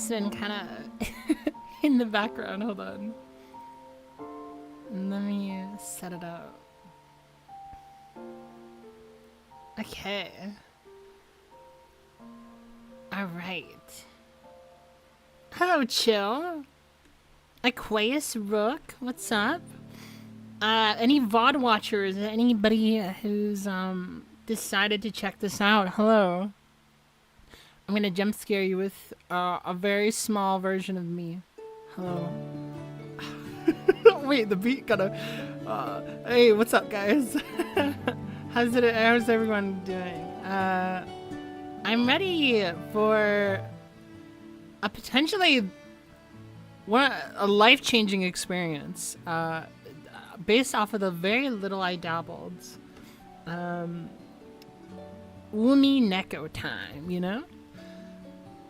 just been kind of in the background. Hold on. Let me set it up. Okay. All right. Hello, Chill. Aquarius Rook, what's up? Any VOD watchers, anybody who's decided to check this out, hello. I'm gonna jump scare you with a very small version of me. Hello. Wait, the beat gotta. Hey, what's up, guys? How's everyone doing? I'm ready for a potentially a life-changing experience. Based off of the very little I dabbled. Umineko time, you know?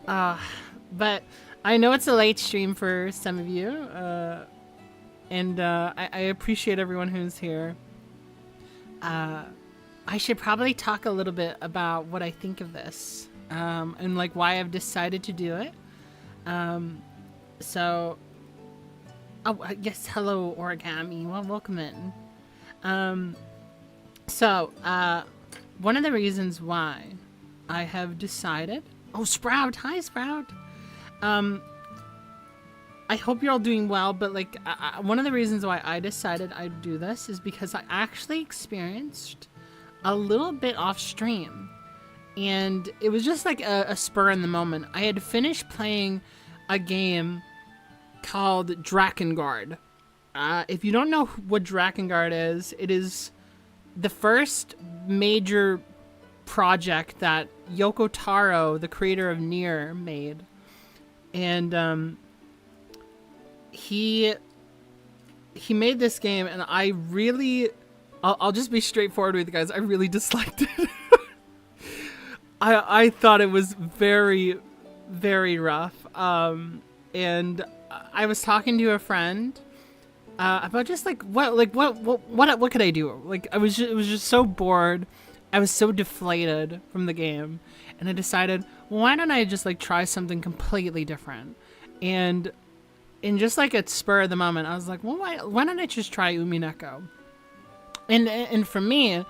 But I know it's a late stream for some of you, and I appreciate everyone who's here. I should probably talk a little bit about what I think of this, and like why I've decided to do it. So, oh, yes, hello, Origami. Well, welcome in. One of the reasons why I have decided... Oh, Sprout! Hi, Sprout! I hope you're all doing well, but like, one of the reasons why I decided I'd do this is because I actually experienced a little bit off stream. And it was just like a spur in the moment. I had finished playing a game called Drakengard. If you don't know what Drakengard is, it is the first major project that Yoko Taro, the creator of Nier, made. And he made this game, and I really... I'll just be straightforward with you guys. I really disliked it. I thought it was very, very rough. And I was talking to a friend about just like what could I do? Like it was just so bored. I was so deflated from the game, and I decided, well, why don't I just like try something completely different? And in just like a spur of the moment, I was like, well, why don't I just try Umineko? And for me,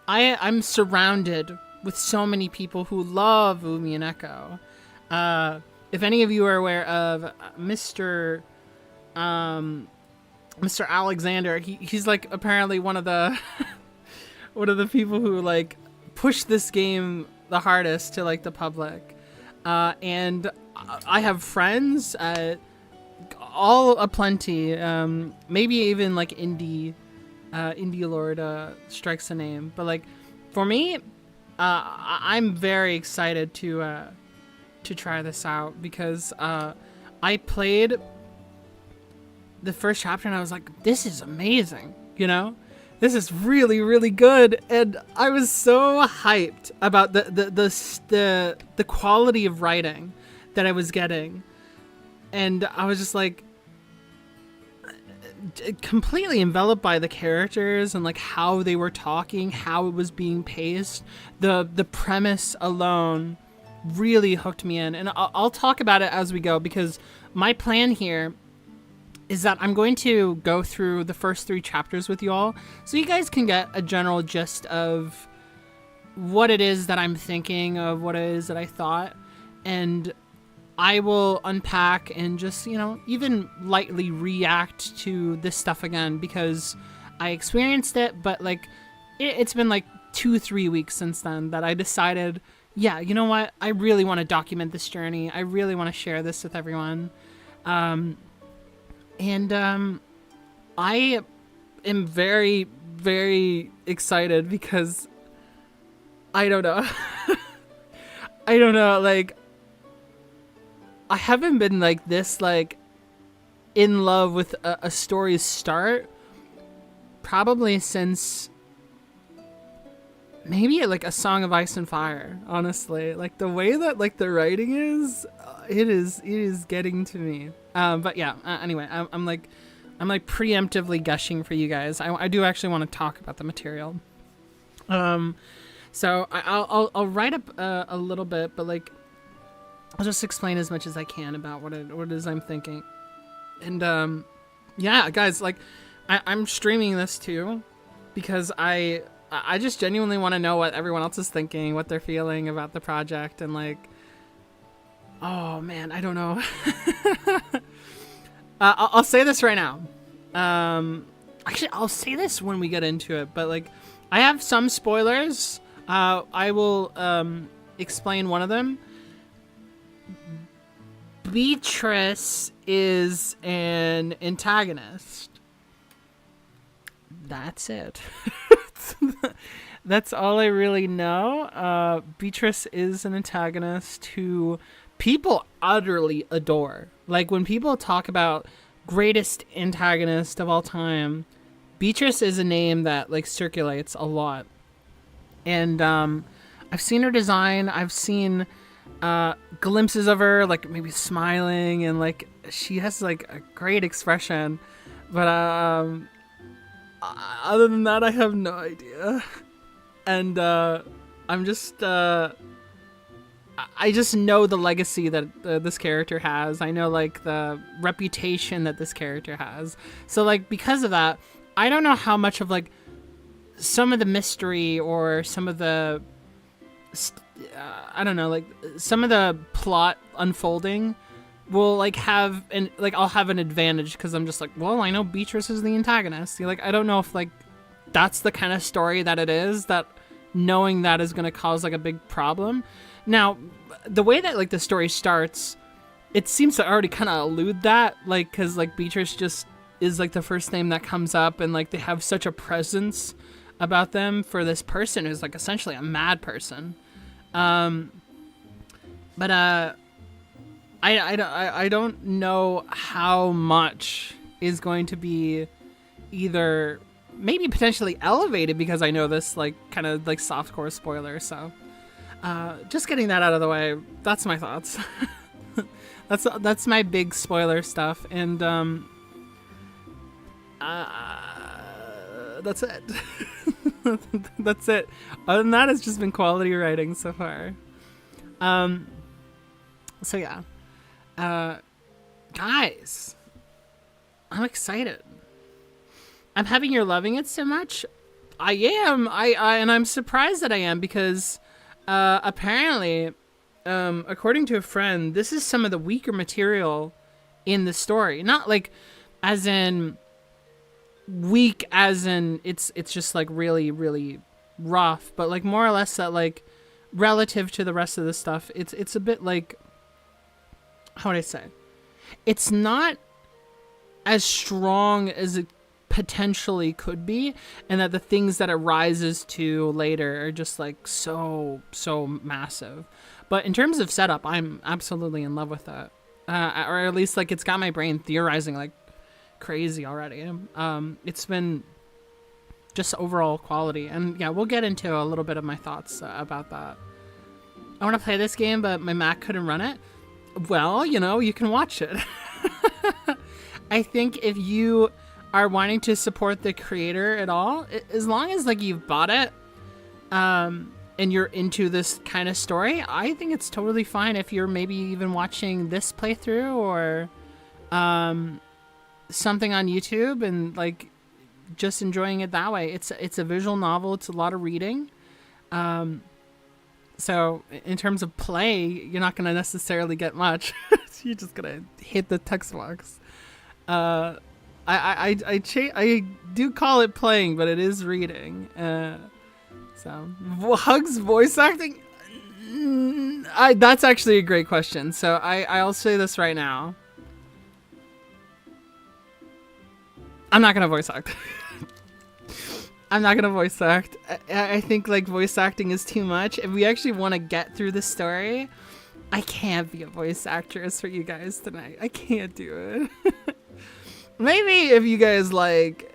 I'm surrounded with so many people who love Umineko. If any of you are aware of Mr. Alexander, he's like apparently one of the one of the people who like push this game the hardest to like the public. And I have friends, all aplenty, maybe even like Indie Lord strikes a name, but like for me, I'm very excited to try this out because I played the first chapter and I was like, this is amazing, you know, this is really, really good, and I was so hyped about the quality of writing that I was getting, and I was just like completely enveloped by the characters and like how they were talking, how it was being paced. The premise alone really hooked me in, and I'll talk about it as we go, because my plan here is that I'm going to go through the first 3 chapters with you all, so you guys can get a general gist of what it is that I'm thinking, of what it is that I thought, and I will unpack and just, you know, even lightly react to this stuff again, because I experienced it, but like it's been like 2-3 weeks since then that I decided, yeah, you know what, I really want to document this journey. I really want to share this with everyone. I am very, very excited because I don't know. I don't know, like, I haven't been like this, like, in love with a story's start probably since maybe like A Song of Ice and Fire, honestly. Like the way that like the writing is, it is getting to me. But yeah, anyway, I'm like preemptively gushing for you guys. I do actually want to talk about the material. So I'll write up a little bit, but like I'll just explain as much as I can about what it is I'm thinking. And yeah, guys, like I'm streaming this too because I just genuinely want to know what everyone else is thinking, what they're feeling about the project, and like, oh man, I don't know. I'll say this right now. Actually, I'll say this when we get into it, but like, I have some spoilers. I will explain one of them. Beatrice is an antagonist. That's it. That's all I really know. Beatrice is an antagonist who people utterly adore. Like, when people talk about greatest antagonist of all time, Beatrice is a name that like circulates a lot. And I've seen her design. I've seen glimpses of her, like maybe smiling, and like she has like a great expression. But other than that, I have no idea. And I'm just I just know the legacy that this character has. I know like the reputation that this character has. So like because of that, I don't know how much of like some of the mystery or some of the I don't know, like some of the plot unfolding will like have and like I'll have an advantage because I'm just like, well, I know Beatrice is the antagonist. Like I don't know if like that's the kind of story that it is, that knowing that is going to cause like a big problem. Now, the way that like the story starts, it seems to already kind of allude that, like, because like Beatrice just is like the first name that comes up, and like they have such a presence about them for this person who's like essentially a mad person. But I don't know how much is going to be either maybe potentially elevated because I know this like kind of like softcore spoiler. So just getting that out of the way, that's my thoughts. that's my big spoiler stuff, and that's it. That's it. Other than that, it's just been quality writing so far. So yeah, guys, I'm excited. I'm having you're loving it so much. I am. And I'm surprised that I am because apparently, according to a friend, this is some of the weaker material in the story. Not like as in weak as in it's just like really, really rough, but like more or less that like relative to the rest of the stuff, it's a bit like, how would I say? It's not as strong as it potentially could be, and that the things that it rises to later are just like so massive. But in terms of setup, I'm absolutely in love with that, or at least like it's got my brain theorizing like crazy already. It's been just overall quality, and yeah, we'll get into a little bit of my thoughts about that. I want to play this game, but my Mac couldn't run it. Well, you know, you can watch it. I think if you are wanting to support the creator at all, as long as like you've bought it, and you're into this kind of story, I think it's totally fine if you're maybe even watching this playthrough or something on YouTube and like just enjoying it that way. It's a visual novel. It's a lot of reading. So in terms of play, you're not going to necessarily get much. You're just going to hit the text box. I do call it playing, but it is reading. So Hugs voice acting? That's actually a great question. So I'll say this right now. I'm not going to voice act. I'm not going to voice act. I think like voice acting is too much. If we actually want to get through the story, I can't be a voice actress for you guys tonight. I can't do it. Maybe if you guys like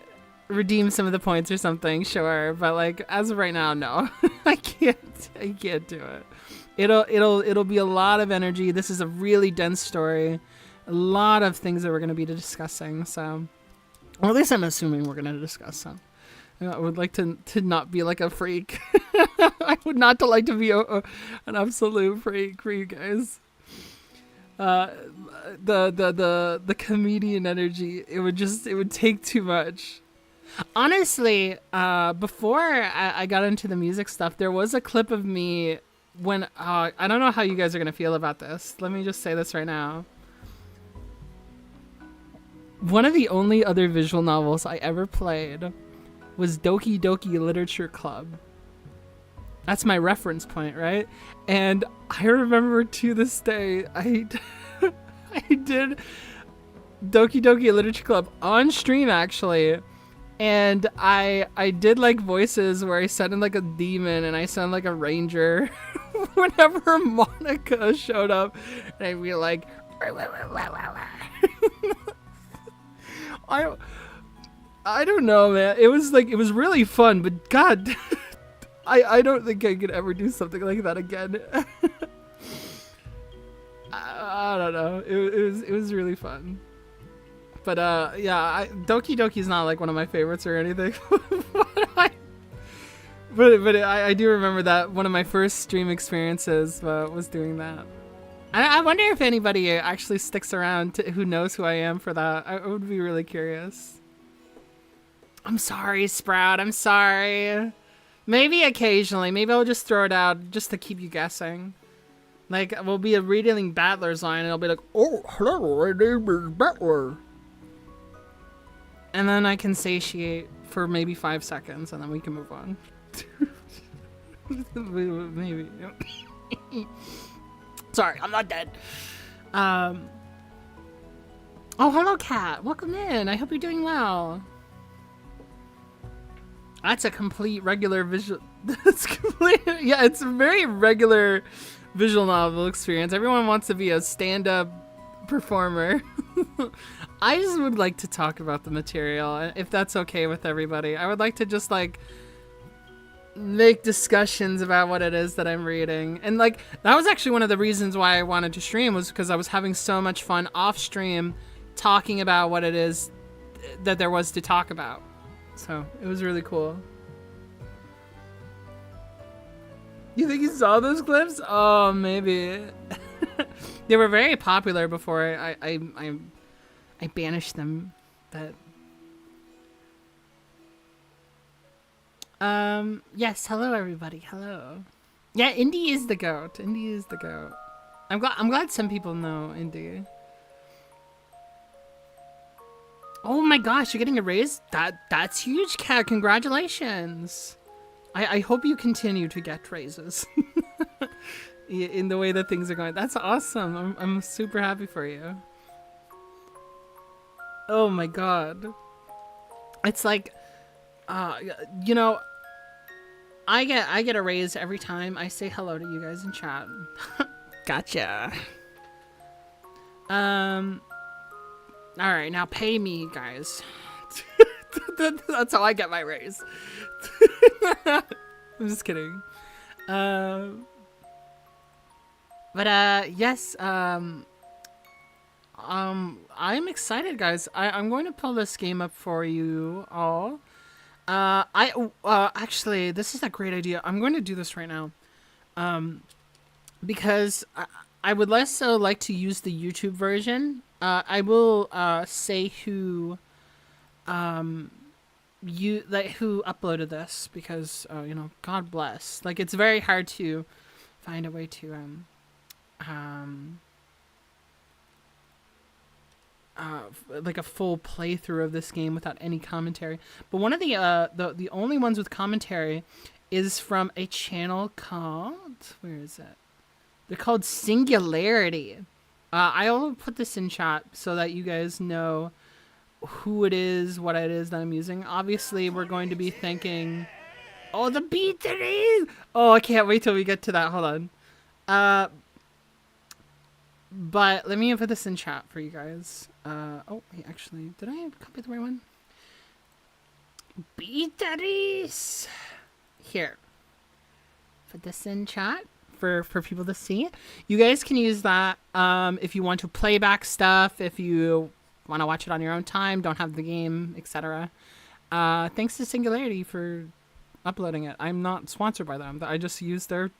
redeem some of the points or something, sure. But like as of right now, no. I can't do it. It'll be a lot of energy. This is a really dense story. A lot of things that we're going to be discussing. So, or at least I'm assuming we're going to discuss some. I would like to not be like a freak. I would not like to be an absolute freak for you guys. uh, the comedian energy, it would take too much. Honestly, before I got into the music stuff, there was a clip of me when I don't know how you guys are gonna feel about this. Let me just say this right now. One of the only other visual novels I ever played was Doki Doki Literature Club. That's my reference point, right? And I remember to this day, I did Doki Doki Literature Club on stream, actually. And I did like voices where I sounded like a demon and I sounded like a ranger whenever Monica showed up. And I'd be like, I don't know, man. It was really fun, but God, I don't think I could ever do something like that again. I don't know. It was really fun. But yeah, Doki Doki's not like one of my favorites or anything. but I do remember that one of my first stream experiences was doing that. I wonder if anybody actually sticks around who knows who I am for that. I would be really curious. I'm sorry, Sprout. I'm sorry. Maybe occasionally. Maybe I'll just throw it out just to keep you guessing. Like, we'll be reading Battler's line and it'll be like, oh, hello, my name is Battler. And then I can satiate for maybe 5 seconds and then we can move on. Maybe. Sorry, I'm not dead. Oh, hello, Kat. Welcome in. I hope you're doing well. That's a complete regular visual. That's complete. Yeah, it's a very regular visual novel experience. Everyone wants to be a stand-up performer. I just would like to talk about the material, if that's okay with everybody. I would like to just like make discussions about what it is that I'm reading. And like, that was actually one of the reasons why I wanted to stream, was because I was having so much fun off stream talking about what it is that there was to talk about. So it was really cool. You think you saw those clips? Oh, maybe. They were very popular before I banished them, but yes, hello everybody. Hello. Yeah, Indy is the goat. Indy is the goat. I'm glad some people know Indy. Oh my gosh, you're getting a raise? That's huge, Kat. Congratulations. I hope you continue to get raises in the way that things are going. That's awesome. I'm super happy for you. Oh my god. It's like, you know, I get a raise every time I say hello to you guys in chat. Gotcha. All right, now pay me, guys. That's how I get my raise. I'm just kidding. But yes, I'm excited, guys. I'm going to pull this game up for you all. Actually, this is a great idea. I'm going to do this right now. Because I would also like to use the YouTube version. I will say who who uploaded this, because you know, God bless. Like, it's very hard to find a way to like a full playthrough of this game without any commentary. But one of the only ones with commentary is from a channel called, where is it? They're called Singularity. I'll put this in chat so that you guys know who it is, what it is that I'm using. Obviously, we're going to be thinking, oh, the beat that is. Oh, I can't wait till we get to that. Hold on. But let me put this in chat for you guys. Oh, wait, actually, did I copy the right one? Beat that is. Here. Put this in chat for people to see. You guys can use that if you want to play back stuff, if you want to watch it on your own time, don't have the game, etc. Thanks to Singularity for uploading it. I'm not sponsored by them. I just used their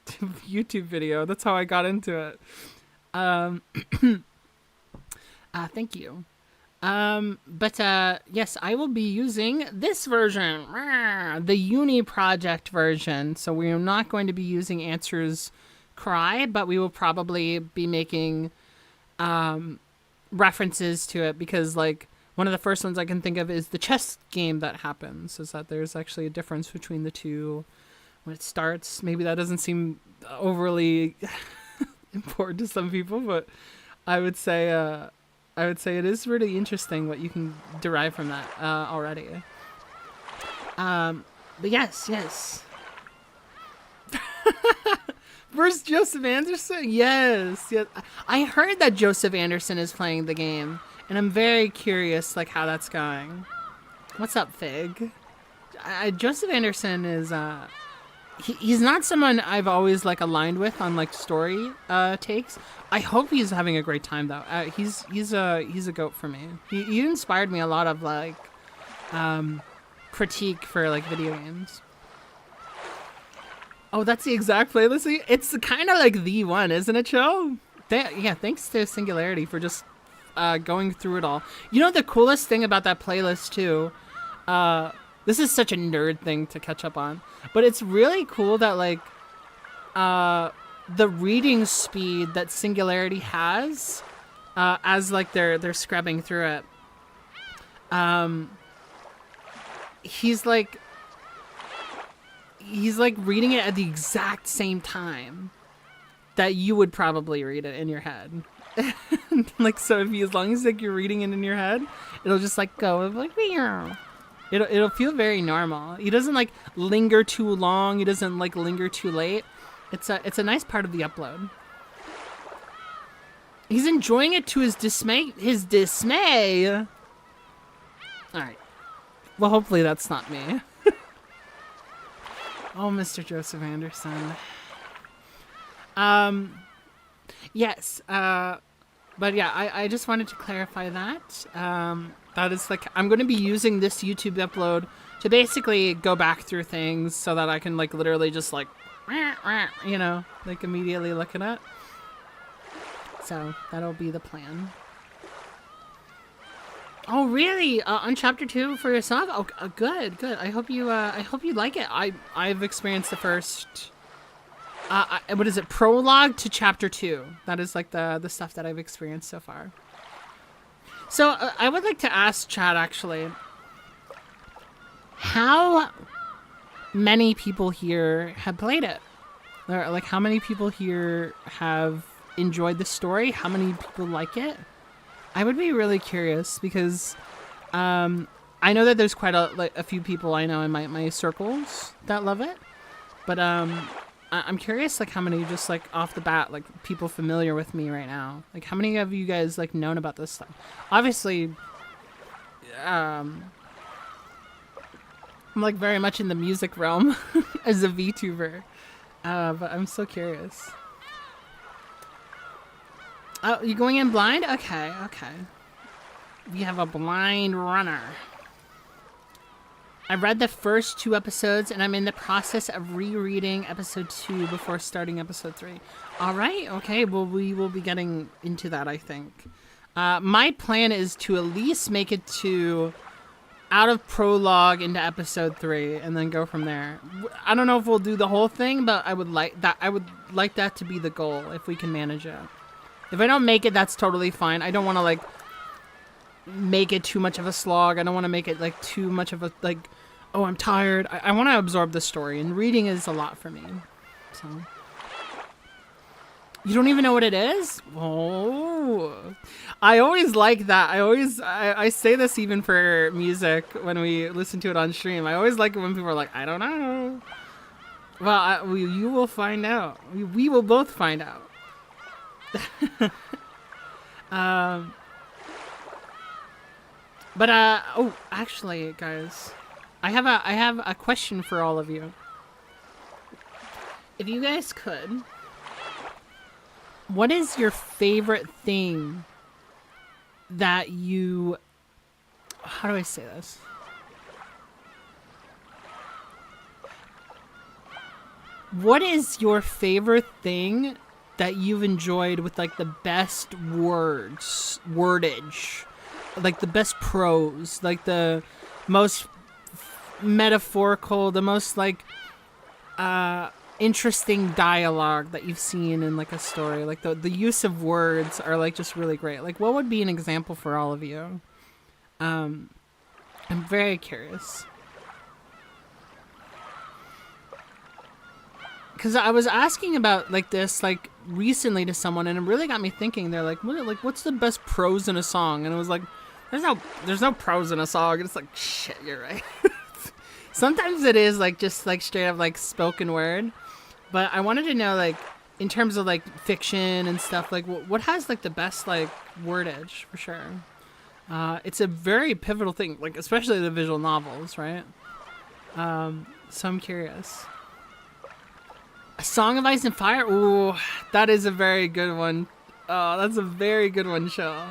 YouTube video. That's how I got into it. Thank you. But yes, I will be using this version, the Uni Project version. So we are not going to be using Answers Cry, but we will probably be making references to it because, like, one of the first ones I can think of is the chess game that happens. Is that there's actually a difference between the two when it starts. Maybe that doesn't seem overly important to some people, but I would say it is really interesting what you can derive from that already. But yes. Versus Joseph Anderson? Yes. I heard that Joseph Anderson is playing the game, and I'm very curious, like, how that's going. What's up, Fig? Joseph Anderson is he's not someone I've always like aligned with on like story takes. I hope he's having a great time though. He's a goat for me. He inspired me a lot of like critique for like video games. Oh, that's the exact playlist. It's kind of like the one, isn't it, Joe? Yeah, thanks to Singularity for just going through it all. You know the coolest thing about that playlist too? This is such a nerd thing to catch up on, but it's really cool that like the reading speed that Singularity has as like they're scrubbing through it. He's like reading it at the exact same time that you would probably read it in your head. Like, so if you, as long as like you're reading it in your head, it'll just like go like meow. It'll feel very normal. He doesn't like linger too long. He doesn't like linger too late. It's a nice part of the upload. He's enjoying it to his dismay. All right. Well, hopefully that's not me. Oh, Mr. Joseph Anderson. Yes. But yeah, I just wanted to clarify that. That is like, I'm going to be using this YouTube upload to basically go back through things so that I can like literally just like, you know, like immediately look at it. So that'll be the plan. Oh, really? On chapter 2 for yourself? Oh, good. I hope you like it. I've experienced the first, what is it? Prologue to chapter 2. That is like the stuff that I've experienced so far. So I would like to ask chat actually, how many people here have played it? Or like how many people here have enjoyed the story? How many people like it? I would be really curious because I know that there's quite a few people I know in my circles that love it, but I'm curious like how many just like off the bat like people familiar with me right now. Like how many of you guys like known about this stuff? Obviously, I'm like very much in the music realm as a VTuber, but I'm so curious. Oh, you going in blind? Okay. We have a blind runner. I read the first 2 episodes, and I'm in the process of rereading episode 2 before starting episode 3. All right, okay. Well, we will be getting into that, I think. My plan is to at least make it to out of prologue into episode 3, and then go from there. I don't know if we'll do the whole thing, but I would like that. I would like that to be the goal if we can manage it. If I don't make it, that's totally fine. I don't want to, like, make it too much of a slog. I don't want to make it, like, too much of a, like, oh, I'm tired. I want to absorb the story, and reading is a lot for me. So. You don't even know what it is? Oh. I always like that. I say this even for music when we listen to it on stream. I always like it when people are like, I don't know. Well, you will find out. We will both find out. But oh, actually, guys, I have a question for all of you. If you guys could, what is your favorite thing that you, how do I say this? What is your favorite thing that you've enjoyed with like the best wordage, like the best prose, like the most metaphorical, the most like interesting dialogue that you've seen in like a story. Like the use of words are like just really great. Like what would be an example for all of you? I'm very curious. Because I was asking about like this like recently to someone, and it really got me thinking. They're like, what's the best prose in a song? And it was like, there's no prose in a song. And it's like, shit, you're right. Sometimes it is like just like straight up like spoken word. But I wanted to know like in terms of like fiction and stuff, like what has like the best like wordage for sure. It's a very pivotal thing, like especially the visual novels, right? So I'm curious. A Song of Ice and Fire? Ooh, that is a very good one. Oh, that's a very good one, Show.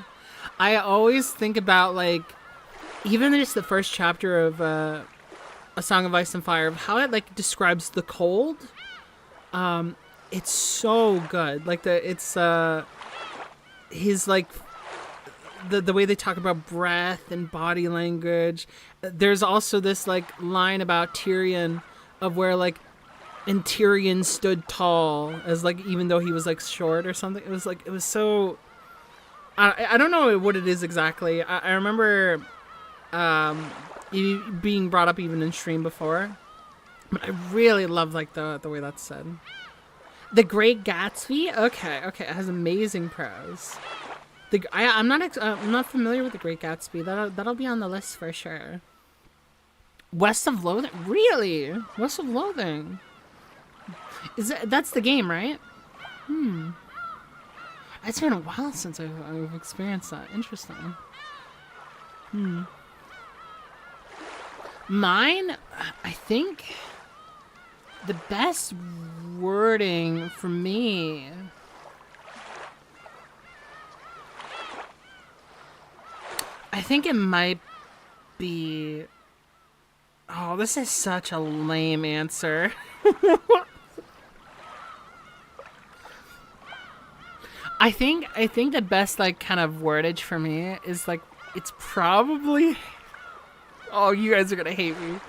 I always think about, like, even just the first chapter of A Song of Ice and Fire, of how it, like, describes the cold. It's so good. Like, his, like, the way they talk about breath and body language. There's also this, like, line about Tyrion of where, like, and Tyrion stood tall as like even though he was like short or something. It was so I don't know what it is exactly. I remember it being brought up even in stream before, but I really love like the way that's said. The Great Gatsby. Okay, it has amazing prose. I'm not familiar with The Great Gatsby. That'll be on the list for sure. West of Loathing. Really? West of Loathing. That's the game, right? It's been a while since I've experienced that. Interesting. Mine, I think the best wording for me, I think it might be, oh, this is such a lame answer. I think the best like kind of wordage for me is like it's probably, oh, you guys are gonna hate me.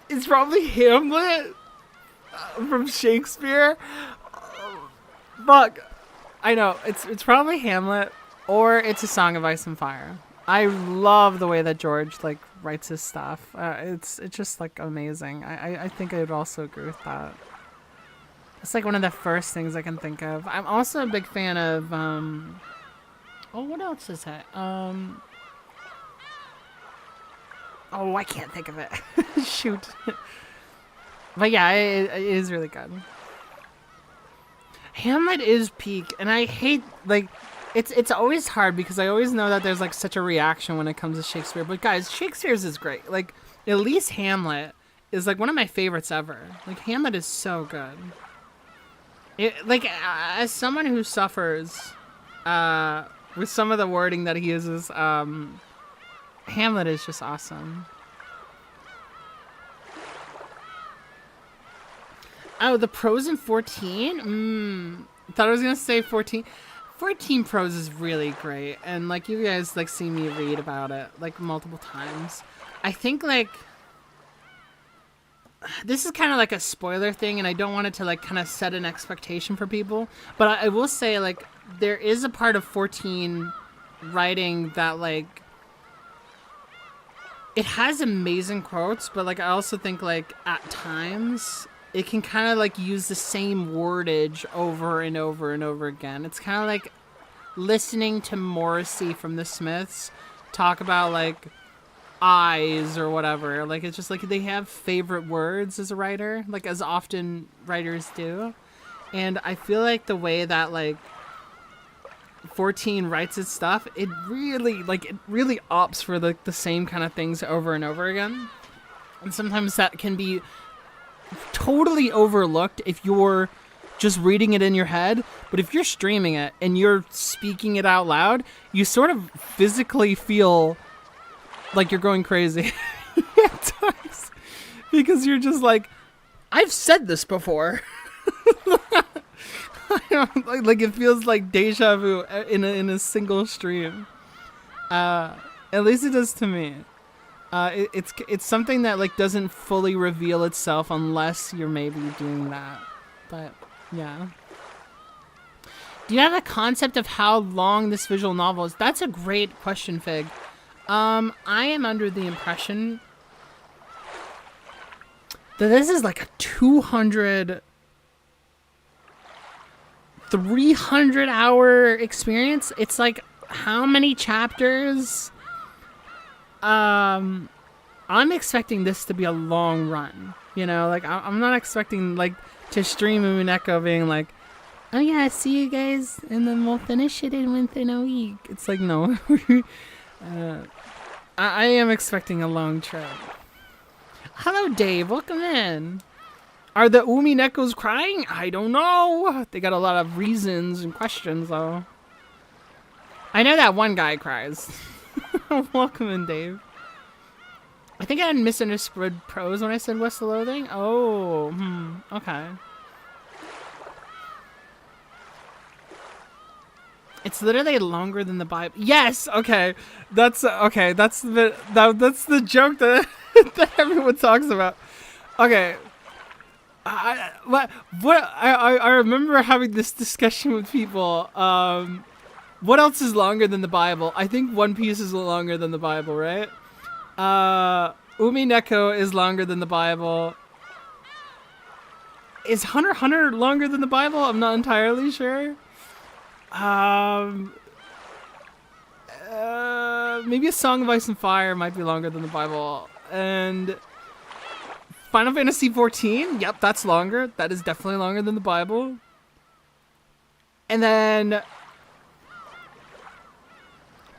It's probably Hamlet from Shakespeare. Fuck, I know it's probably Hamlet or it's A Song of Ice and Fire. I love the way that George like writes his stuff. It's just like amazing. I think I would also agree with that. It's like one of the first things I can think of. I'm also a big fan of, oh, what else is it? Oh, I can't think of it. Shoot. But yeah, it is really good. Hamlet is peak, and I hate, like, it's always hard because I always know that there's, like, such a reaction when it comes to Shakespeare. But guys, Shakespeare's is great. Like, at least Hamlet is, like, one of my favorites ever. Like, Hamlet is so good. Like, as someone who suffers with some of the wording that he uses, Hamlet is just awesome. Oh, the prose in 14? Thought I was going to say 14. 14 prose is really great. And, like, you guys, like, see me read about it, like, multiple times. I think, like, this is kind of like a spoiler thing, and I don't want it to like kind of set an expectation for people, but I will say like there is a part of 14 writing that like it has amazing quotes, but like I also think like at times it can kind of like use the same wordage over and over and over again. It's kind of like listening to Morrissey from the Smiths talk about like eyes or whatever. Like it's just like they have favorite words as a writer, like as often writers do. And I feel like the way that like 14 writes its stuff, it really opts for like the same kind of things over and over again. And sometimes that can be totally overlooked if you're just reading it in your head, but if you're streaming it and you're speaking it out loud, you sort of physically feel like you're going crazy at times because you're just like, I've said this before. Like it feels like deja vu in a single stream. At least it does to me. It's something that like doesn't fully reveal itself unless you're maybe doing that. But yeah. Do you have a concept of how long this visual novel is? That's a great question, Fig. I am under the impression that this is like a 300 hour experience. It's like how many chapters? I'm expecting this to be a long run. You know, like I'm not expecting like to stream Umineko being like, oh yeah, see you guys, and then we'll finish it within a week. It's like, no. I am expecting a long trip. Hello, Dave. Welcome in. Are the Uminekos crying? I don't know. They got a lot of reasons and questions, though. I know that one guy cries. Welcome in, Dave. I think I had misunderstood prose when I said West of Loathing. Oh, okay. It's literally longer than the Bible. Yes, okay. That's okay. That's the joke that that everyone talks about. Okay. I remember having this discussion with people. What else is longer than the Bible? I think One Piece is longer than the Bible, right? Umineko is longer than the Bible. Is Hunter x Hunter longer than the Bible? I'm not entirely sure. Maybe A Song of Ice and Fire might be longer than the Bible. And Final Fantasy XIV, yep, that's longer. That is definitely longer than the Bible. And then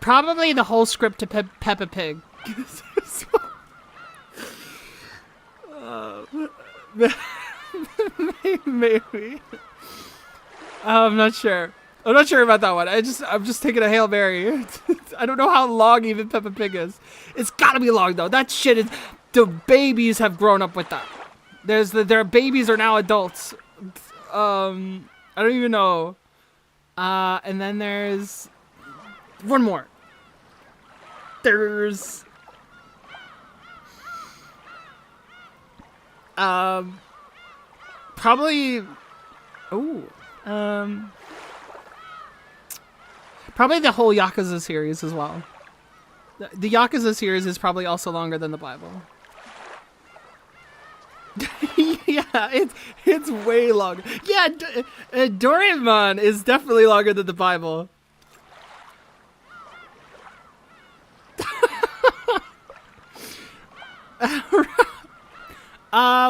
probably the whole script to Peppa Pig. Maybe. I'm not sure. I'm not sure about that one. I'm just taking a Hail Mary. I don't know how long even Peppa Pig is. It's gotta be long though. That shit is. The babies have grown up with that. Their babies are now adults. I don't even know. And then there's one more. There's probably probably the whole Yakuza series as well. The Yakuza series is probably also longer than the Bible. Yeah, it's way longer. Yeah, Doraemon is definitely longer than the Bible.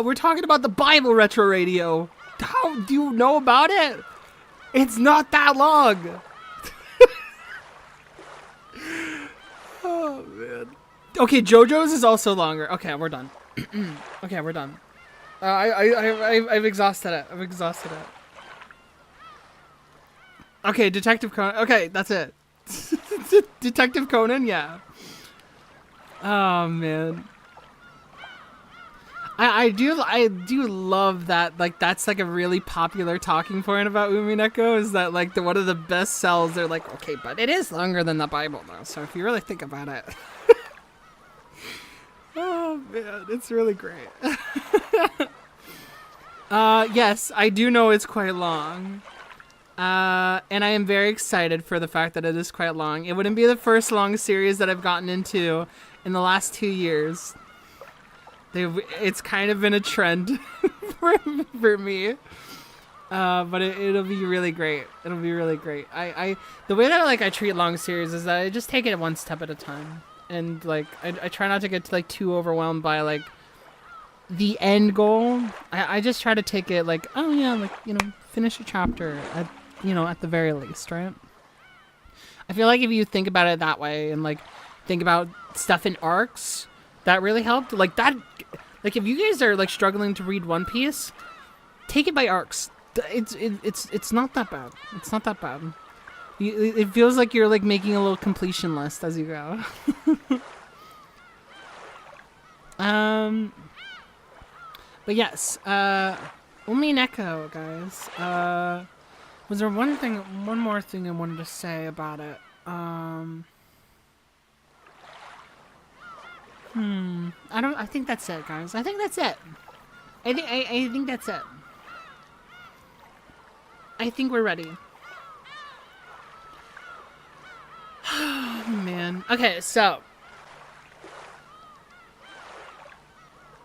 We're talking about the Bible Retro Radio. How do you know about it? It's not that long. Oh man. Okay, JoJo's is also longer. Okay, we're done. Okay, we're done. I've exhausted it. I've exhausted it. Okay, Detective Conan. Okay, that's it. Detective Conan, yeah. Oh man. I do love that, like, that's like a really popular talking point about Umineko, is that like one of the best sells, they're like, okay, but it is longer than the Bible though, so if you really think about it. Oh man, it's really great. Yes, I do know it's quite long. And I am very excited for the fact that it is quite long. It wouldn't be the first long series that I've gotten into in the last 2 years. It's kind of been a trend for me. But it'll be really great. It'll be really great. The way that I treat long series is that I just take it one step at a time. And like I try not to get like too overwhelmed by like the end goal. I just try to take it like, oh yeah, like, you know, finish a chapter at, you know, at the very least, right? I feel like if you think about it that way and like think about stuff in arcs, that really helped. Like that, like if you guys are like struggling to read One Piece, take it by arcs. It's not that bad. It's not that bad. It feels like you're like making a little completion list as you go. But yes, Umineko, guys. Was there one more thing I wanted to say about it? I think that's it, guys. I think that's it. I think that's it. I think we're ready. Oh, man. Okay, so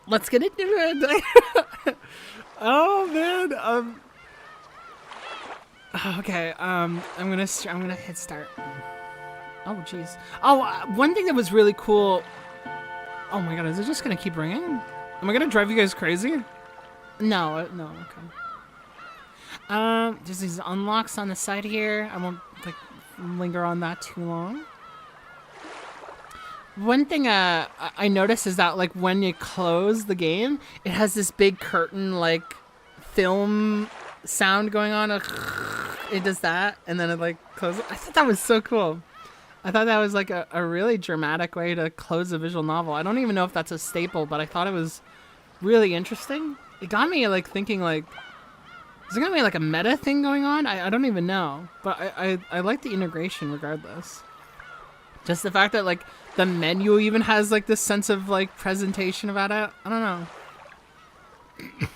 let's get into it. Oh man. Okay. I'm gonna hit start. Oh jeez. Oh, one thing that was really cool. Oh my god, is it just gonna keep ringing? Am I gonna drive you guys crazy? No. Okay. There's these unlocks on the side here. I won't like linger on that too long. One thing I noticed is that like when you close the game, it has this big curtain like film sound going on. It does that, and then it like closes. I thought that was so cool. I thought that was like a really dramatic way to close a visual novel. I don't even know if that's a staple, but I thought it was really interesting. It got me like thinking like, is there gonna be like a meta thing going on? I don't even know, but I like the integration regardless. Just the fact that like the menu even has like this sense of like presentation about it. I don't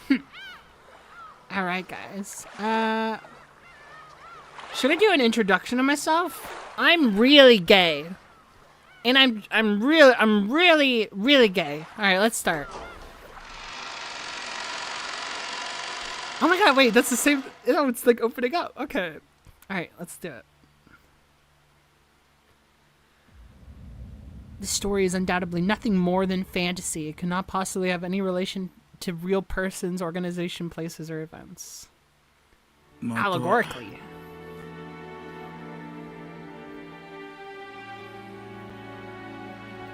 know. All right, guys. Should I do an introduction of myself? I'm really gay, and I'm really gay. All right, let's start. Oh my god, wait, that's the same. No, it's like opening up. Okay. All right, let's do it. This story is undoubtedly nothing more than fantasy. It cannot possibly have any relation to real persons, organization, places, or events. Allegorically.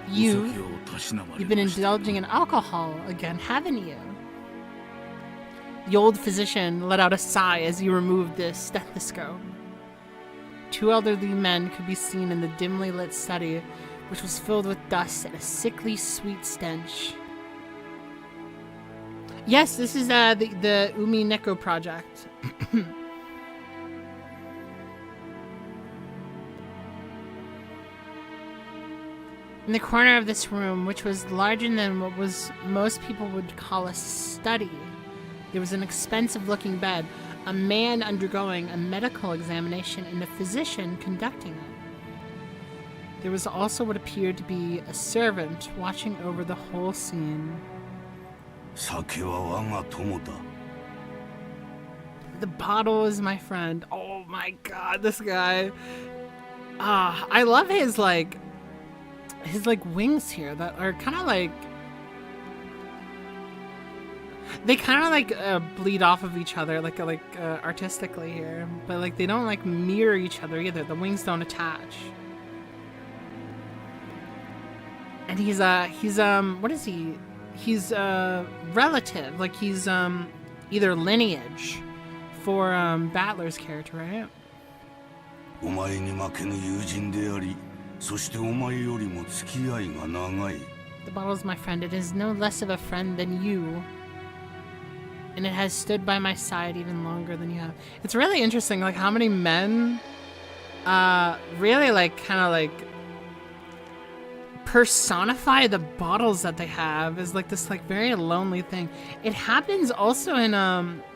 You've been indulging in alcohol again, haven't you? The old physician let out a sigh as he removed the stethoscope. Two elderly men could be seen in the dimly lit study, which was filled with dust and a sickly sweet stench. Yes, this is the Umineko project. In the corner of this room, which was larger than what most people would call a study, there was an expensive-looking bed, a man undergoing a medical examination, and a physician conducting it. There was also what appeared to be a servant watching over the whole scene. The bottle is my friend. Oh my god, this guy. I love his wings here that are kind of like, they kind of like bleed off of each other like artistically here, but like they don't like mirror each other either. The wings don't attach. And he's what is he? He's relative, like he's either lineage for Battler's character, right? The bottle is my friend. It is no less of a friend than you, and it has stood by my side even longer than you have. It's really interesting, like how many men really like kind of like personify the bottles that they have as like this like very lonely thing. It happens also in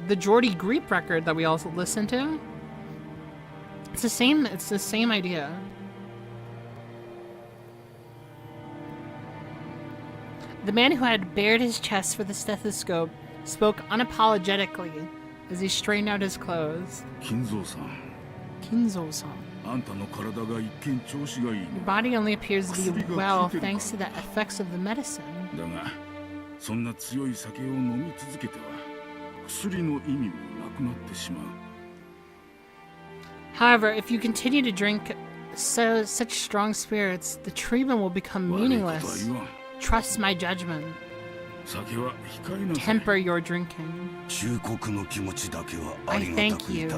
the Jordy Griep record that we also listened to. It's the same idea. The man who had bared his chest for the stethoscope spoke unapologetically as he straightened out his clothes. Kinzo-san. Your body only appears to be well thanks to the effects of the medicine. However, if you continue to drink such strong spirits, the treatment will become meaningless. Trust my judgment. Temper your drinking. I thank you,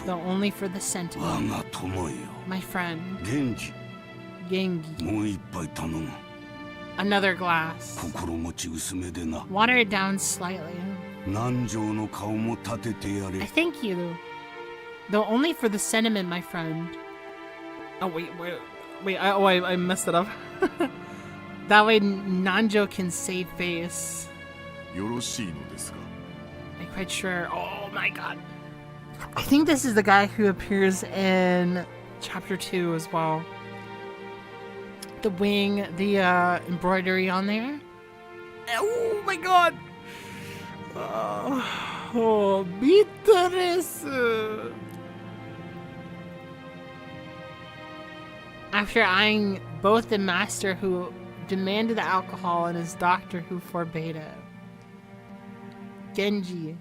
though only for the sentiment. My friend. Gengi. Another glass. Water it down slightly. I thank you. Though only for the sentiment, my friend. Oh, wait, I messed it up. That way Nanjo can save face. よろしいのですか? I'm quite sure. Oh my god. I think this is the guy who appears in chapter 2 as well. The wing, the embroidery on there. Oh my god. Oh, bitter. After eyeing both the master who demanded the alcohol and his doctor who forbade it, Genji,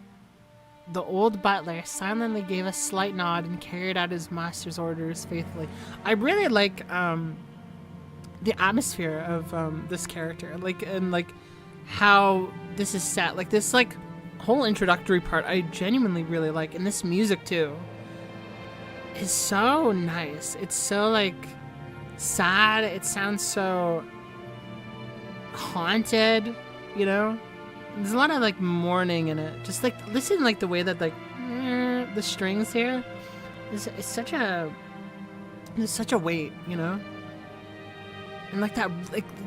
the old butler, silently gave a slight nod and carried out his master's orders faithfully. I really like the atmosphere of this character, like how this is set. Like this whole introductory part I genuinely really like, and this music too is so nice. It's so sad. It sounds so haunted, you know? There's a lot of mourning in it. Just listen the way that the strings here is such a, there's such a weight, you know? And that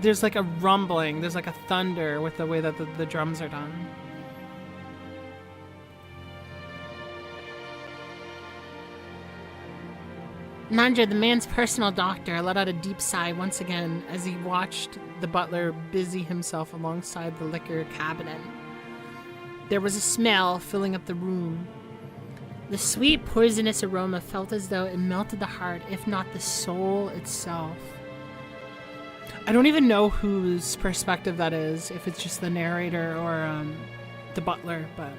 there's a rumbling, there's a thunder with the way that the drums are done. Nanjo, the man's personal doctor, let out a deep sigh once again as he watched the butler busy himself alongside the liquor cabinet. There was a smell filling up the room. The sweet, poisonous aroma felt as though it melted the heart, if not the soul itself. I don't even know whose perspective that is, if it's just the narrator or the butler, but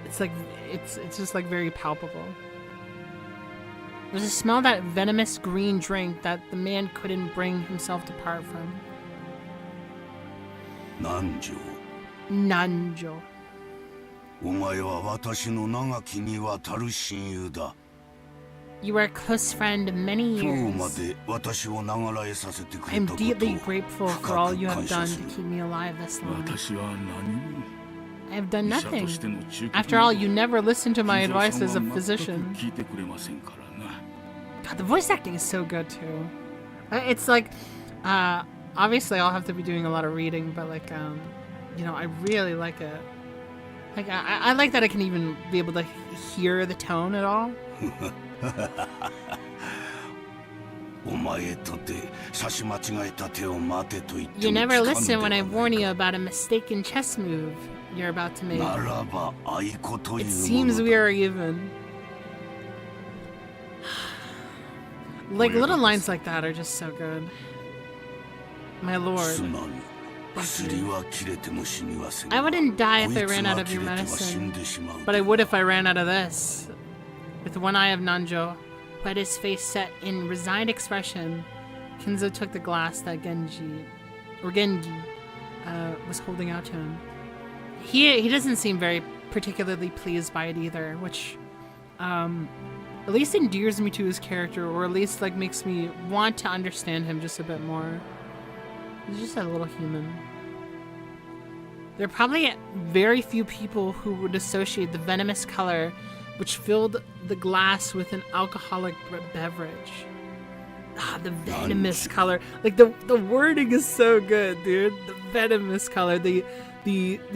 it's just very palpable. There's a smell of that venomous green drink that the man couldn't bring himself to part from. Nanjo. Nanjo. お前は私の長きにわたる親友だ。 You were a close friend of many 今日 years. まで私を長らえさせてくれ I'm たことを deeply grateful for all you 深 have く done 感謝す to る。 keep me alive this long. 私は何も I have done 医者と nothing. しての忠告 After all, you never listened to my 金蔵 advice as さ a んは全く physician. 聞いてくれませんからな。 God, the voice acting is so good too. It's obviously I'll have to be doing a lot of reading, but you know, I really like it. I like that I can even be able to hear the tone at all. お前とて差し間違えた手を待てと言って You も never 聞かぬ listen で when は I ない warn か。 you about a mistaken chess move you're about to make. ならば愛子とい It うも seems の we だ。 are even. Little lines like that are just so good. My す lord. まぬ。薬は切れても死にはせん。 I wouldn't die こ if い I つ ran が out of 切 your れては死ん medicine. でしまう。 But I would if I ran out of this. With one eye of Nanjo, who had his face set in resigned expression, Kinzo took the glass that Genji was holding out to him. He doesn't seem very particularly pleased by it either, which at least endears me to his character, or at least makes me want to understand him just a bit more. He's just a little human. There are probably very few people who would associate the venomous color which filled the glass with an alcoholic beverage. Ah, the venomous color. The wording is so good, dude. The venomous color. The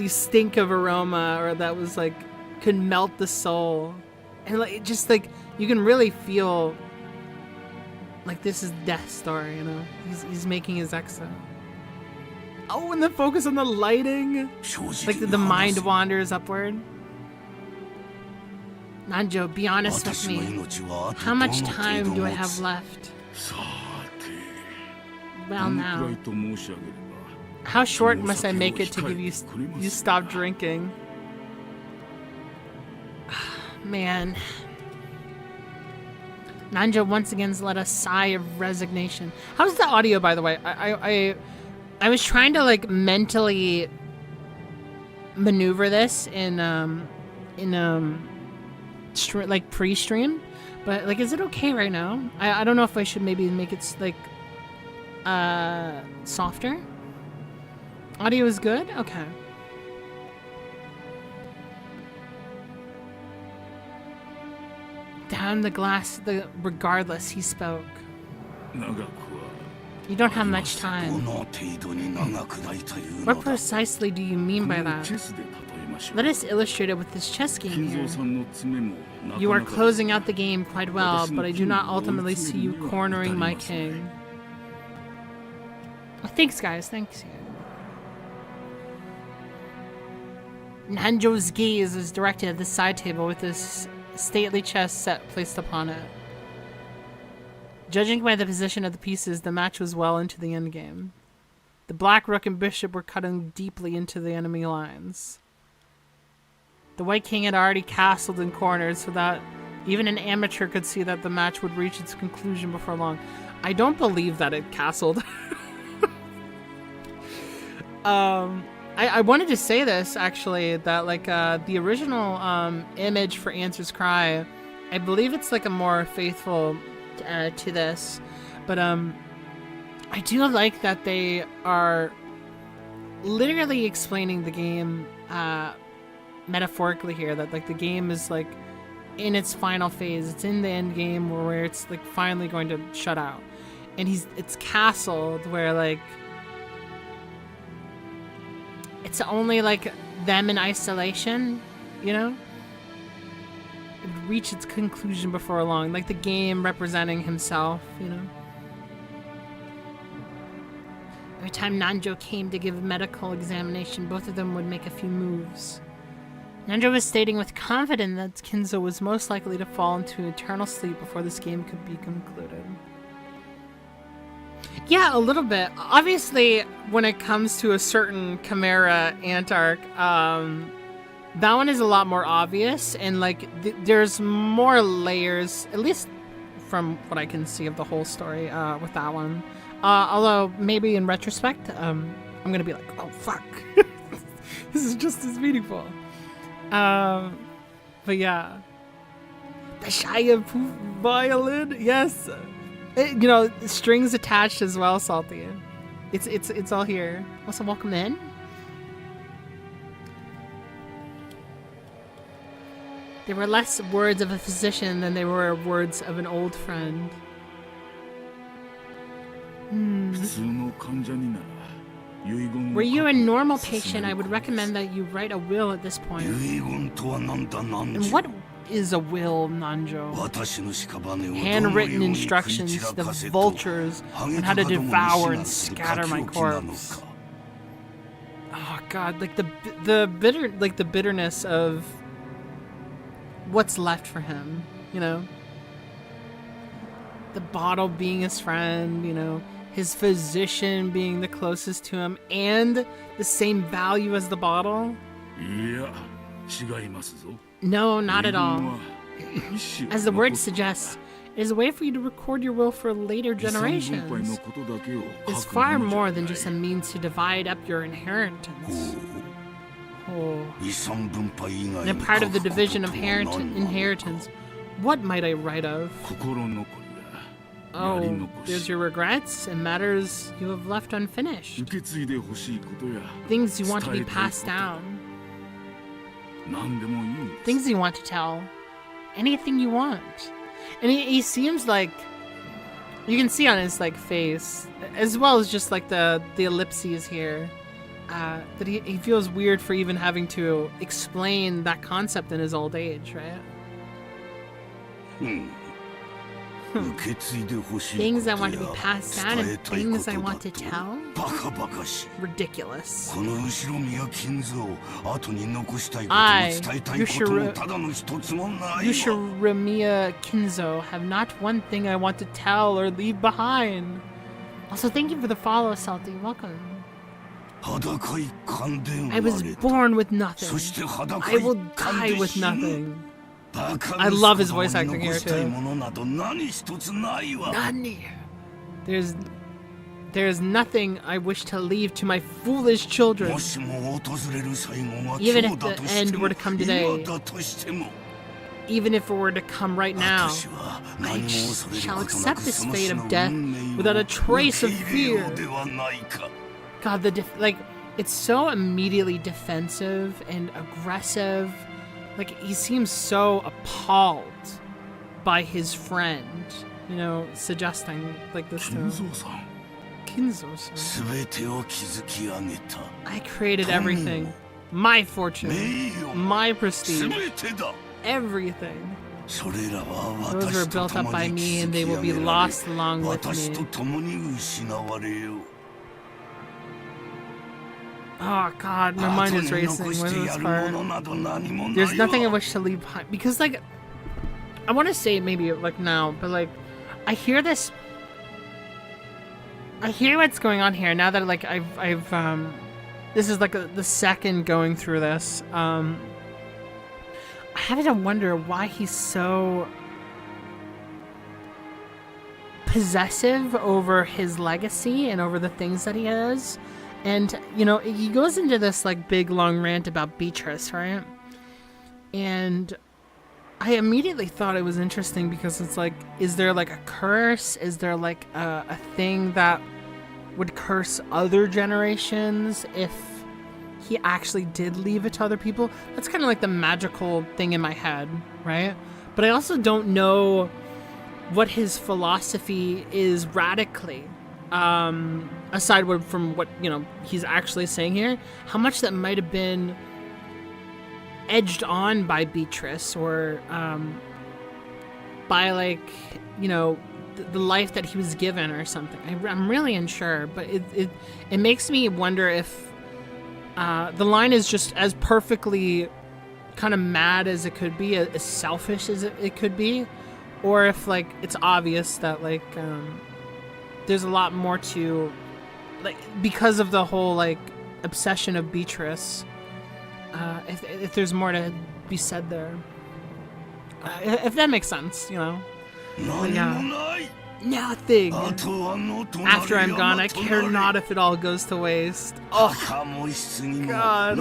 stink of aroma, or that was could melt the soul. And you can really feel this is death story, you know? He's making his exit. Oh, and the focus on the lighting. The mind wanders upward. Nanjo, be honest with me. How much time do I have left? さて Well, どのく now. らいと申し上げれば How short must I make it to give you stop drinking? Man. Nanjo once again let a sigh of resignation. How's the audio, by the way? I was trying to mentally maneuver this in pre-stream, but is it okay right now? I don't know if I should maybe make it softer. Audio is good? Okay. – pound the glass regardless, he spoke. 長くは You don't have much time. どの程度に長くないというの What だ precisely do you mean こ by れを that? チェスで例えましょう Let us illustrate it with this chess game 金 here. 蔵さんの詰めもなか You are なか closing out the game quite well, but I do not ultimately see you cornering my king. Thanks, guys. Thanks. Nanjo's gaze is directed at the side table with this stately chess set placed upon it. Judging by the position of the pieces, the match was well into the endgame. The black rook and bishop were cutting deeply into the enemy lines. The white king had already castled and cornered so that even an amateur could see that the match would reach its conclusion before long. I don't believe that it castled. I wanted to say this, actually, that, like, the original image for Answer's Cry, I believe it's, like, a more faithful to this, but I do like that they are literally explaining the game metaphorically here, that, like, the game is, like, in its final phase. It's in the end game where it's, like, finally going to shut out. And it's castled where, like, it's only, like, them in isolation, you know? It would reach its conclusion before long. Like the game representing himself, you know? Every time Nanjo came to give a medical examination, both of them would make a few moves. Nanjo was stating with confidence that Kinzo was most likely to fall into eternal sleep before this game could be concluded. Yeah, a little bit. Obviously, when it comes to a certain Chimera Antarch, that one is a lot more obvious, and like there's more layers, at least from what I can see of the whole story with that one. Although maybe in retrospect, I'm gonna be like, oh fuck, this is just as meaningful. But yeah, the Shia violin, yes. You know, strings attached as well, Salty. It's all here. Also, welcome in. There were less words of a physician than there were words of an old friend. Were you a normal patient, I would recommend that you write a will at this point. And what is a will, Nanjo? Handwritten instructions to the vultures on how to devour and scatter my corpse. Oh god, like the bitterness of what's left for him, you know? The bottle being his friend, you know, his physician being the closest to him, and the same value as the bottle? No, not at all. As the word suggests, it is a way for you to record your will for later generations. It's far more than just a means to divide up your inheritance. Oh. And a part of the division of inheritance, what might I write of? Oh, there's your regrets and matters you have left unfinished. Things you want to be passed down. Things you want to tell. Anything you want. And he seems like, you can see on his like face, as well as just like the ellipses here, that he feels weird for even having to explain that concept in his old age, right? Things I want to be passed down and things I want to tell? Ridiculous. I, Yushirimiya Kinzo, have not one thing I want to tell or leave behind. Also, thank you for the follow, Salty. Welcome. I was born with nothing. I will die with nothing. I love his voice acting here too. Nani. There's nothing I wish to leave to my foolish children. Even if the end were to come today, even if it were to come right now, I shall accept this fate of death without a trace of fear. God, it's so immediately defensive and aggressive. Like, he seems so appalled by his friend, you know, suggesting like this to him. さん Kinzo-san. 全てを築き上げた I created everything. My fortune, 名誉 my 全 prestige, てだ everything. それらは Those were 私と built up 共 by に me and 築 they き will 上 be げられ lost along with 私と me. 共に失われよ Oh god, my mind 後 is に racing 残 with して this やるも part. のなど何もな There's い nothing I わ wish to leave behind because like I want to say it maybe like now, but like I hear this. I hear what's going on here now that like I've this is like the second going through this. I have to wonder why he's so possessive over his legacy and over the things that he has. And, you know, he goes into this, like, big, long rant about Beatrice, right? And I immediately thought it was interesting because it's like, is there, like, a curse? Is there, like, a thing that would curse other generations if he actually did leave it to other people? That's kind of like the magical thing in my head, right? But I also don't know what his philosophy is radically. Aside from what, you know, he's actually saying here, how much that might have been edged on by Beatrice or by, like, you know, the life that he was given or something. I'm really unsure, but it makes me wonder if the line is just as perfectly kind of mad as it could be, as selfish as it could be, or if, like, it's obvious that, like, there's a lot more to, like, because of the whole, like, obsession of Beatrice, if there's more to be said there. If that makes sense, you know? But yeah. Nothing! After I'm gone, I care not if it all goes to waste. Oh, God.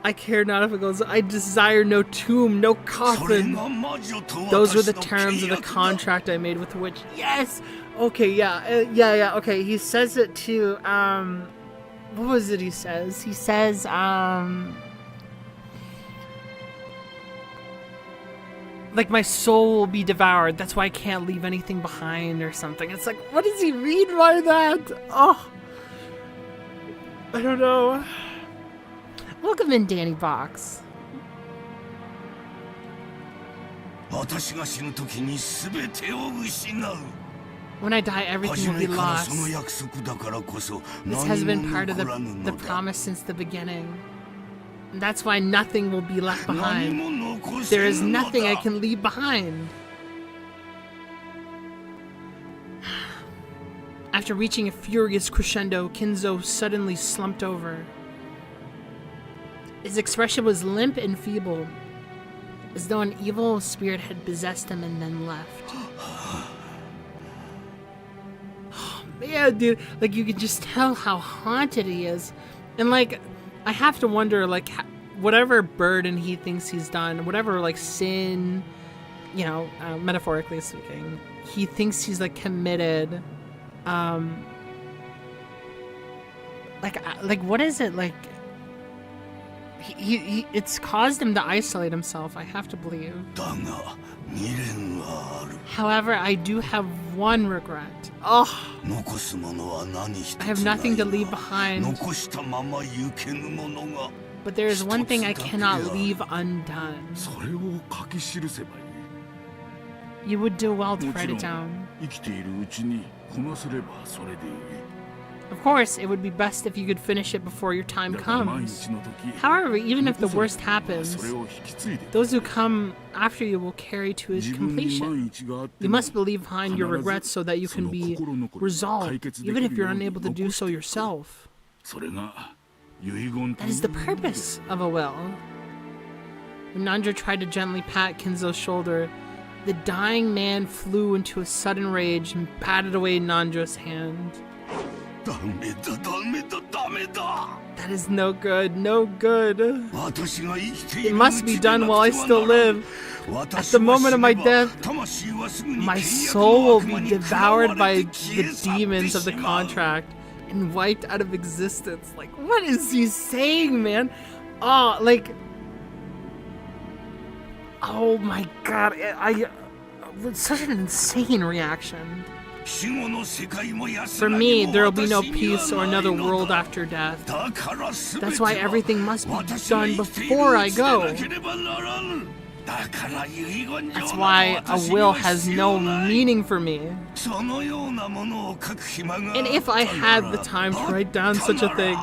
I care not if it goes. I desire no tomb, no coffin. Those were the terms of the contract I made with the witch. Yes. Okay. Yeah. Okay. He says it to. What was it? He says. He says. Like, my soul will be devoured. That's why I can't leave anything behind or something. It's like, what does he mean by that? Oh, I don't know. Welcome in, Danny Box. When I die, everything will be lost. This has been part of the promise since the beginning. And that's why nothing will be left behind. There is nothing I can leave behind. After reaching a furious crescendo, Kinzo suddenly slumped over. His expression was limp and feeble, as though an evil spirit had possessed him and then left. Oh, man, dude. Like, you can just tell how haunted he is. And, like, I have to wonder, like, whatever burden he thinks he's done, whatever, like, sin, you know, metaphorically speaking, he thinks he's, like, committed. Like, what is it, like... He it's caused him to isolate himself, I have to believe. However, I do have one regret. Oh, I have nothing to leave behind. But there is one thing I cannot leave undone. You would do well to write it down. Of course, it would be best if you could finish it before your time comes. However, even if the worst happens, those who come after you will carry to its completion. You must leave behind your regrets so that you can be resolved, even if you're unable to do so yourself. That is the purpose of a will. When Nandro tried to gently pat Kinzo's shoulder, the dying man flew into a sudden rage and patted away Nandro's hand. That is no good, no good. It must be done while I still live. At the moment of my death, my soul will be devoured by the demons of the contract and wiped out of existence. Like, what is he saying, man? Oh, like... Oh my god, it's such an insane reaction. For me, there will be no peace or another world after death. That's why everything must be done before I go. That's why a will has no meaning for me. And if I had the time to write down such a thing,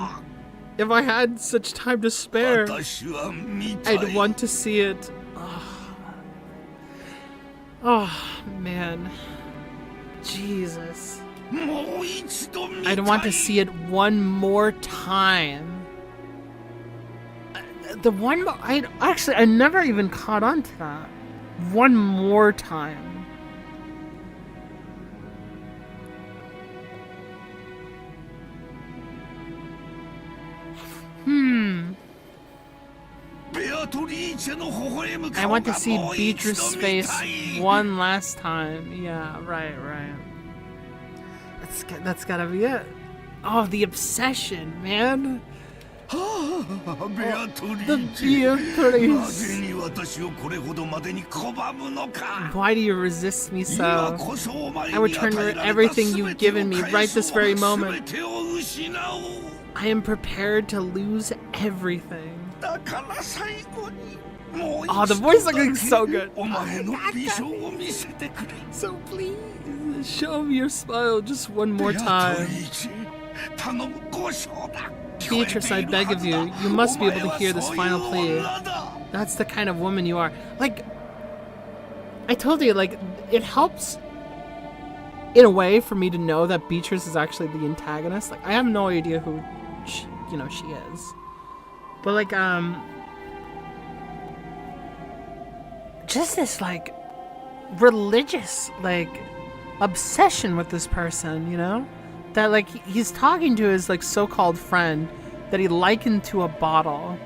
if I had such time to spare, I'd want to see it. Oh man. Jesus. I'd want to see it one more time. I never even caught on to that. One more time. I want to see Beatrice's face one last time. Yeah, right. That's gotta be it. Oh, the obsession, man. The Beatrice. Why do you resist me so? I would turn everything you've given me right this very moment. I am prepared to lose everything. Oh, the voice acting is so good. So please, show me your smile just one more time. Beatrice, I beg of you, you must be able to hear this final plea. That's the kind of woman you are. Like, I told you, like, it helps in a way for me to know that Beatrice is actually the antagonist. Like, I have no idea who she is. But like, just this like religious like obsession with this person, you know, that like he's talking to his like so-called friend that he likened to a bottle,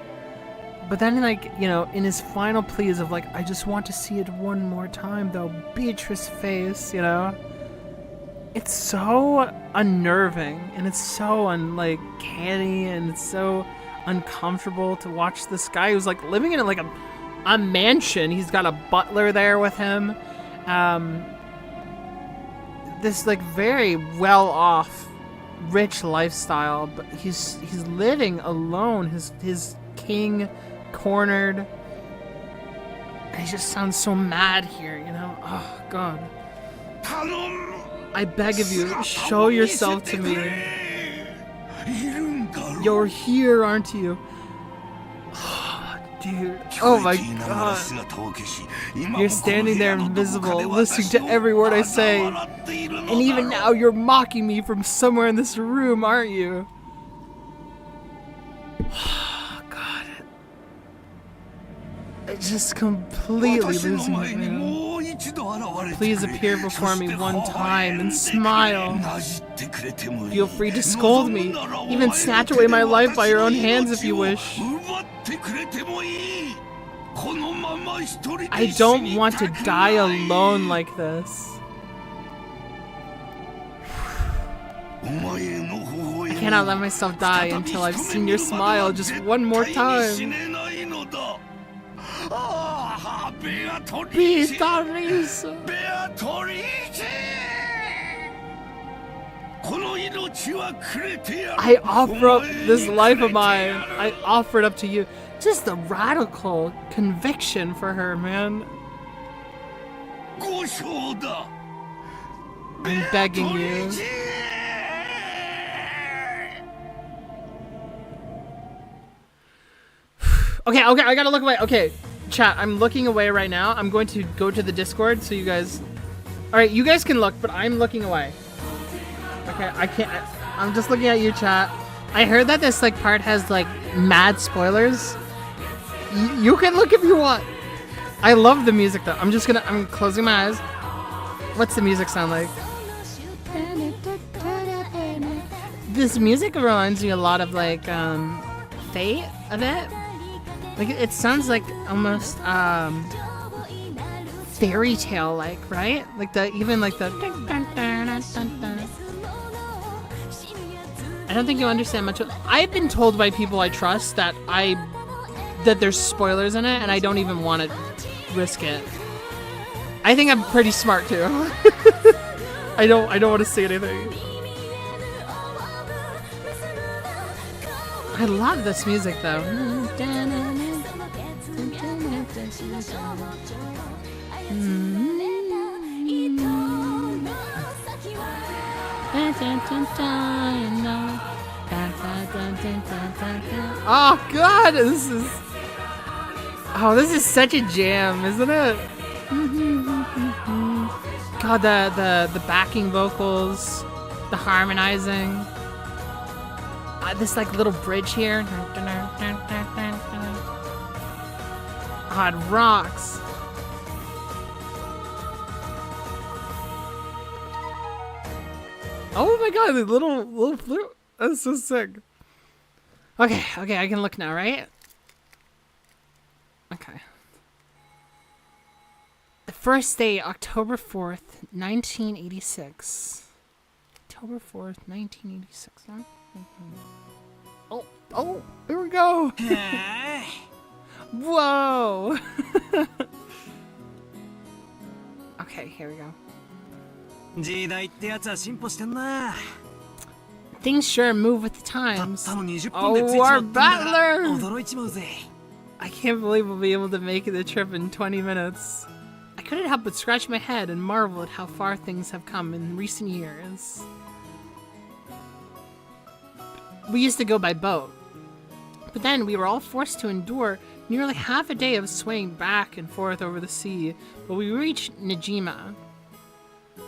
but then like, you know, in his final pleas of like, I just want to see it one more time though, Beatrice's face, you know, it's so unnerving and it's so uncanny and it's so uncomfortable to watch this guy who's like living in like a mansion. He's got a butler there with him. This like very well-off, rich lifestyle, but he's living alone. His king cornered. And he just sounds so mad here, you know. Oh God. I beg of you, show yourself to me. You're here, aren't you? Oh, dude. Oh my God. You're standing there invisible, listening to every word I say. And even now you're mocking me from somewhere in this room, aren't you? Oh, God. It's just completely losing it, man. Please appear before me one time and smile. Feel free to scold me, even snatch away my life by your own hands if you wish. I don't want to die alone like this. I cannot let myself die until I've seen your smile just one more time. Beatrice! I offer up this life of mine. I offer it up to you. Just the radical conviction for her, man. I'm begging you. Okay, I gotta look away. Okay, chat, I'm looking away right now. I'm going to go to the Discord so you guys... Alright, you guys can look, but I'm looking away. Okay, I can't... I'm just looking at you, chat. I heard that this like part has like mad spoilers. You can look if you want. I love the music though. I'm closing my eyes. What's the music sound like? This music reminds me a lot of like Fate a bit. Like it sounds like almost fairy tale like, right? Like the I don't think you understand much of... I've been told by people I trust that there's spoilers in it, and I don't even want to risk it. I think I'm pretty smart too. I don't want to say anything. I love this music though. Oh god, this is such a jam, isn't it? God, the backing vocals, the harmonizing, this like little bridge here. God, rocks. Oh my god, the little flute. That's so sick. Okay, I can look now, right? Okay. The first day, October 4th, 1986. October 4th, 1986, huh? Oh, here we go. Whoa. Okay, here we go. Things sure move with the times. Oh, our battler! I can't believe we'll be able to make the trip in 20 minutes. I couldn't help but scratch my head and marvel at how far things have come in recent years. We used to go by boat, but then we were all forced to endure nearly half a day of swaying back and forth over the sea, but we reached Najima.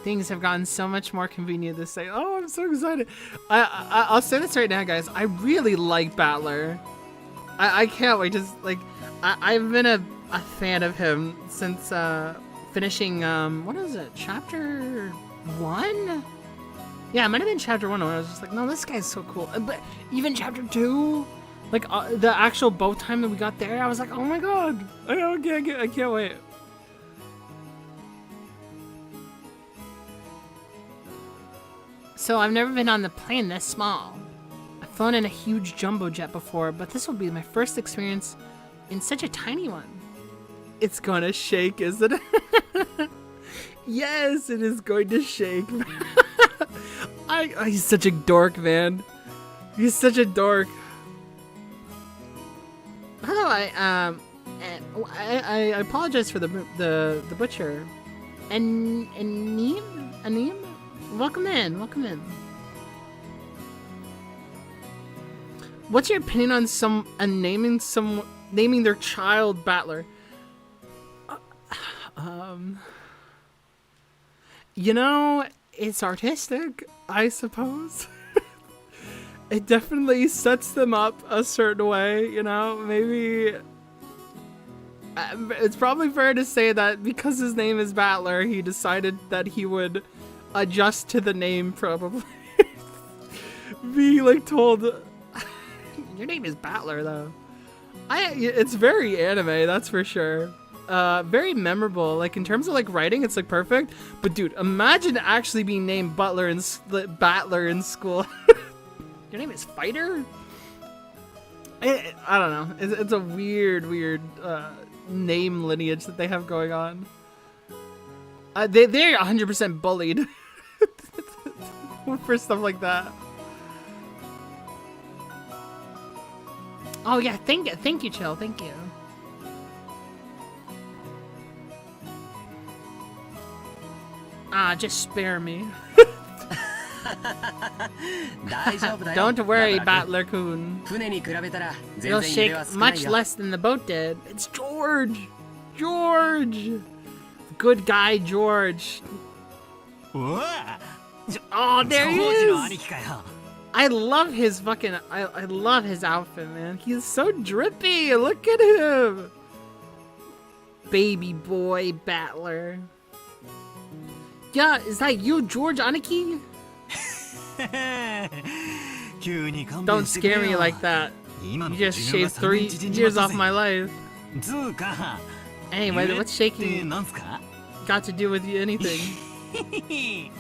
Things have gotten so much more convenient this day. Oh, I'm so excited. I'll say this right now, guys. I really like Battler. I can't wait. Just like, I've been a fan of him since finishing, what is it? Chapter 1? Yeah, it might have been chapter 1 when I was just like, no, this guy's so cool. But even chapter 2, like the actual boat time that we got there, I was like, oh my god. I can't wait. So I've never been on the plane this small. I've flown in a huge jumbo jet before, but this will be my first experience in such a tiny one. It's gonna shake, isn't it? Yes, it is going to shake. He's such a dork, man. He's such a dork. Hello, I apologize for the butcher. Aneem? Welcome in. What's your opinion on naming their child Battler? You know, it's artistic, I suppose. It definitely sets them up a certain way, you know, maybe. It's probably fair to say that because his name is Battler, he decided that he would adjust to the name, probably. Be like told, your name is Battler, though. It's very anime, that's for sure. Very memorable. Like in terms of like writing, it's like perfect. But dude, imagine actually being named Battler in school. Your name is Fighter? I don't know. It's a weird name lineage that they have going on. They're 100% bullied for stuff like that. Oh yeah, thank you, Chill. Thank you. Just spare me. Don't worry, Battler-kun. You'll shake much less than the boat did. It's George! Good guy, George. Oh, there he is! I love his fucking... I love his outfit, man. He's so drippy! Look at him! Baby boy Battler. Yeah, is that you, George Aniki? Don't scare me like that. You just shaved 3 years off my life. Anyway, what's shaking got to do with anything? You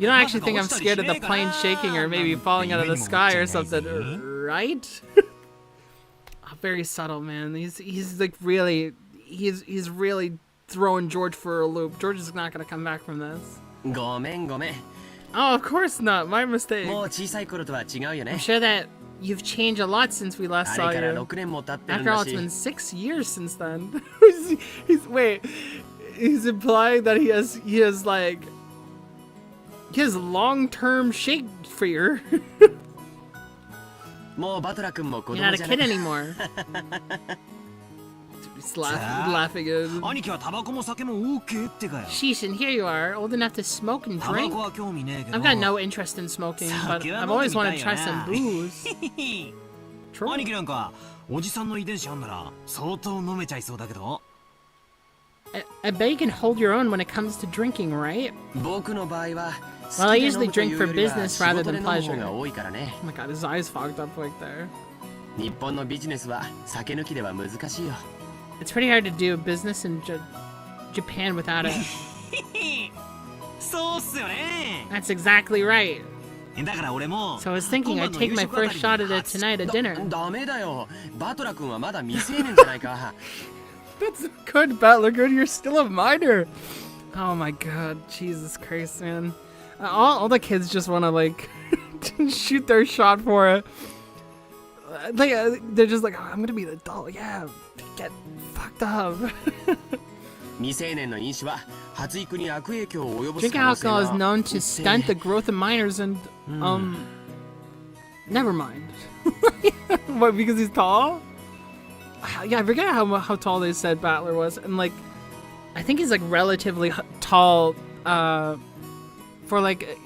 don't actually think I'm scared of the plane shaking or maybe falling out of the sky or something, right? very subtle, man. He's like really he's really throwing George for a loop. George is not gonna come back from this. ごめんごめん。 Oh, of course not. My mistake. もう小さい頃とは違うよ I'm ね。 sure that you've changed a lot since we last あ saw れから you. 6年も経ってるん After all, だ it's し。 been 6 years since then. Wait. He's implying that he has like long-term shake fear. もうバトラ君も子 You're not 供 a じゃ kid ない。 anymore. He's laughing at him. 兄貴はタバコも酒も OK ってかよ。 Sheesh, and here you are, old enough to smoke and タバ drink. コは興味ねえけど。 I've got no interest in smoking, but I've always wanted to try some booze. 兄貴なんかおじさんの遺伝子あんなら相当飲めちゃいそうだけど。 I bet you can hold your own when it comes to drinking, right? 僕の場合は Well, I 好きで飲 usually むとい drink う for よりは business 仕 rather 事 than で飲む方 pleasure. が多いからね。 Oh my god, his eyes fogged up right there. 日本のビジネスは酒抜きでは難しいよ。 It's pretty hard to do business in Japan without it. そうっすよね。 That's exactly right. だから俺も。 So I was thinking I'd take my first shot at it tonight at dinner. ダメだよ。バトラ君はまだ未成年じゃないか。 That's good, Battler. Good, you're still a minor. Oh my god, Jesus Christ, man. All the kids just want to like shoot their shot for it. They're just like, oh, I'm gonna be an adult. Yeah, get fucked up. 未成年の飲酒は発育に悪影響を及ぼす Drinking 可能性 alcohol is が known to stunt the growth of minors and never mind. What, because he's tall? Yeah, I forget how tall they said Battler was, and like I think he's like relatively tall for like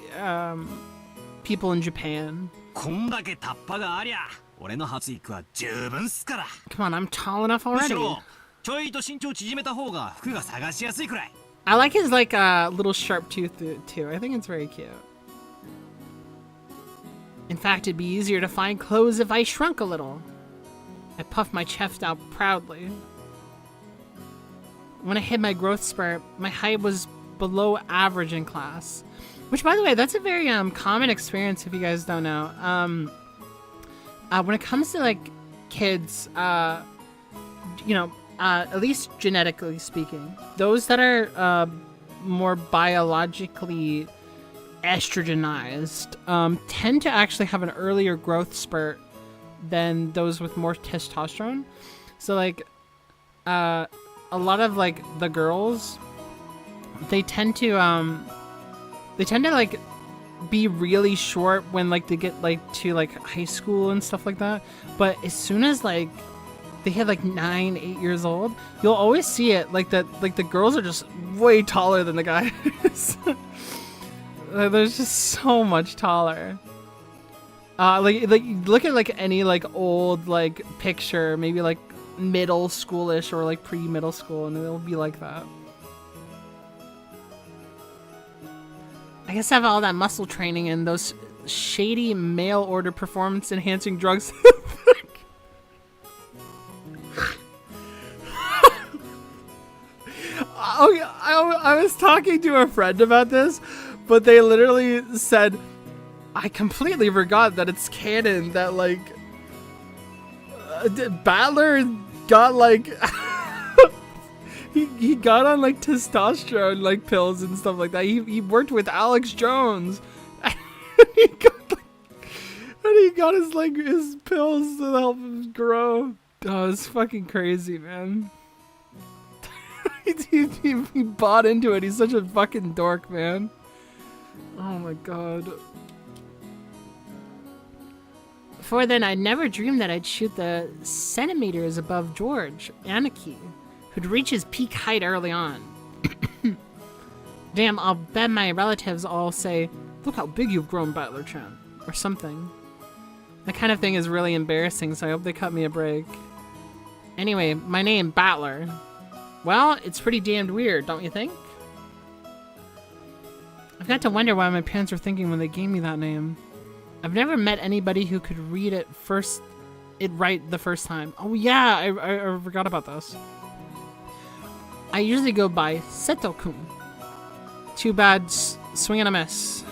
people in Japan. こんだけタッパがありゃ俺の発育は十分っすから。 Come on, I'm tall enough むし already. ろちょいと身長縮めた方が服が探しやすいくらい。 I like his like little sharp tooth too. I think it's very cute. In fact, it'd be easier to find clothes if I shrunk a little. I puffed my chest out proudly. When I hit my growth spurt, my height was below average in class. Which, by the way, that's a very common experience if you guys don't know. When it comes to like kids, you know, at least genetically speaking, those that are more biologically estrogenized tend to actually have an earlier growth spurt than those with more testosterone. So like a lot of like the girls, they tend to like be really short when like they get like to like high school and stuff like that. But as soon as like they hit like 9, 8 years old, you'll always see it like that. Like the girls are just way taller than the guys. They're just so much taller. Like look at like any like old like picture, maybe like middle schoolish or like pre-middle school, and it'll be like that. I guess I have all that muscle training and those shady mail order performance enhancing drugs. I was talking to a friend about this, but they literally said, I completely forgot that it's canon that like Battler got like he got on like testosterone like pills and stuff like that. He worked with Alex Jones. And he got his like his pills to help him grow. Oh, it's fucking crazy, man. he bought into it. He's such a fucking dork, man. Oh my god. Before then, I'd never dreamed that I'd shoot the centimeters above George, Anarchy, who'd reach his peak height early on. Damn, I'll bet my relatives all say, "Look how big you've grown, Battler-chan," or something. That kind of thing is really embarrassing, so I hope they cut me a break. Anyway, my name, Battler. Well, it's pretty damned weird, don't you think? I've got to wonder why my parents were thinking when they gave me that name. I've never met anybody who could read it right the first time. Oh yeah, I forgot about this. I usually go by Seto-kun. Too bad, swing and a miss.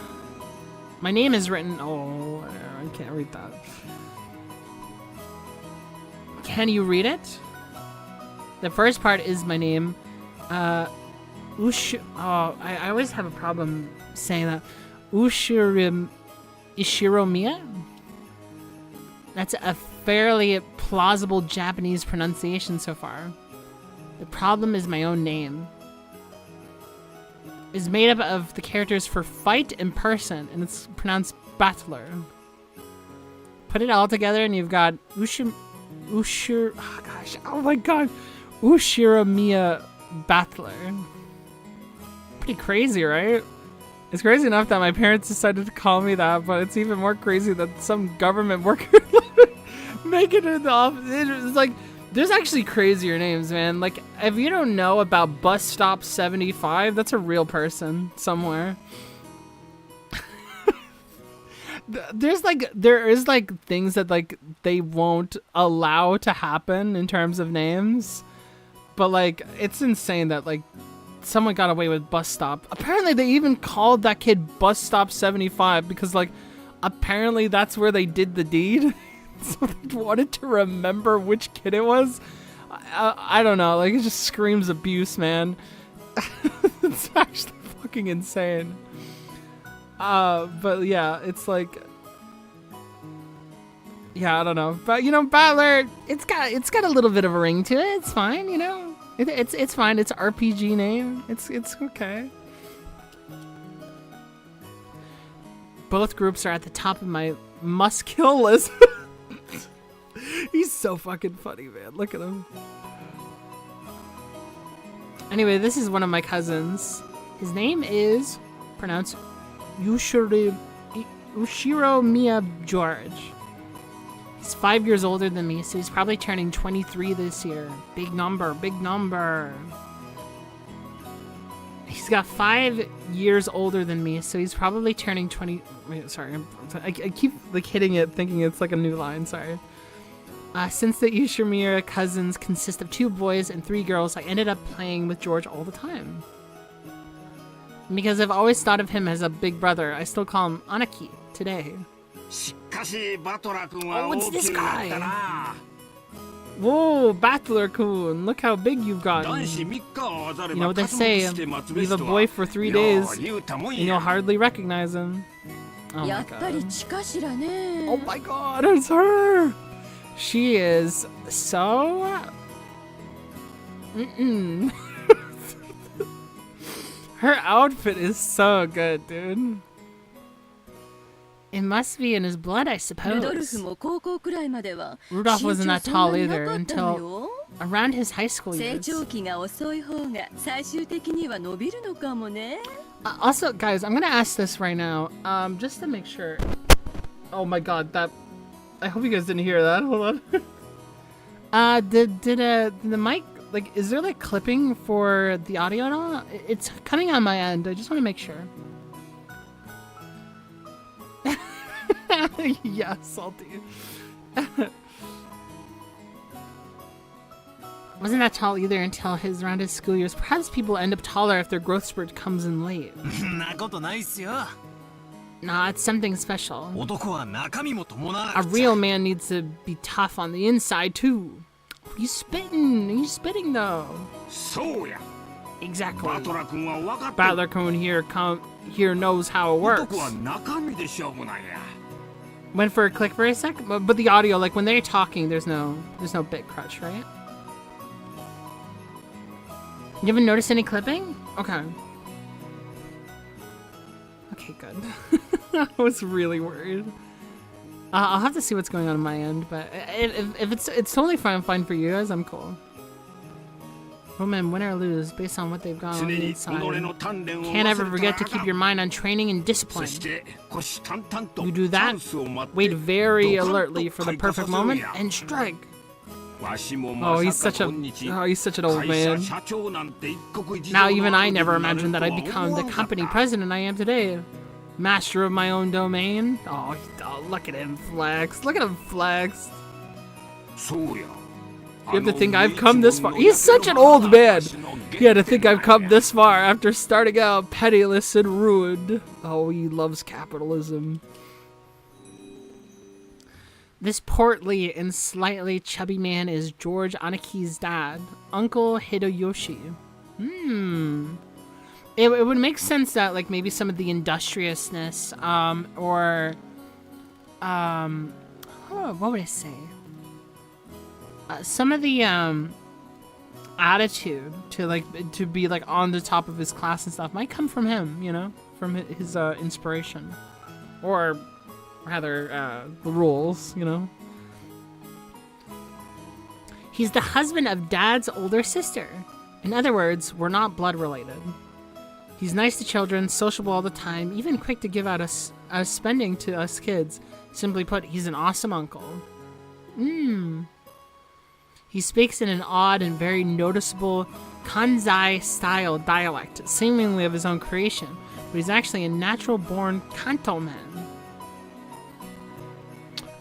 My name is written... Oh, I can't read that. Can you read it? The first part is my name. I always have a problem saying that. Ishiromiya? That's a fairly plausible Japanese pronunciation so far. The problem is my own name. It's made up of the characters for fight and person, and it's pronounced battler. Put it all together and you've got Ushiromiya battler. Pretty crazy, right? It's crazy enough that my parents decided to call me that, but it's even more crazy that some government worker make it in the office. It's like, there's actually crazier names, man. Like, if you don't know about Bus Stop 75, that's a real person somewhere. There is things that like they won't allow to happen in terms of names, but like it's insane that like someone got away with Bus Stop. Apparently they even called that kid Bus Stop 75 because like apparently that's where they did the deed. So they wanted to remember which kid it was. I don't know, like it just screams abuse, man. It's actually fucking insane. But yeah, it's like, yeah, I don't know, but you know, Battler, it's got a little bit of a ring to it. It's fine, you know. It's fine. It's an RPG name. It's okay. Both groups are at the top of my must kill list. He's so fucking funny, man. Look at him. Anyway, this is one of my cousins. His name is pronounced Ushiromiya George. He's 5 years older than me, so he's probably turning 23 this year. Big number, big number. He's got 5 years older than me, so he's probably turning 20. Wait, sorry, I keep like hitting it, thinking it's like a new line. Sorry. Since the Ushiromiya cousins consist of 2 boys and 3 girls, I ended up playing with George all the time. Because I've always thought of him as a big brother, I still call him Anaki today. Oh, it's this guy! Whoa, Battler-kun, look how big you've gotten. You know what they say, leave a boy for 3 days and you'll hardly recognize him. Oh my god. Oh my god, it's her! She is so... Her outfit is so good, dude. It must be in his blood, I suppose. Rudolph wasn't that tall either until around his high school years. Also, guys, I'm gonna ask this right now, just to make sure. Oh my god, that... I hope you guys didn't hear that. Hold on. Did the mic, like, is there like clipping for the audio at all? It's coming on my end. I just want to make sure. Yeah, salty. Wasn't that tall either until around his school years. Perhaps people end up taller if their growth spurt comes in late. Nah, it's something special. A real man needs to be tough on the inside too. He's spitting. He's spitting though. Exactly. Battler-kun here knows how it works. Went for a click for a sec, but the audio, like when they're talking, there's no bit crutch, right? You haven't noticed any clipping? Okay. Okay, good. I was really worried. I'll have to see what's going on my end, but if it's totally fine for you guys, I'm cool. Women win or lose based on what they've got on the inside. Can't ever forget to keep your mind on training and discipline. You do that, wait very alertly for the perfect moment and strike. Oh, he's such an old man. Now even I never imagined that I'd become the company president I am today. Master of my own domain. Oh, look at him flex. Look at him flex. You have to think I've come this far. He's such an old man. He had to think I've come this far after starting out penniless and ruined. Oh, he loves capitalism. This portly and slightly chubby man is George Anaki's dad, Uncle Hideyoshi. It would make sense that like maybe some of the industriousness, or what would I say? Some of the attitude to be like on the top of his class and stuff might come from him, you know, from his inspiration, or rather the rules, you know. He's the husband of Dad's older sister. In other words, we're not blood related. He's nice to children, sociable all the time, even quick to give out us spending to us kids. Simply put, he's an awesome uncle. He speaks in an odd and very noticeable Kanzai-style dialect, seemingly of his own creation, but he's actually a natural-born Kanto man.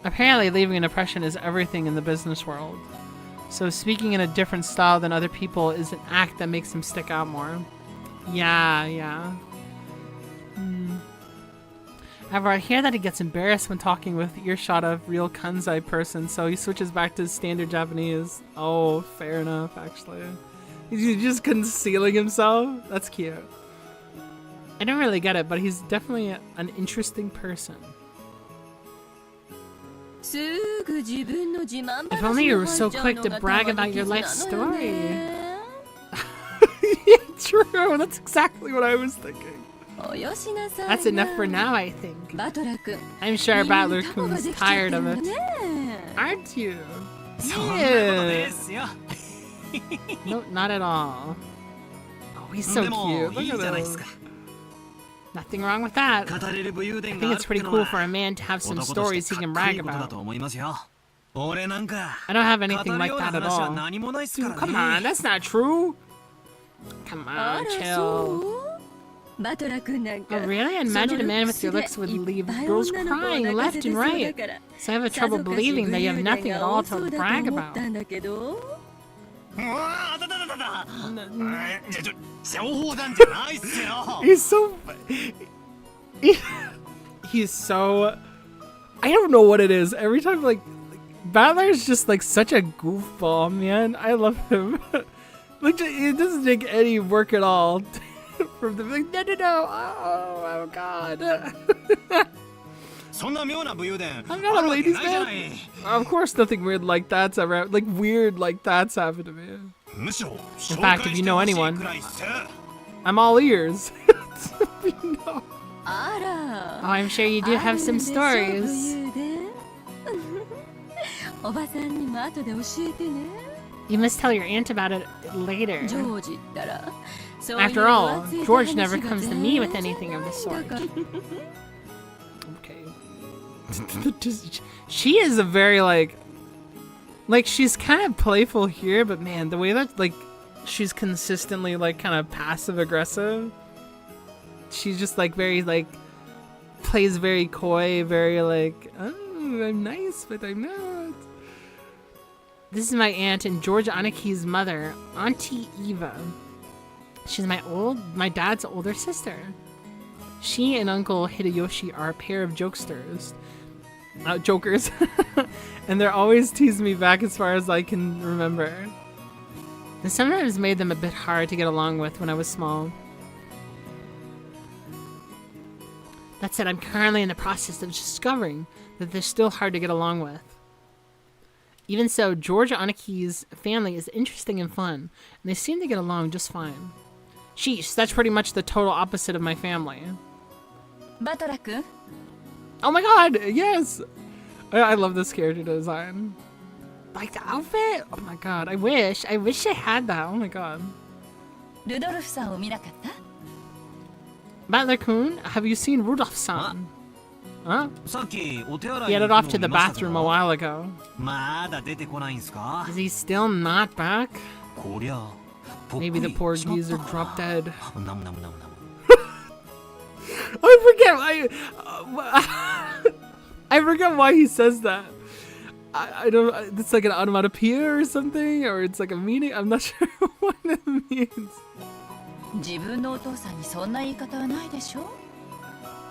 Apparently, leaving an impression is everything in the business world. So speaking in a different style than other people is an act that makes him stick out more. Yeah. However, I hear that he gets embarrassed when talking with earshot of real Kanzai person, so he switches back to standard Japanese. Oh, fair enough, actually. He's just concealing himself? That's cute. I don't really get it, but he's definitely an interesting person. If only you were so quick to brag about your life story. Yeah, true, that's exactly what I was thinking. That's enough for now, I think. I'm sure Butler-kun's tired of it. Aren't you? Yeah. No, not at all. Oh, he's so cute. Look at him. Nothing wrong with that. I think it's pretty cool for a man to have some stories he can brag about. I don't have anything like that at all. Dude, come on, that's not true. Come on, chill. Oh, really? I imagine a man with your looks would leave girls crying left and right. So I have trouble believing that you have nothing at all to brag about. He's so... He's so... I don't know what it is. Every time, like... Battler's just, like, such a goofball, man. I love him. Like, it doesn't take any work at all. From the like, no, oh god. I'm not a ladies' man. Of course, nothing weird like that's ever weird like that's happened to me. In fact, if you know anyone, I'm all ears. You know. Oh, I'm sure you do have some stories. You must tell your aunt about it later. After all, George never comes to me with anything of the sort. Okay. She is a very, like, she's kind of playful here, but man, the way that, like, she's consistently, like, kind of passive-aggressive. She's just, like, very, like, plays very coy, very, like, oh, I'm nice, but I'm not. This is my aunt and George Anaki's mother, Auntie Eva. She's my dad's older sister. She and Uncle Hideyoshi are a pair of jokers. And they're always teasing me back as far as I can remember. This sometimes made them a bit hard to get along with when I was small. That said, I'm currently in the process of discovering that they're still hard to get along with. Even so, George Anaki's family is interesting and fun, and they seem to get along just fine. Sheesh, that's pretty much the total opposite of my family. Oh my god, yes! I love this character design. Like the outfit? Oh my god, I wish I had that, oh my god. Butler-kun, have you seen Rudolph-san? Huh? He headed off to the bathroom a while ago. Is he still not back? Maybe the poor geezer dropped dead. I forget why he says that. I don't. It's like an onomatopoeia or something, or it's like a meaning. I'm not sure what it means.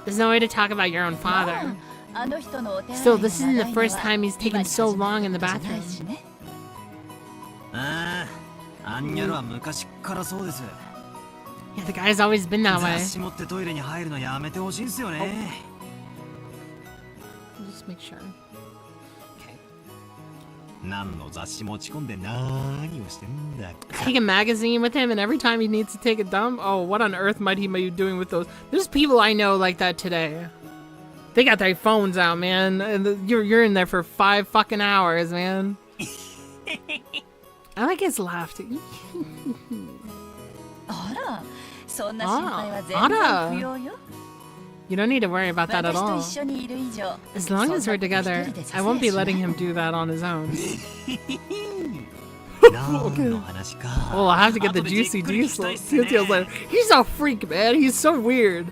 There's no way to talk about your own father. Still, this isn't the first time he's taken so long in the bathroom. ああ、あんにゃろは昔からそうです。 Yeah, the guy's always been that way. 雑誌持ってトイレに入るのやめてほしいんすよね。Just make sure. Okay. 何の雑誌持ち込んで何をしてんだ。 Take a magazine with him, and every time he needs to take a dump, oh, what on earth might he be doing with those? There's people I know like that today. They got their phones out, man. And you're in there for 5 fucking hours, man. I like his laugh too. You don't need to worry about that at all. As long as we're together, I won't be letting him do that on his own. Okay. Oh, I'll have to get the juicy details later. He's a freak, man. He's so weird.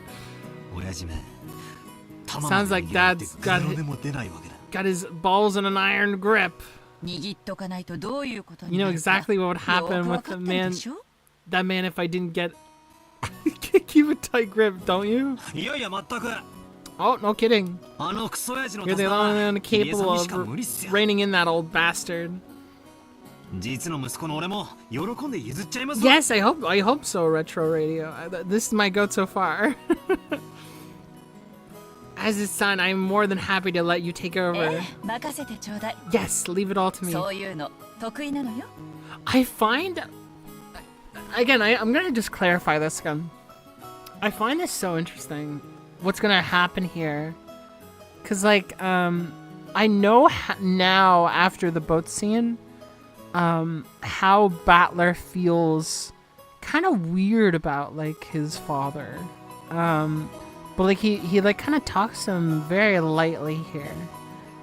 Sounds like Dad's got his balls in an iron grip. You know exactly what would happen with that man if I didn't keep a tight grip, don't you? Oh, no kidding. You're the only one capable of reining in that old bastard. Yes, I hope so, Retro Radio. This is my goat so far. As his son, I'm more than happy to let you take over. Yes, leave it all to me. I find... Again, I'm gonna just clarify this again. I find this so interesting. What's gonna happen here? Cause like, I know now after the boat scene, how Battler feels kind of weird about like his father. But like he like kind of talks to him very lightly here,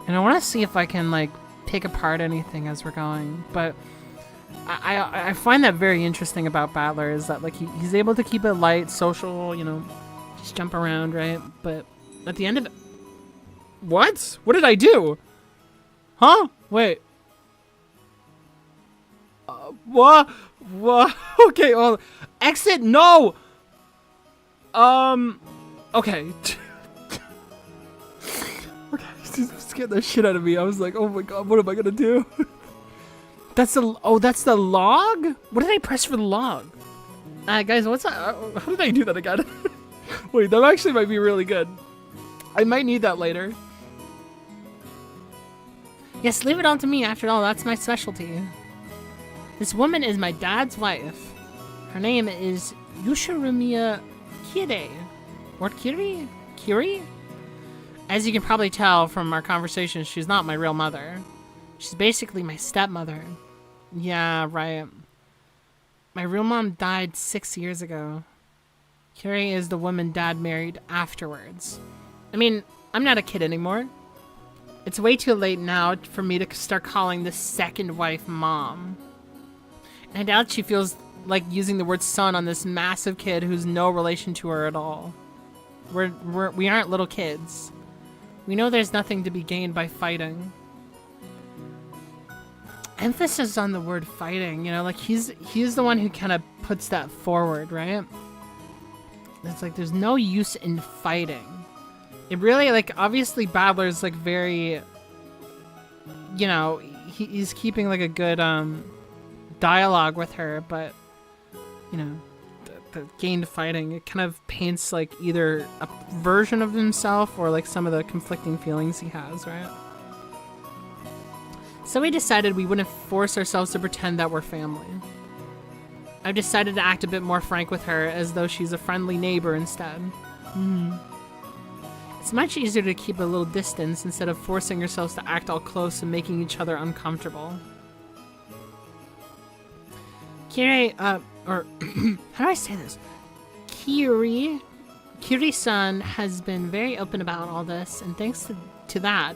and I want to see if I can like pick apart anything as we're going. But I find that very interesting about Battler is that like he's able to keep it light, social, you know, just jump around, right? But at the end of it, what did I do? Huh? Wait. What? Okay. Well, exit. No. Okay. Okay, just scared the shit out of me. I was like, oh my god, what am I gonna do? That's the log? What did I press for the log? Guys, what's that? How did I do that again? Wait, that actually might be really good. I might need that later. Yes, leave it on to me. After all, that's my specialty. This woman is my dad's wife. Her name is Yushirumiya Kire. Or Kiri? Kiri? As you can probably tell from our conversation, she's not my real mother. She's basically my stepmother. Yeah, right. My real mom died 6 years ago. Kiri is the woman Dad married afterwards. I mean, I'm not a kid anymore. It's way too late now for me to start calling this second wife Mom. And I doubt she feels like using the word son on this massive kid who's no relation to her at all. We aren't little kids. We know there's nothing to be gained by fighting. Emphasis on the word fighting, you know, like he's the one who kind of puts that forward, right? It's like there's no use in fighting. It really, like, obviously Battler's like very, you know, he's keeping like a good dialogue with her, but you know, the gained fighting, it kind of paints like either a version of himself or like some of the conflicting feelings he has, right? So we decided we wouldn't force ourselves to pretend that we're family. I've decided to act a bit more frank with her, as though she's a friendly neighbor instead. It's much easier to keep a little distance instead of forcing yourselves to act all close and making each other uncomfortable. Kiri, or how do I say this? Kiri-san has been very open about all this, and thanks to that,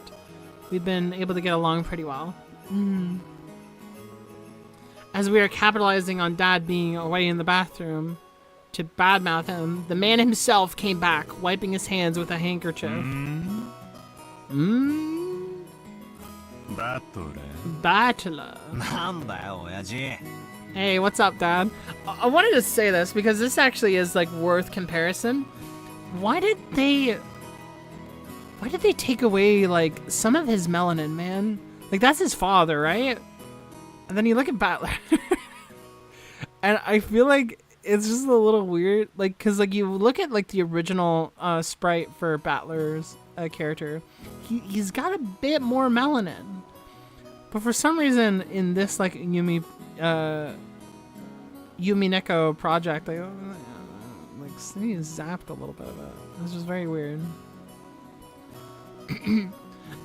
we've been able to get along pretty well. As we are capitalizing on Dad being away in the bathroom to badmouth him, the man himself came back, wiping his hands with a handkerchief. Battler. Hey, what's up, Dad? I wanted to say this because this actually is like worth comparison. Why did they Why did they take away, like, some of his melanin, man? Like, that's his father, right? And then you look at Battler. And I feel like it's just a little weird. Like, because, like, you look at, like, the original sprite for Battler's character. He's got a bit more melanin. But for some reason, in this, like, Umineko project, like, he zapped a little bit of it. It's just very weird.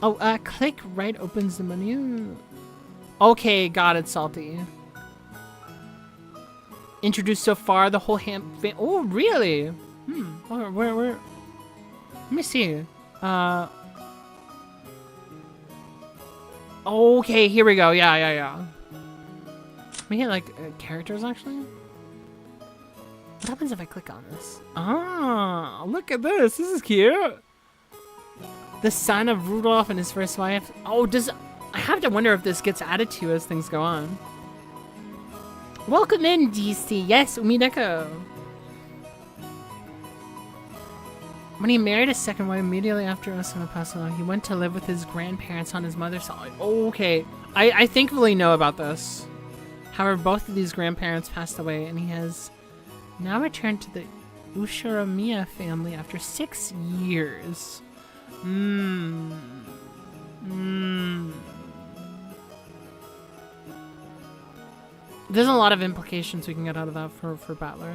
Oh, click right opens the menu. Okay, got it, Salty. Introduced so far, the whole oh, really? Where? Let me see. Okay, here we go. Yeah. We hit, like, characters, actually? What happens if I click on this? Ah, look at this. This is cute. The son of Rudolph and his first wife. Oh, I have to wonder if this gets added to as things go on. Welcome in, DC. Yes, Umineko. When he married his second wife immediately after Osama passed away, he went to live with his grandparents on his mother's side. Okay. I thankfully know about this. However, both of these grandparents passed away, and he has now returned to the Ushiramiya family after 6 years. There's a lot of implications we can get out of that for Battler.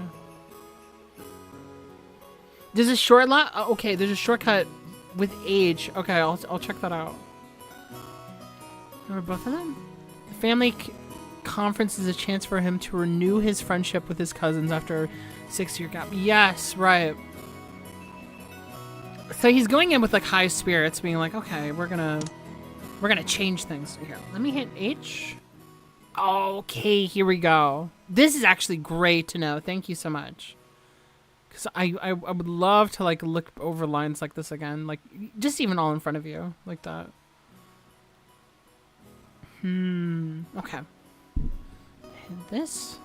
There's a okay, there's a shortcut with age. Okay, I'll check that out. Remember both of them? The family conference is a chance for him to renew his friendship with his cousins after a 6-year gap. Yes, right. So he's going in with, like, high spirits, being like, okay, we're gonna change things here. Let me hit H. Okay, here we go. This is actually great to know. Thank you so much. Because I would love to, like, look over lines like this again. Like, just even all in front of you. Like that. Okay. Hit this.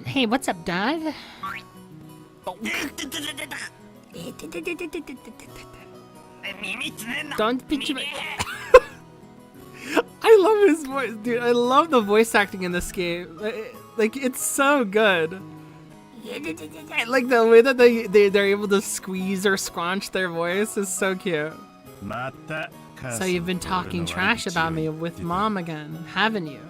Hey, what's up, Dad? Oh. Don't pitch me. I love his voice, dude. I love the voice acting in this game. Like, it's so good. Like, the way that they're able to squeeze or squanch their voice is so cute. So you've been talking trash about me with Mom again, haven't you?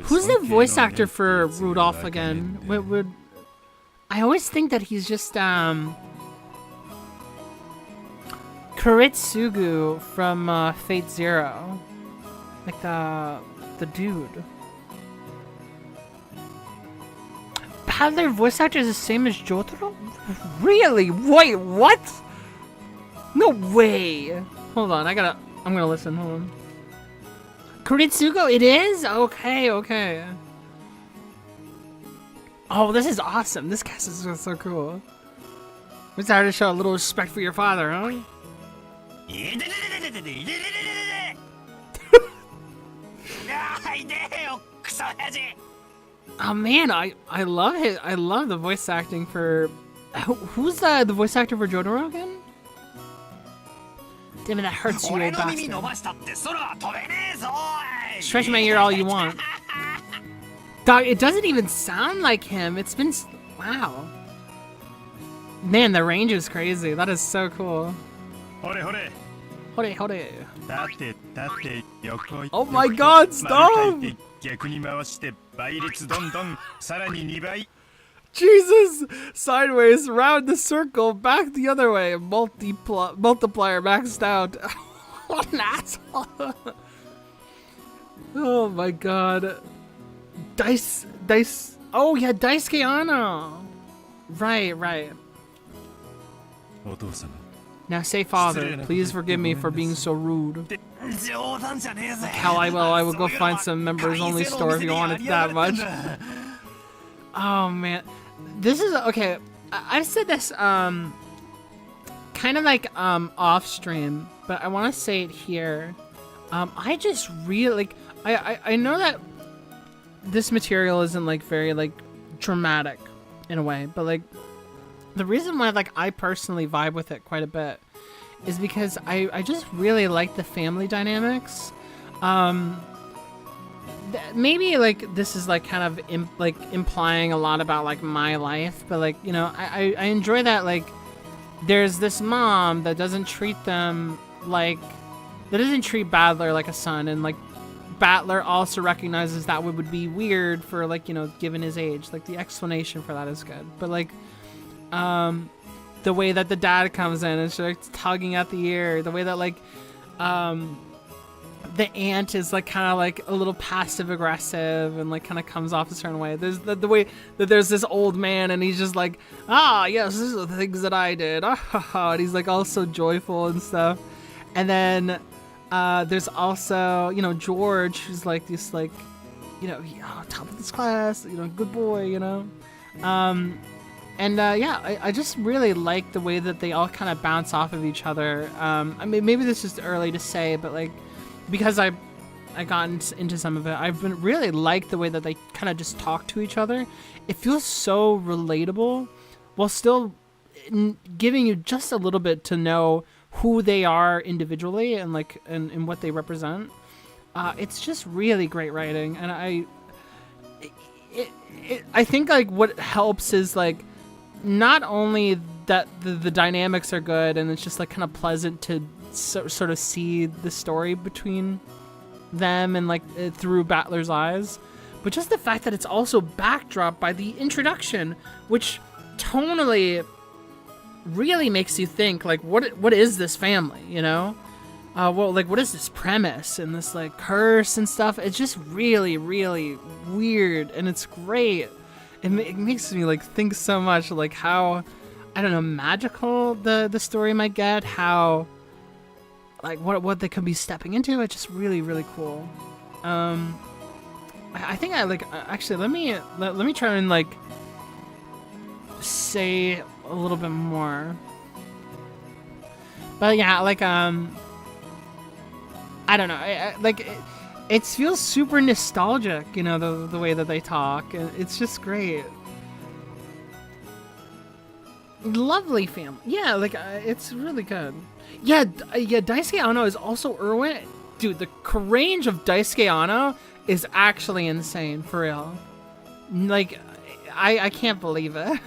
Who's the voice actor for Rudolph again? I always think that he's just Kuritsugu from Fate Zero, like the dude. How their voice actor is the same as Jotaro? Really? Wait, what? No way. Hold on, I'm gonna listen. Hold on. Kuritsugu, it is? Okay. Oh, this is awesome. This cast is so cool. It's hard to show a little respect for your father, huh? Oh man, I love it. I love the voice acting for... Who's the voice actor for Jotaro again? Damn it, that hurts you, old bastard. Stretch my ear all you want. Dog, it doesn't even sound like him. It's been... Wow. Man, the range is crazy. That is so cool. Hore. Oh my god, stop! Jesus! Sideways, round the circle, back the other way. Multiplier maxed out. What an asshole! Oh my god. Dice. Oh yeah, Dice Keano. Right. Now say, Father, please forgive me for being so rude. Hell, I will go find some members only store if you want it that much. Oh man, this is okay. I've said this kind of like off stream, but I want to say it here. I just really like. I know that this material isn't like very like dramatic in a way, but like the reason why like I personally vibe with it quite a bit is because I just really like the family dynamics. Maybe like this is like kind of implying a lot about like my life, but like, you know, I enjoy that like there's this mom that doesn't treat them like, that doesn't treat Battler like a son, and like Battler also recognizes that would be weird for like, you know, given his age. Like the explanation for that is good, but like the way that the dad comes in and starts tugging at the ear, the way that like the aunt is like kind of like a little passive aggressive and like kind of comes off a certain way. There's the way that there's this old man and he's just like, yes, these are the things that I did. And he's like all so joyful and stuff. And then there's also, you know, George, who's like this like, you know, top of this class, you know, good boy, you know. I just really like the way that they all kind of bounce off of each other. I mean, maybe this is early to say, but like, because I got into some of it, I've been really like the way that they kind of just talk to each other. It feels so relatable while still giving you just a little bit to know who they are individually and like and what they represent. It's just really great writing, and I think like what helps is like not only that the dynamics are good and it's just like kind of pleasant to sort of see the story between them and like through Battler's eyes, but just the fact that it's also backdropped by the introduction, which tonally really makes you think like what is this family, you know? Well, like what is this premise and this like curse and stuff? It's just really, really weird, and it's great. It makes me like think so much like how, I don't know, magical the story might get, how like what they could be stepping into. It's just really, really cool. I think I like actually let me try and like say a little bit more. But yeah, like I don't know, it feels super nostalgic, you know, the way that they talk. It's just great. Lovely family. Yeah, like it's really good. Yeah, Daisuke Ano is also Irwin. Dude, the range of Daisuke Ano is actually insane, for real. Like, I can't believe it.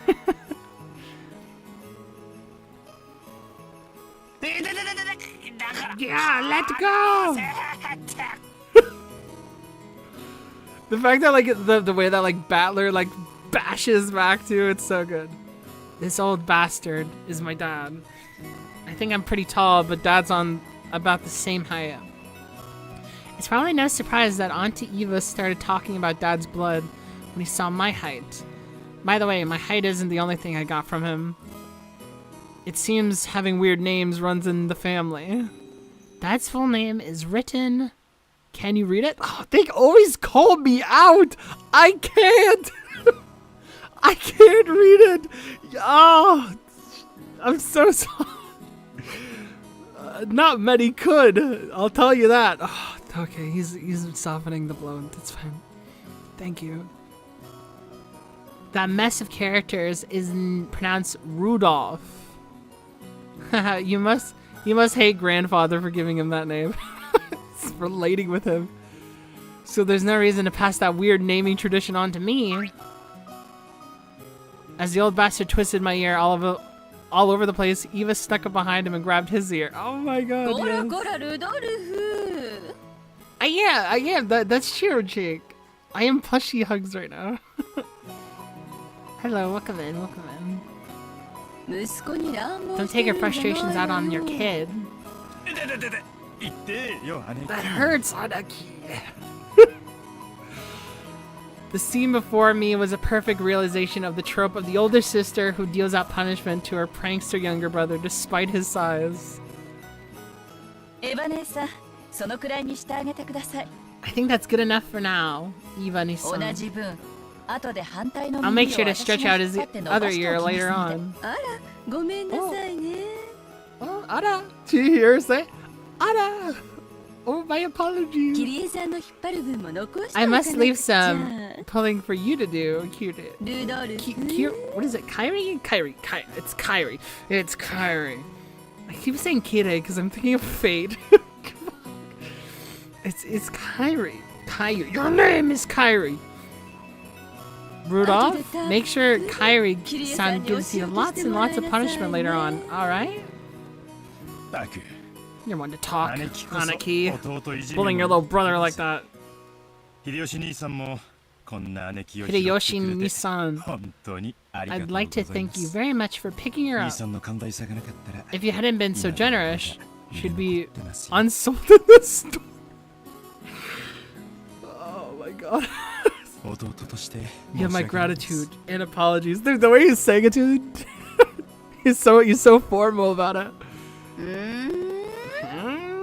Yeah, let's go! The fact that, like, the way that, like, Battler, like, bashes back to it's so good. This old bastard is my dad. I think I'm pretty tall, but Dad's on about the same height. It's probably no surprise that Auntie Eva started talking about Dad's blood when he saw my height. By the way, my height isn't the only thing I got from him. It seems having weird names runs in the family. Dad's full name is written... Can you read it? Oh, they always call me out! I can't! I can't read it! Oh, I'm so sorry. Not many could, I'll tell you that. Oh, okay, he's softening the blow. That's fine. Thank you. That mess of characters is pronounced Rudolph. You must hate Grandfather for giving him that name. It's relating with him. So there's no reason to pass that weird naming tradition on to me. As the old bastard twisted my ear all over the place, Eva stuck up behind him and grabbed his ear. Oh my god, yes. Yeah, that's Shiro Jake. I am plushy hugs right now. Hello, welcome in. Don't take your frustrations out on your kid. That hurts, Anaki. The scene before me was a perfect realization of the trope of the older sister who deals out punishment to her prankster younger brother despite his size. I think that's good enough for now, Eva-san. I'll make sure to stretch out his other ear later on. Oh, Ara! Did you hear her say? Ara! Oh, my apologies. キリエさんの引っ張る分も残して I おかな must く leave ちゃ some pulling for you to do. Cute. ルドルフ What is it? Kyrie? Kyrie. It's Kyrie. It's Kyrie. I keep saying Kire because I'm thinking of Fate. It's Kyrie. Kyrie. Your name is Kyrie. Rudolph, make sure Kyrie-san gives you lots and lots of punishment later on. Alright? たく You're one to talk, 姉貴こそ Anaki. 弟いじ Bullying め your も little brother like that. 秀吉兄さんもこんな姉貴を拾ってくれて Hideyoshi-san, 本当にありがとう I'd ござい like to ます thank you very much for picking her 兄 up. さんの寛大さがなかったら If you hadn't been so 今 generous, she'd be 残ってますよ unsold in the store. Oh my god. 弟として You have my 申し訳ないです gratitude and apologies. Dude, the way he's saying it, dude. he's so formal about it.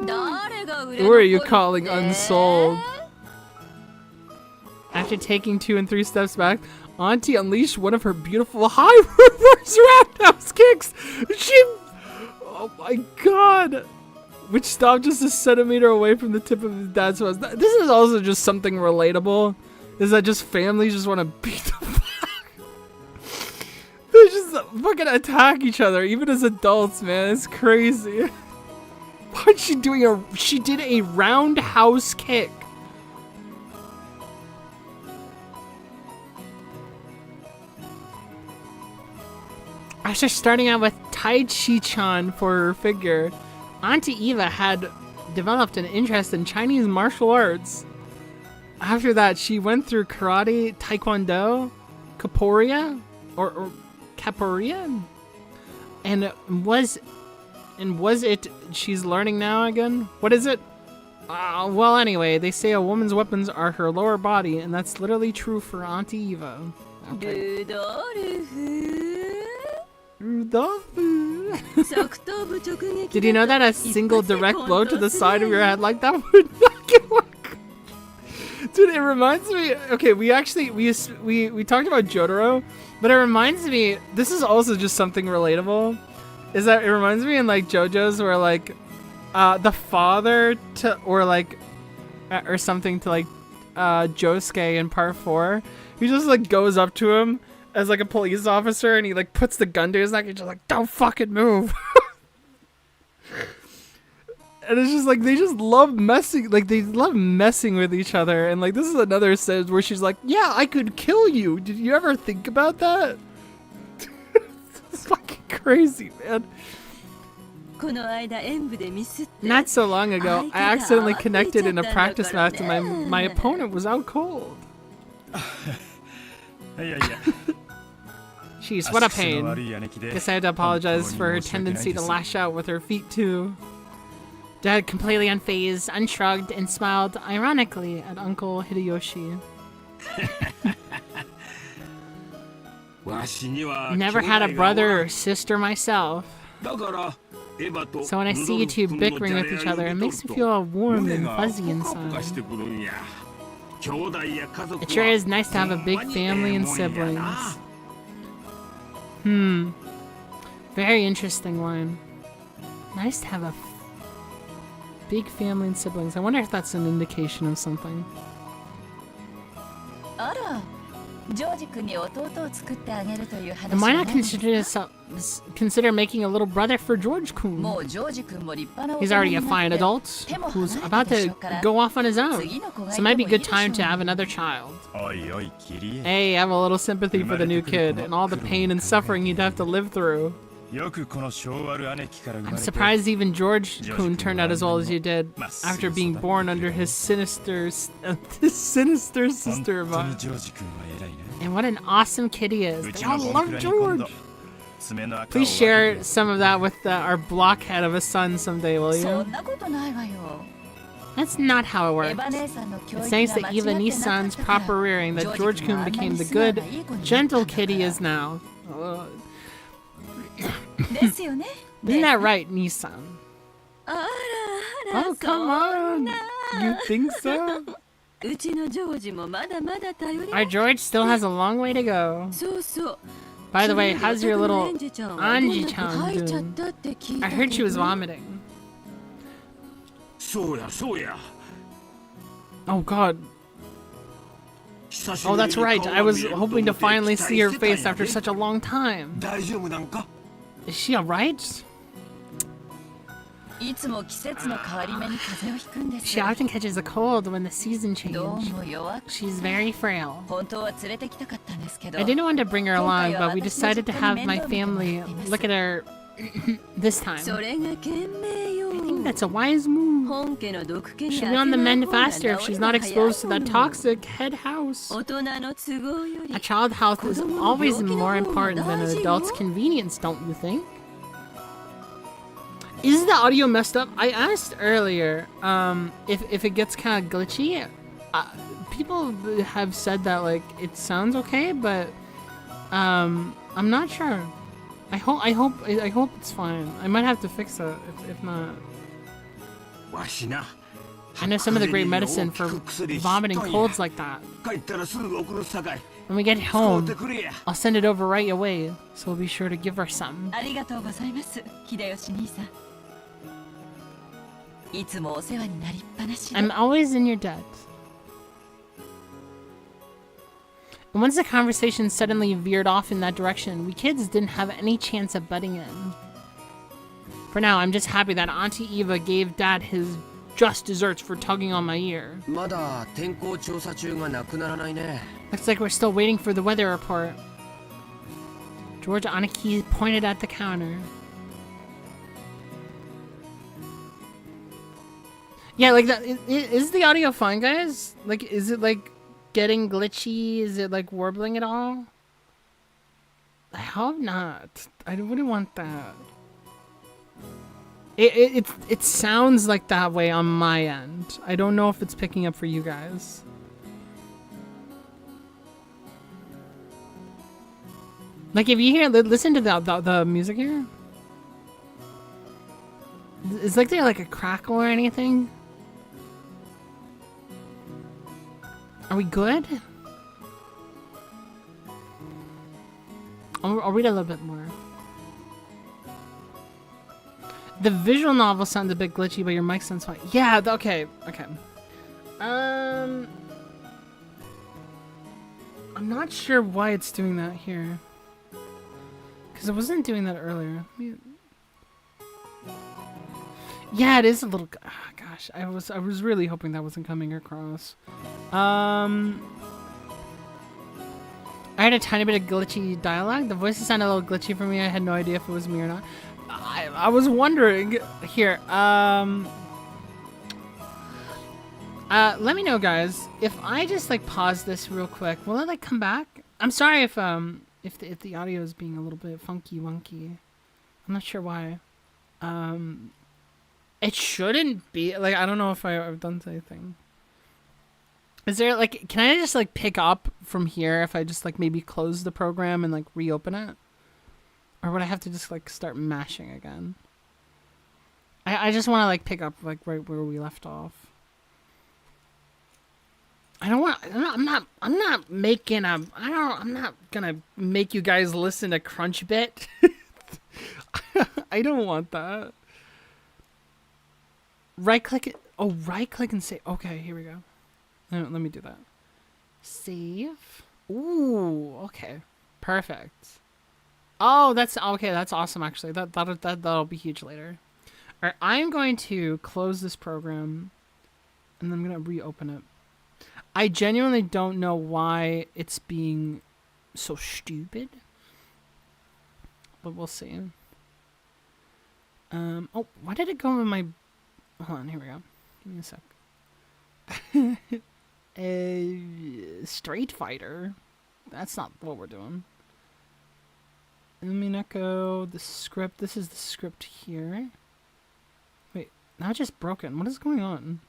誰が売れ Who are you 残る calling って unsold? After taking 2 and 3 steps back, Auntie unleashed one of her beautiful high reverse roundhouse kicks. Oh my god. Which stopped just a centimeter away from the tip of his dad's nose. This is also just something relatable. Is that just families just want to beat the fuck? They just fucking attack each other, even as adults, man. It's crazy. What's she doing? She did a roundhouse kick. After starting out with Tai Chi-chan for her figure, Auntie Eva had developed an interest in Chinese martial arts. After that, she went through karate, taekwondo, capoeira, or capoeira, and was it she's learning now again? What is it? Well, anyway, they say a woman's weapons are her lower body, and that's literally true for Auntie Eva. Okay. ルドルフ Rudolph. 側頭部直撃 Did you know that a single direct blow to the side of your head like that would not get work? Dude, it reminds me. Okay, we talked about Jotaro, but it reminds me. This is also just something relatable. Is that it reminds me in like JoJo's where like, the father to or something to like, Josuke in part 4, he just like goes up to him as like a police officer and he like puts the gun to his neck and just like, don't fucking move. And it's just like they just love messing, like they love messing with each other. And like this is another sense where she's like, yeah, I could kill you. Did you ever think about that? It's fucking crazy, man. この間演舞でミスって Not so long ago, I accidentally connected in a practice match and my opponent was out cold. いやいや Jeez, what a 足癖の pain. 悪い姉貴で Guess I had to apologize for her 本当に申し訳ないです tendency to lash out with her feet too. Dad, completely unfazed, unshrugged, and smiled ironically at Uncle Hideyoshi. わしには Never had a brother or sister myself. だからエヴァと So when I see you two bickering with each other, it makes me feel all warm and fuzzy 胸がポカポカし inside. てくるんや兄弟や家族 It sure is nice to have a big family and siblings. Very interesting one. Nice to have a big family and siblings. I wonder if that's an indication of something. あらジョージ君に弟を作ってあげるという And 話 why は not ない consider making a little brother for George-kun? もうジョージ君も立派な大 He's 人 already に a な fine って adult 手も who's 離れ about たでしょ to うから go off on his own. 次の子がい So て it も might be いい good でしょ time to う have another child. おいおいキリエ Hey, I have a little sympathy for the new kid and all the pain and suffering he'd have to live through. よくこの性悪姉貴から生ま I'm れて surprised even George-kun turned out as well as you did after being born under his sinister sister 本当 of に mine. ジョージ君は偉いね And what an awesome kid he is. う They ちの all ボン love クラに今 George. 度爪の赤を Please 分け share て some of that with our blockhead of a son someday, will そ you? んなことないわよ That's not how it エ works. ヴァ姉さんの教 It's 育 nice が that 間違って Eva なか Nissan's ったから proper rearing that ジョージ君 George-kun はあんな became に the 素直 good, ないい子になったんだから gentle kid he is now. ですよね Isn't that right, Nissan? あらあら Oh, come on. You think so? うちのジョージもまだまだ頼り Our George still has a long way to go. そうそう By the way, how's your little エンジちゃんは Anji-chan どんなとこ吐いちゃったって聞い I た heard she け was ど vomiting. そうやそうや Oh God. Oh, that's right. I was hoping to finally see her face after such a long time. 大丈夫なんか Is she alright? いつも季節の変わり目に風邪をひくんです。 She often catches a cold when the season どう changes. も弱く。 She's very frail. 本当は連れてきたかったんですけど。 I didn't want to bring her along, but we decided to have my family look at her this time. それが賢明よ。 I think that's a wise move. 本家の毒気に She'll be on the mend faster if she's not exposed to that toxic head house. 大人の都合より A child's health is always more important than an adult's convenience, don't you think? Is the audio messed up? I asked earlier if it gets kind of glitchy. People have said that like it sounds okay, but I'm not sure. I hope it's fine. I might have to fix it if not. わしな I know some of the great medicine for vomiting colds like that. 帰ったらすぐ送るさかい When we get 使う home, てくれや I'll send it over right away, so we'll be sure to give her some. ありがとうございます秀吉兄さん。いつもお世話になりっぱなしで。 I'm always in your debt. And once the conversation suddenly veered off in that direction, we kids didn't have any chance of butting in. For now, I'm just happy that Auntie Eva gave Dad his just desserts for tugging on my ear. まだ天候調査中がなくならないね。 Looks like we're still waiting for the weather report. George Aniki pointed at the counter. Yeah, like that. Is the audio fine, guys? Like, is it like getting glitchy? Is it like warbling at all? I hope not. I wouldn't want that. It sounds like that way on my end. I don't know if it's picking up for you guys. Like if you hear, listen to the music here. Is like there like a crackle or anything? Are we good? I'll read a little bit more. The visual novel sounds a bit glitchy, but your mic sounds fine. Yeah, okay. I'm not sure why it's doing that here. Because it wasn't doing that earlier. Yeah, it is a little... gosh, I was really hoping that wasn't coming across. I had a tiny bit of glitchy dialogue. The voices sounded a little glitchy for me. I had no idea if it was me or not. I was wondering. Here, let me know, guys, if I just like pause this real quick. Will it like come back? I'm sorry if the audio is being a little bit funky wonky. I'm not sure why. It shouldn't be like, I don't know if I've done anything. Is there like, can I just like pick up from here if I just like maybe close the program and like reopen it? Or would I have to just like start mashing again? I just want to like pick up like right where we left off. I'm not gonna make you guys listen to Crunch Bit. I don't want that. Right click it. Oh, right click and say, okay, here we go. Let me do that. Save. Ooh, okay. Perfect. Oh, that's okay. That's awesome, actually. That'll be huge later. All right, I'm going to close this program, and I'm gonna reopen it. I genuinely don't know why it's being so stupid, but we'll see. Oh, why did it go in my? Hold on, here we go. Give me a sec. Street Fighter. That's not what we're doing. Umineko, the script. This is the script here. Wait, now it's just broken. What is going on?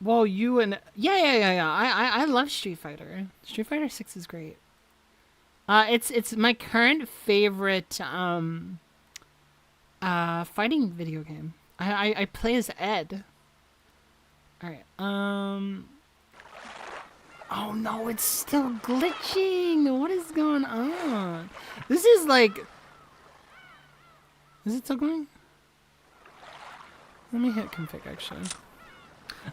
Well, you and yeah. I love Street Fighter. Street Fighter 6 is great. It's my current favorite fighting video game. I play as Ed. All right. Oh no, it's still glitching. What is going on? This is like Is it still going? Let me hit config actually.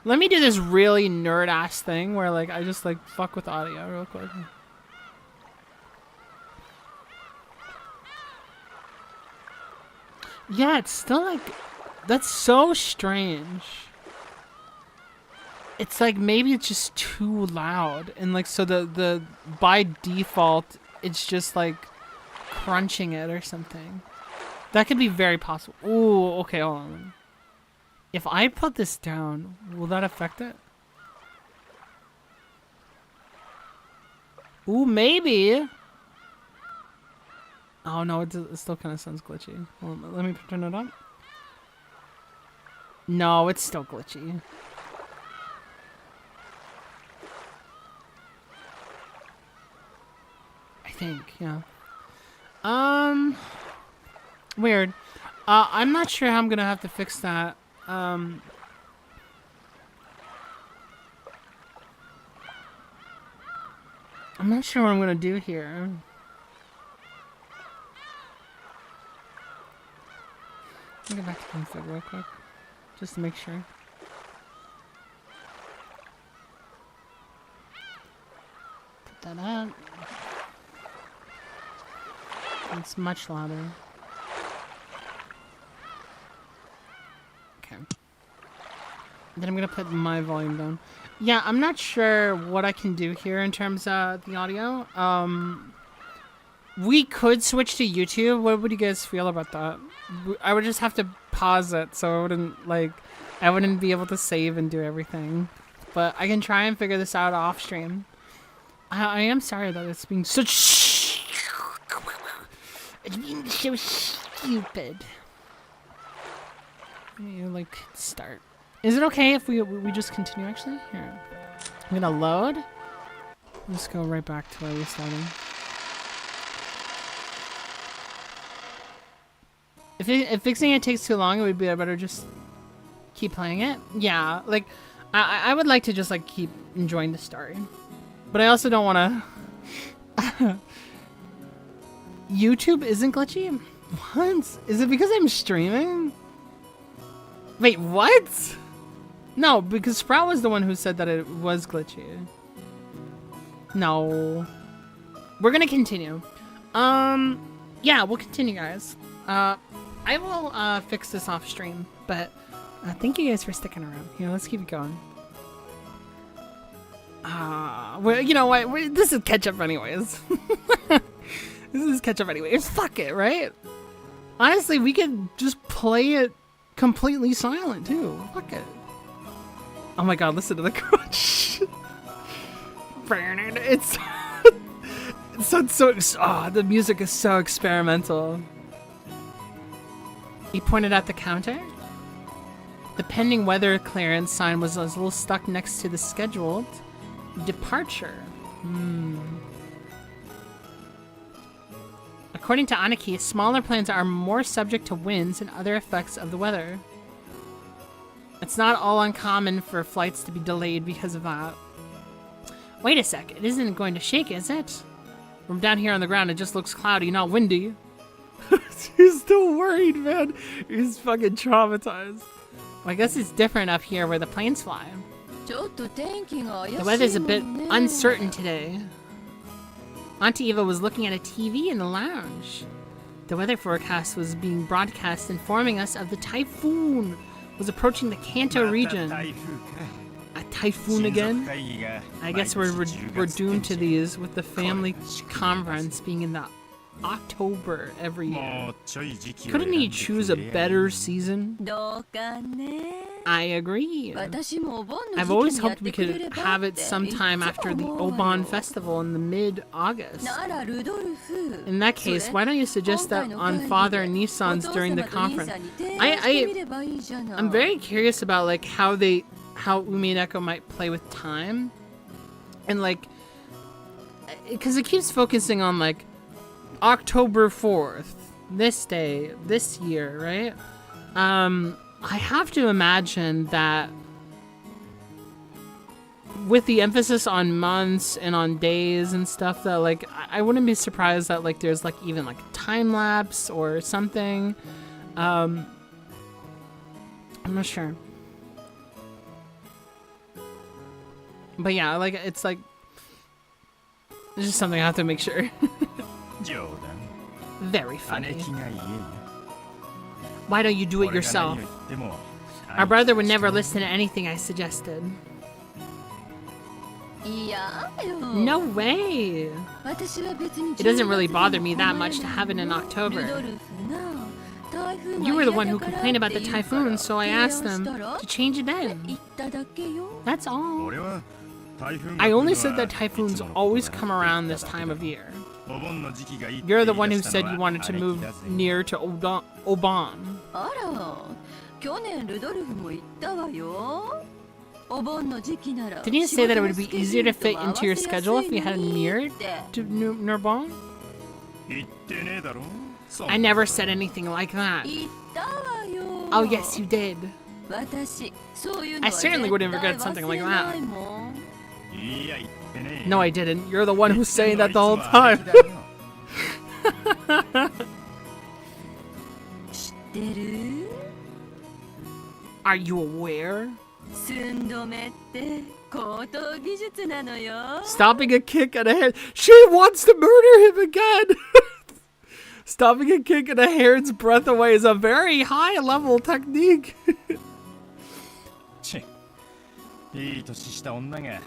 Let me do this really nerd ass thing where like I just like fuck with audio real quick. Yeah, it's still like, that's so strange. It's like maybe it's just too loud and like so the by default it's just like crunching it or something. That could be very possible. Ooh, okay, hold on. If I put this down, will that affect it? Ooh, maybe. Oh no, it still kind of sounds glitchy. Hold on, let me turn it up. No, it's still glitchy. I think, yeah. Weird. I'm not sure how I'm gonna have to fix that. I'm not sure what I'm gonna do here. Let me go back to config real quick, just to make sure. Put that up. It's much louder. Okay. Then I'm gonna put my volume down. Yeah, I'm not sure what I can do here in terms of the audio. We could switch to YouTube. What would you guys feel about that? I would just have to pause it, so I wouldn't be able to save and do everything. But I can try and figure this out off stream. I am sorry that it's being such. It's being so stupid. You like start. Is it okay if we just continue actually? Here. I'm gonna load. Let's go right back to where we started. If fixing it takes too long, it would be better just keep playing it. Yeah, like I would like to just like keep enjoying the story, but I also don't want to. YouTube isn't glitchy? What? Is it because I'm streaming? Wait, what? No, because Sprout was the one who said that it was glitchy. No. We're gonna continue. Yeah, we'll continue, guys. I will fix this off stream, but thank you guys for sticking around. Here, let's keep it going. Well, you know what? This is catch up anyways. This is catch up anyways. Fuck it, right? Honestly, we could just play it completely silent too. Fuck it. Oh my god, listen to the crunch. It's the music is so experimental. He pointed at the counter. The pending weather clearance sign was a little stuck next to the scheduled departure. According to Aniki, smaller planes are more subject to winds and other effects of the weather. It's not all uncommon for flights to be delayed because of that. Wait a sec, it isn't going to shake, is it? From down here on the ground, it just looks cloudy, not windy. He's still worried, man. He's fucking traumatized. Well, I guess it's different up here where the planes fly. The weather's a bit uncertain today. Auntie Eva was looking at a TV in the lounge. The weather forecast was being broadcast informing us of the typhoon was approaching the Kanto region. A typhoon again? I guess we're doomed to these with the family conference being in the October every year. Couldn't he choose a better season? I agree. I've always hoped we could have it sometime after the Oban festival in the mid-August. In that case, why don't you suggest that on Father and Nissan's during the conference? I'm very curious about like how Umineko might play with time, and like, because it keeps focusing on like October 4th, this day, this year, right? I have to imagine that with the emphasis on months and on days and stuff, that like I wouldn't be surprised that like there's like even like a time lapse or something. I'm not sure. But yeah, like it's just something I have to make sure. 冗談 Very funny. 姉貴が言えよ Why don't you do it 俺が yourself? 何を言っても Our brother would never listen to anything I suggested. いやよ No way. 私は別に It doesn't really bother me that much to have it in October. You were the one who complained about the typhoon, so I asked them to change it then. That's all. 俺は台風が I 来るのは only said that typhoons いつも always come around this time of year. お盆の時期がいいって You're the 言い one 出 who したの said you は wanted to 姉貴 move だぜ near to Oban. あら去年ルドルフも言ったわよお盆の時期なら Didn't you say that it would be easier to fit into your schedule if you had near to Nurbon? 言ってねえだろそん I never said anything like that. 言ったわよ Oh, yes, you did. 私そういうの I は certainly wouldn't 絶対 forget something like 忘れな that. いもん いや言ってねえ No, I didn't. You're the one who's saying that the whole 言ってんのは time. 姉貴だよ知ってる Are you aware? 寸止めって高等技術なのよ Stopping a kick and a hair. She wants to murder him again. Stopping a kick and a hair's breadth away is a very high level technique. チッいい年した女が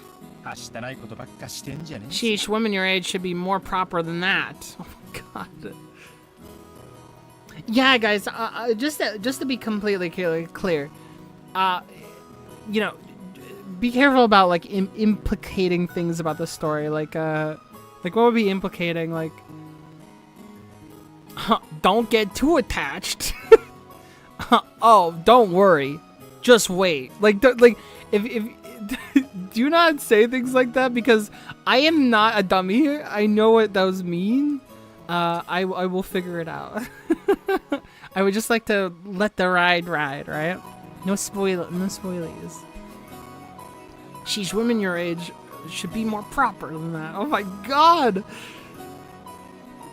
はしたないことばっかしてんじゃねえ Sheesh, women your age should be more proper than that. Oh my god. Yeah, guys, just to be completely clear, you know, be careful about like implicating things about the story. Like what would be implicating? Like, don't get too attached. Oh, don't worry, just wait. Like, if do not say things like that because I am not a dummy. I know what those mean. I will figure it out. I would just like to let the ride, right? No spoilies. Sheesh, women your age should be more proper than that. Oh my god!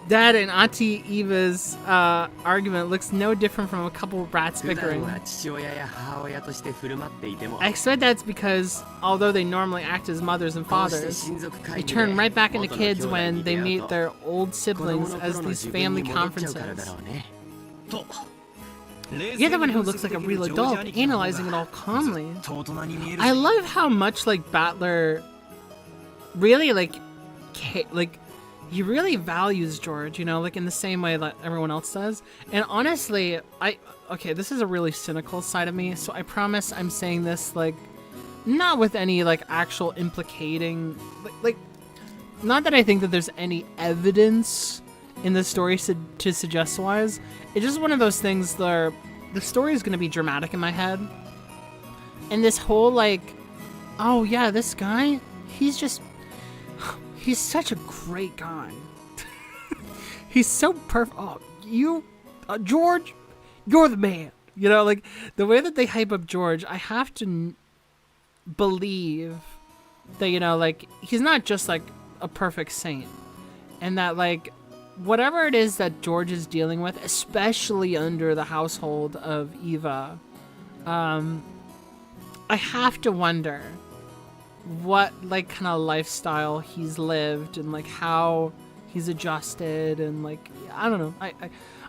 Dad and Auntie Eva's argument looks no different from a couple of brats 普段 bickering. は父親や母親として振る舞っていても I expect that's because, although they normally act as mothers and こうして fathers, 親族 they 会議で turn right back into 元の kids 兄弟 when に they 出会う meet と their old 子供 siblings の as 頃の these 自分 family に戻っちゃうからだ conferences. ろうね と You're the one who looks like a real adult, analyzing it all calmly. と大人に見える I love how much like Battler really like he really values George, you know, like in the same way that everyone else does. And honestly, okay, this is a really cynical side of me, so I promise I'm saying this like not with any like actual implicating like not that I think that there's any evidence in the story to suggest wise. It's just one of those things where the story is going to be dramatic in my head. And this whole like, oh yeah, this guy, he's such a great guy. He's so perfect. Oh, you, George, you're the man. You know, like the way that they hype up George, I have to believe that, you know, like he's not just like a perfect saint, and that like whatever it is that George is dealing with, especially under the household of Eva, I have to wonder what like kind of lifestyle he's lived and like how he's adjusted and like I don't know.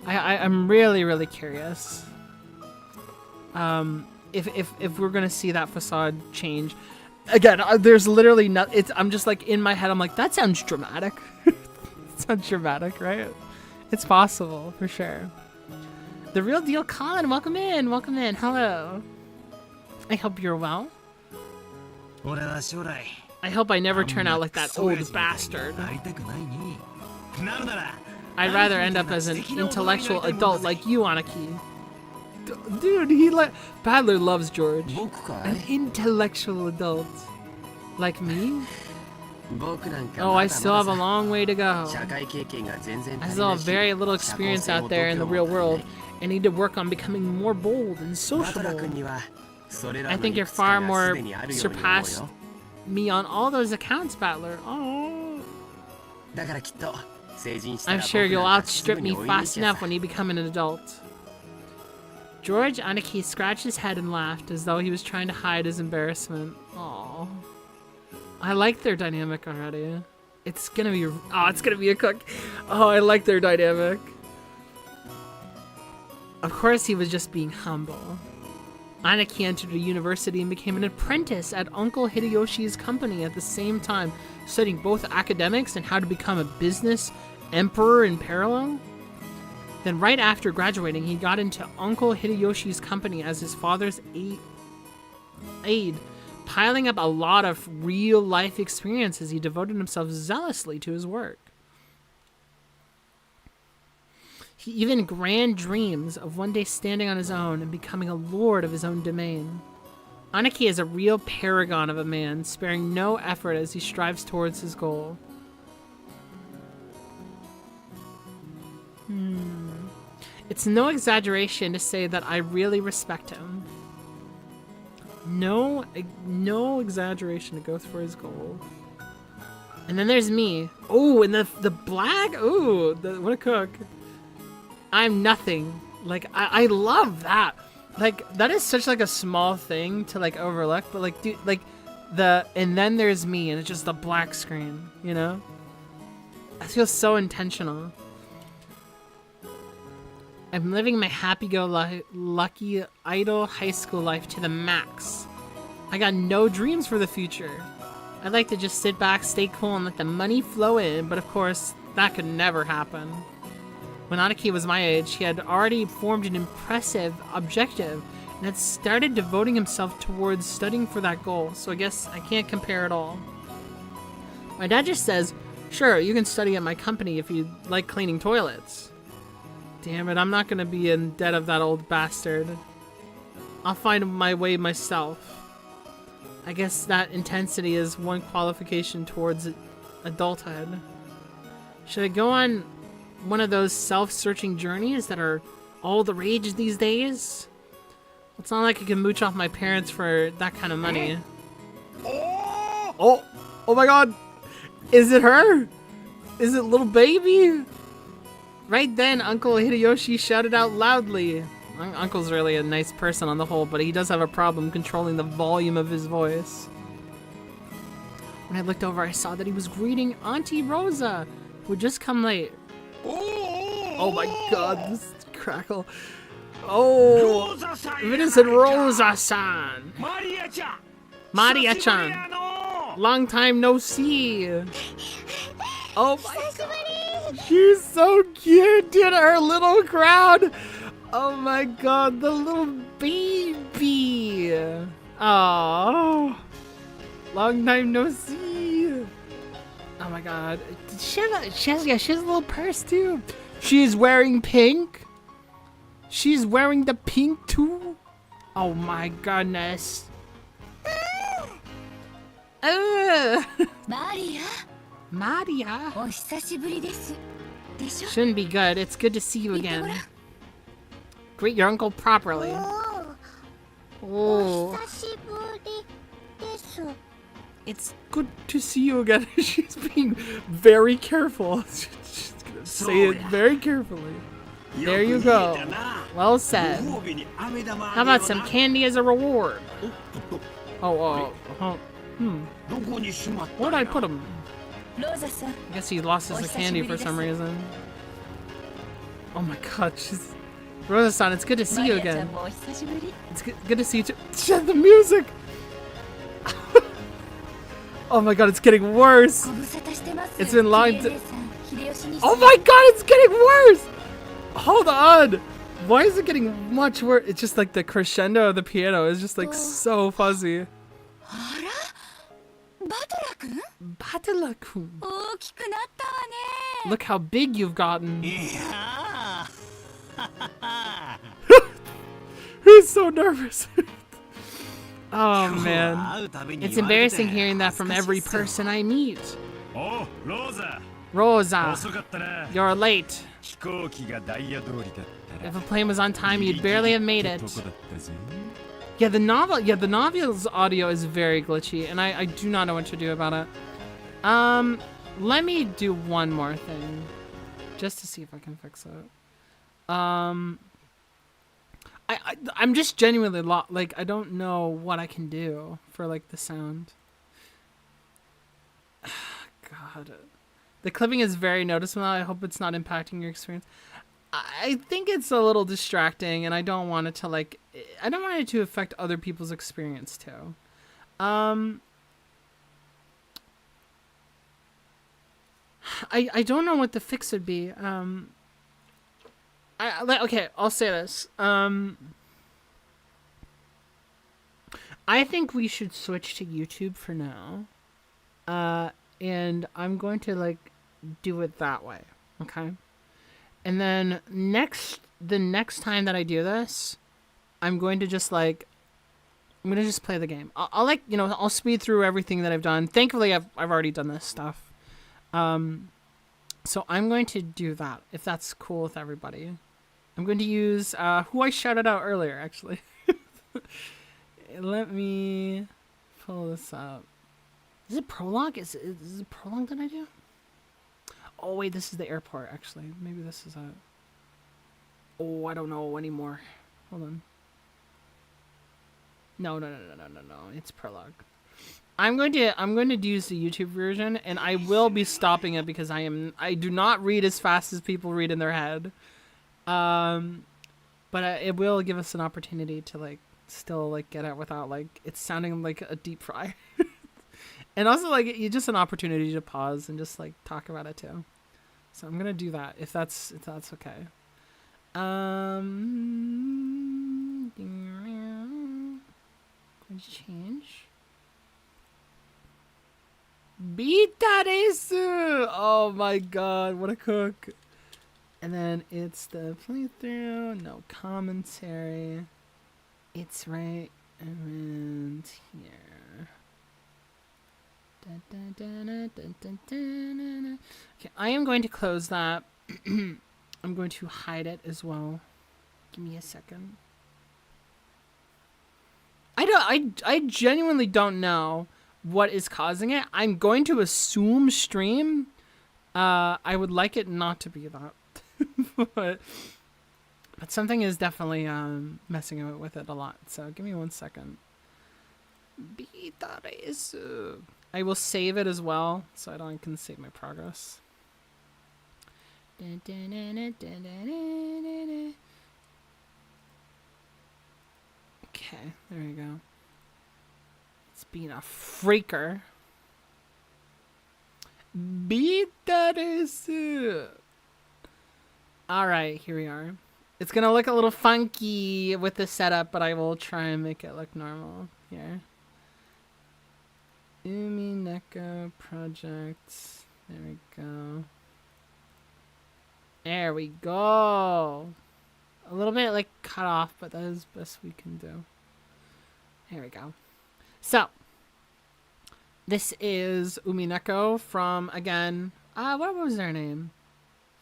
I'm really curious. If we're gonna see that facade change again, there's literally not. I'm just like in my head. I'm like that sounds dramatic. Sounds dramatic, right? It's possible for sure. The real deal, Colin. Welcome in. Hello. I hope you're well. 俺は将来 I hope I never turn out like that old bastard. なりたくないになるなら I'd rather end up as an intellectual adult like you, Anaki. Dude, Badler loves George. 僕か An い intellectual adult. Like me? 僕なんか Oh, ま I だ still ま have だ a さ long way to go. 社会経験が全然 I 足り still ない have し very little 社交 experience 性 out も there in the 度胸 real も足り world ない and need to work on becoming more bold and バトラ sociable. 君にはそれら I の think い you're くつか far が more すでにあるように思う surpassed よ me on all those accounts, Battler. Oh. だからきっと成人した I'm ら sure 僕 you'll なんかすぐ outstrip に me 追い抜い fast てさ enough when you become an adult. George Aniki scratched his head and laughed as though he was trying to hide his embarrassment. Aww. I like their dynamic already. It's gonna be a cook. Oh, I like their dynamic. Of course he was just being humble. Aniki entered a university and became an apprentice at Uncle Hideyoshi's company at the same time, studying both academics and how to become a business emperor in parallel. Then right after graduating, he got into Uncle Hideyoshi's company as his father's aide, piling up a lot of real-life experience as he devoted himself zealously to his work. He even grand dreams of one day standing on his own and becoming a lord of his own domain. Aniki is a real paragon of a man, sparing no effort as he strives towards his goal. It's no exaggeration to say that I really respect him. No exaggeration to go for his goal. And then there's me. Oh, and the black. Oh, what a cook. I'm nothing. Like I love that. Like that is such like a small thing to like overlook, but like dude, like and then there's me and it's just the black screen, you know? I feel so intentional. I'm living my happy-go-lucky idle high school life to the max. I got no dreams for the future. I'd like to just sit back, stay cool, and let the money flow in, but of course, that could never happen. When Aniki was my age, he had already formed an impressive objective and had started devoting himself towards studying for that goal, so I guess I can't compare at all. My dad just says, sure, you can study at my company if you like cleaning toilets. Damn it, I'm not gonna be in debt of that old bastard. I'll find my way myself. I guess that intensity is one qualification towards adulthood. Should I go on one of those self-searching journeys that are all the rage these days? It's not like I can mooch off my parents for that kind of money. Oh my god! Is it her? Is it little baby? Right then, Uncle Hideyoshi shouted out loudly. Uncle's really a nice person on the whole, but he does have a problem controlling the volume of his voice. When I looked over, I saw that he was greeting Auntie Rosa, who had just come late. Oh my god, this crackle. Oh, Vincent Rosa-san. Maria-chan. Long time no see. Oh my god. She's so cute, dude. Her little crowd. Oh my god, the little baby. Oh, long time no see. Oh my god. She has a little purse too. She's wearing pink. She's wearing the pink too. Oh my goodness. Maria. Shouldn't be good. It's good to see you again. Greet your uncle properly. Oh. It's good to see you again. She's being very careful. She's gonna say it very carefully. There you go. Well said. How about some candy as a reward? Where'd I put him? I guess he lost his candy for some reason. Oh my god, she's... Rosa-san, it's good to see you again. It's good to see you too. The music! Oh my god, it's getting worse! It's been long Oh my god, it's getting worse! Hold on! Why is it getting much worse? It's just like the crescendo of the piano is just like so fuzzy. Batala-kun. Look how big you've gotten. He's so nervous. Oh man. It's embarrassing hearing that from every person I meet. Oh, Rosa, you're late. If a plane was on time, you'd barely have made it. Yeah, the novel's audio is very glitchy, and I do not know what to do about it. Let me do one more thing, just to see if I can fix it. I I'm just genuinely like I don't know what I can do for like the sound. God, the clipping is very noticeable. I hope it's not impacting your experience. I think it's a little distracting, and I don't want it to I don't want it to affect other people's experience too. I don't know what the fix would be. Okay, I'll say this. I think we should switch to YouTube for now. And I'm going to do it that way, okay? And then the next time that I do this, I'm going to just I'm going to just play the game. I'll I'll speed through everything that I've done. Thankfully, I've already done this stuff. So I'm going to do that, if that's cool with everybody. I'm going to use who I shouted out earlier, actually. Let me pull this up. Is it prologue? Is it prologue that I do? Oh wait, this is the airport, actually. Maybe this is a... Oh, I don't know anymore. Hold on. No. It's prologue. I'm going to use the YouTube version, and I will be stopping it because I do not read as fast as people read in their head. But it will give us an opportunity to still get out without it sounding like a deep fry. And also just an opportunity to pause and just talk about it too. So I'm gonna do that if that's okay. Change. Beta desu! Oh my god, what a cook. And then it's the playthrough, no commentary. It's right around here. Okay, I am going to close that. I'm going to hide it as well. Give me a second. I genuinely don't know what is causing it. I'm going to assume stream. I would like it not to be that. but something is definitely messing with it a lot. So give me 1 second. I will save it as well, so I can save my progress. Okay, there we go. It's being a freaker. Alright, here we are. It's gonna look a little funky with the setup, but I will try and make it look normal here. Umineko project. There we go. There we go. A little bit cut off, but that is the best we can do. There we go. So, this is Umineko from, again, what was their name?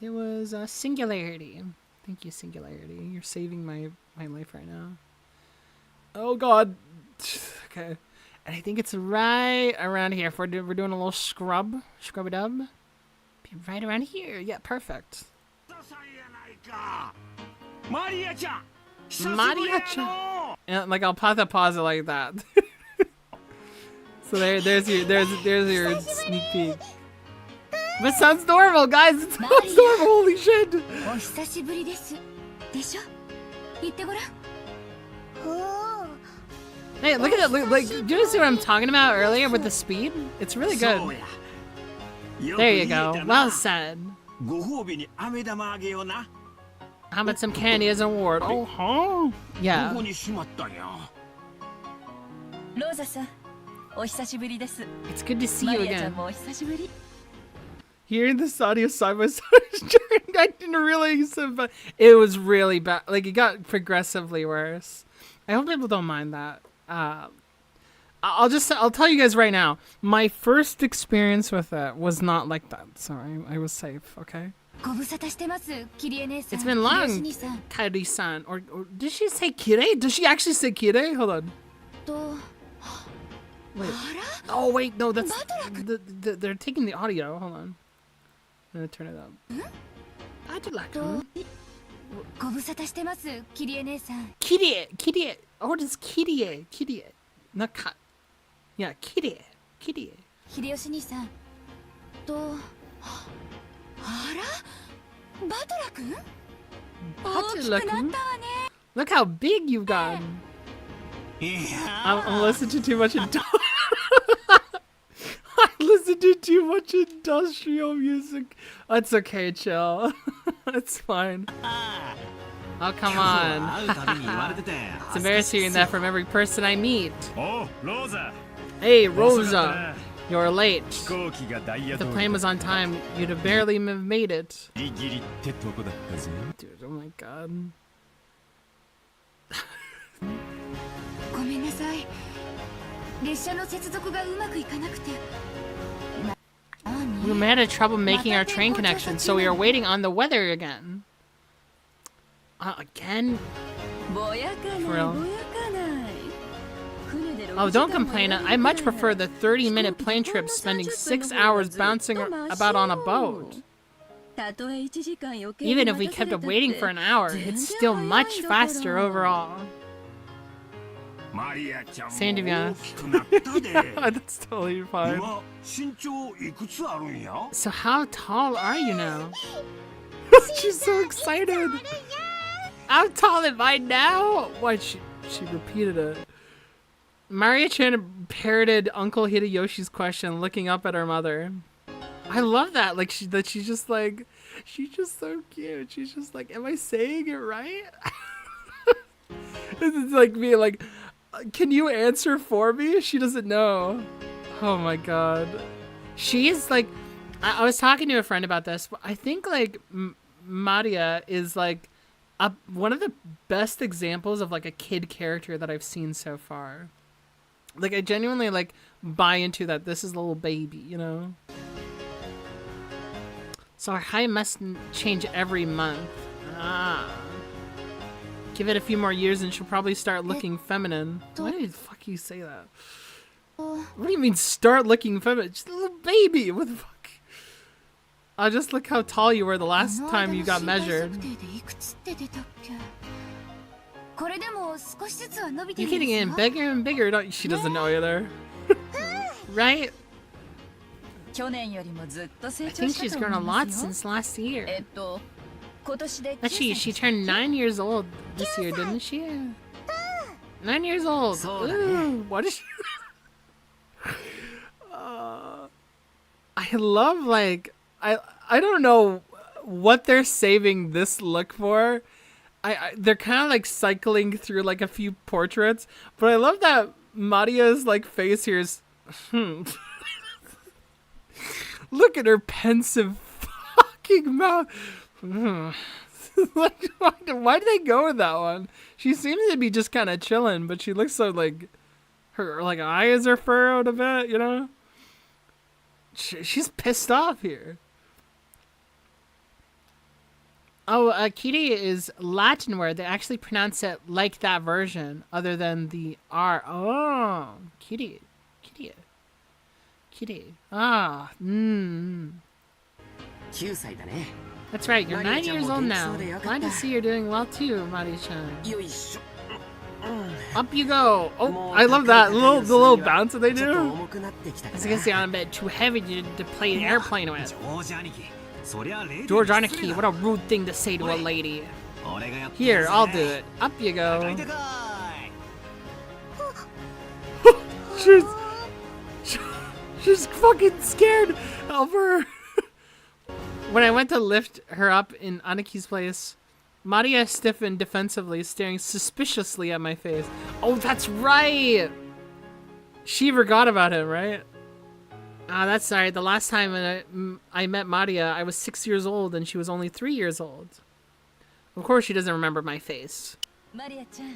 It was Singularity. Thank you, Singularity. You're saving my life right now. Oh god. Okay. And I think it's right around here. If we're doing a little scrub-a-dub. Be right around here. Yeah, perfect. Maria-chan. And I'll pause it like that. So there's your sneak peek. But it sounds normal, guys. It sounds normal. Holy shit. Hey, look at it. Do you see what I'm talking about earlier with the speed? It's really good. There you go. Well said. How about some candy as an award? Oh, huh? Yeah. It's good to see you again. Hearing this audio side by side, I didn't realize it was really bad. It got progressively worse. I hope people don't mind that. I'll tell you guys right now. My first experience with it was not like that, so I was safe. Okay. It's been long, Kairi-san. Or did she say Kire? Does she actually say Kire? Hold on. Wait. Oh wait, no, that's they're taking the audio. Hold on. I'm gonna turn it up. ご無沙汰してます、キリエ姉さん。 Kirie. What is Kirie? Not ka. Yeah, Kirie. 秀吉兄さんと、あら、バトラ君？大きくなったわね。 Look how big you've gotten. いや I'm listening to too much I listen to too much industrial music. That's okay, chill. It's fine. Oh, come 会 on. うたびに言われてて It's embarrassing hearing that from every person I meet. おうローザ Hey, 遅かった Rosa, な you're late. 飛行機がダイヤ If 通 the り plane was on time, you'd have barely have made it. ギリギリってとこだったぜ Dude, oh my god. ごめんなさい。列車の接続がうまくいかなくて。We had trouble making our train connection, so we are waiting on the weather again. Again? ぼやかない For real? ぼやかない。船で Oh, don't complain. I much prefer the 30-minute plane trip spending 6 hours bouncing about on a boat. たとえ1時間余計に Even 待 if we たされ kept た up って waiting for an hour, it's still much faster overall. マリアちゃんも Same to be 大 honest. きくなったで That's totally fine. 今身長いくつあるんや So how tall are you now? She's so excited. How tall am I now? What? She repeated it. Maria-chan parroted Uncle Hideyoshi's question, looking up at her mother. I love that. Like she's just like, she's just so cute. She's just like, am I saying it right? It's like me, like, can you answer for me? She doesn't know. Oh my god. She's like, I was talking to a friend about this, but I think like Maria is like one of the best examples of like a kid character that I've seen so far. Like I genuinely like buy into that. This is a little baby, you know? So her height must change every month. Ah. Give it a few more years and she'll probably start looking feminine. Why did the fuck you say that? What do you mean start looking feminine? She's a little baby. What the fuck? Just look how tall you were the last time you got measured. You're getting in bigger and bigger, don't you? She doesn't know either. Right? I think she's grown a lot since last year. She turned 9 years old this year, didn't she? 9 years old. Ooh, what is she? I love like I don't know what they're saving this look for. They're kind of like cycling through like a few portraits, but I love that Maria's like face here is look at her pensive fucking mouth. Like, why did they go with that one? She seems to be just kind of chilling, but she looks so like her like eyes are furrowed a bit, you know? She's pissed off here. Oh, Kiri is Latin word. They actually pronounce it like that version, other than the R. Oh, Kiri. Ah, 9歳だね That's right, you're 9 years old now. Glad to see you're doing well too, Mari-chan. よいしょ Up you go. Oh, I love that. The little bounce that they ちょっと do. 重くなってきたか I な was gonna say I'm a bit too heavy to play an airplane with. ジョージ兄貴そりゃ礼儀に George 失礼 Aniki, だ what a rude thing to say to a lady. 俺がやってや Here, るぜ I'll do it. Up you 高 go. い高い She's fucking scared of her. When I went to lift her up in Aniki's place, Maria stiffened defensively, staring suspiciously at my face. Oh, that's right! She forgot about him, right? Ah, that's right. The last time I met Maria, I was 6 years old and she was only 3 years old. Of course she doesn't remember my face. マリアちゃん、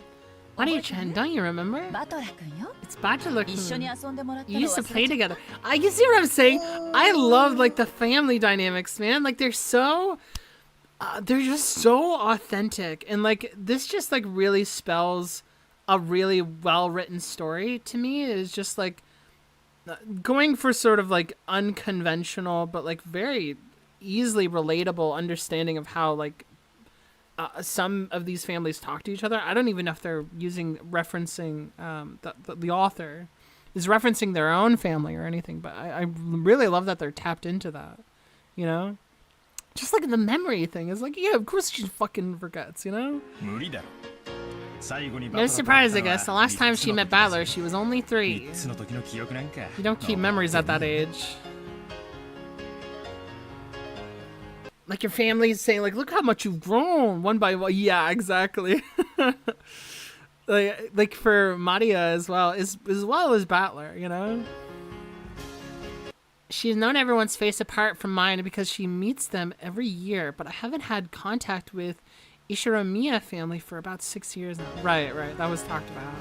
Maria-chan, don't you remember? バトラ君よ。 It's Bachelor 一緒に Kun. 遊んでもらった You の used to 忘 play れちゃった together. I can see what I'm saying. I love like the family dynamics, man. Like they're so, they're just so authentic, and like this just like really spells a really well written story to me. Is just like going for sort of like unconventional, but like very easily relatable understanding of how like some of these families talk to each other. I don't even know if they're referencing the author is referencing their own family or anything, but I really love that they're tapped into that, you know? Just like the memory thing is like, yeah, of course she fucking forgets, you know? No surprise, I guess. The last time she met Battler, she was only 3. You don't keep memories at that age. Like your family's saying, like, look how much you've grown one by one. Yeah, exactly. like for Maria as well as Battler, you know? She's known everyone's face apart from mine because she meets them every year, but I haven't had contact with Ishiromiya family for about 6 years now. Right, that was talked about.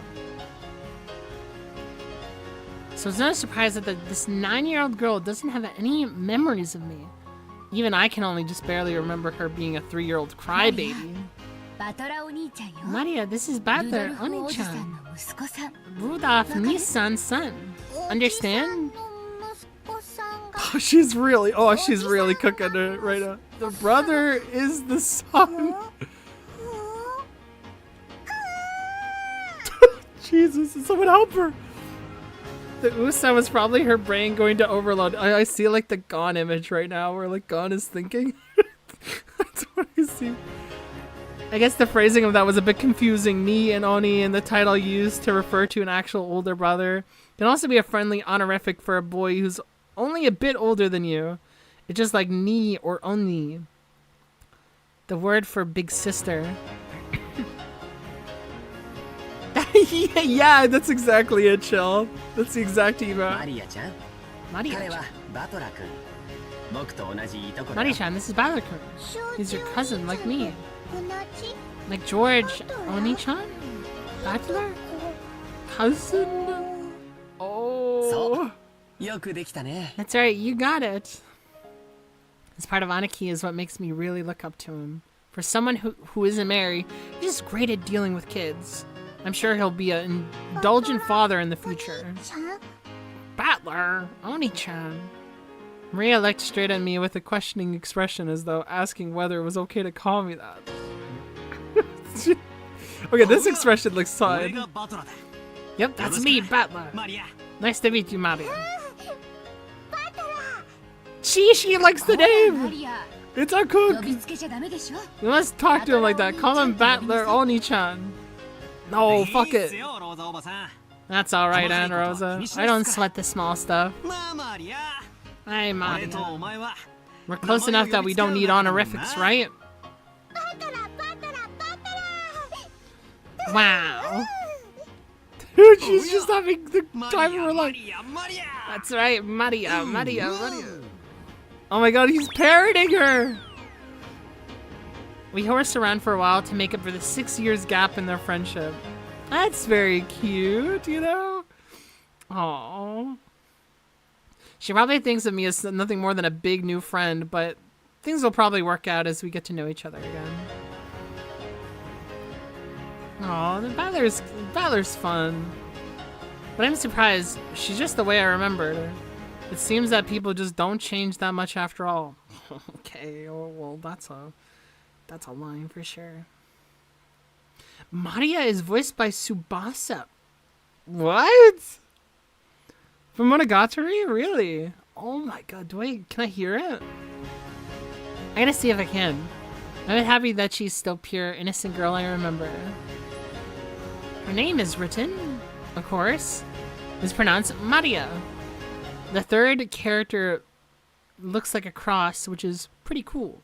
So it's no surprise that this 9-year-old girl doesn't have any memories of me. Even I can only just barely remember her being a 3-year-old crybaby. Maria, this is Battler, Oni-chan. Rudolph, Nissan's son. Understand? Oh, she's really cooking it right now. The brother is the son. Jesus, someone help her. The Usa was probably her brain going to overload. I see like the Gon image right now where like Gon is thinking. That's what I see. I guess the phrasing of that was a bit confusing. Ni and Oni and the title used to refer to an actual older brother can also be a friendly honorific for a boy who's only a bit older than you. It's just like Ni or Oni. The word for big sister. Yeah, that's exactly it, Chill. That's the exact email. Maria-chan. Maria-chan, this is Battler-kun. He's your cousin, like me. Like George Oni-chan? Battler? Cousin? Oh. That's right, you got it. This part of Aniki is what makes me really look up to him. For someone who isn't married, he's just great at dealing with kids. I'm sure he'll be an indulgent father in the future. Battler, Oni-chan. Maria looked straight at me with a questioning expression as though asking whether it was okay to call me that. Okay, this expression looks solid. Yep, that's me, Battler. Nice to meet you, Maria. She likes the name! It's our cook! You must talk to him like that. Call him Battler Oni-chan. No, fuck it. That's alright, Aunt Rosa. I don't sweat the small stuff. Hey, Maria. We're close enough that we don't need honorifics, right? Wow. Dude, she's just having the time of her life. That's right, Maria. Oh my god, he's parroting her! We horsed around for a while to make up for the 6 years gap in their friendship. That's very cute, you know? Aww. She probably thinks of me as nothing more than a big new friend, but things will probably work out as we get to know each other again. Aw, the Battler's fun. But I'm surprised. She's just the way I remembered her. It seems that people just don't change that much after all. Okay, well, that's a line for sure. Maria is voiced by Tsubasa. What? From Monogatari? Really? Oh my god, can I hear it? I gotta see if I can. I'm happy that she's still pure, innocent girl I remember. Her name is written, of course. It's pronounced Maria. The third character looks like a cross, which is pretty cool.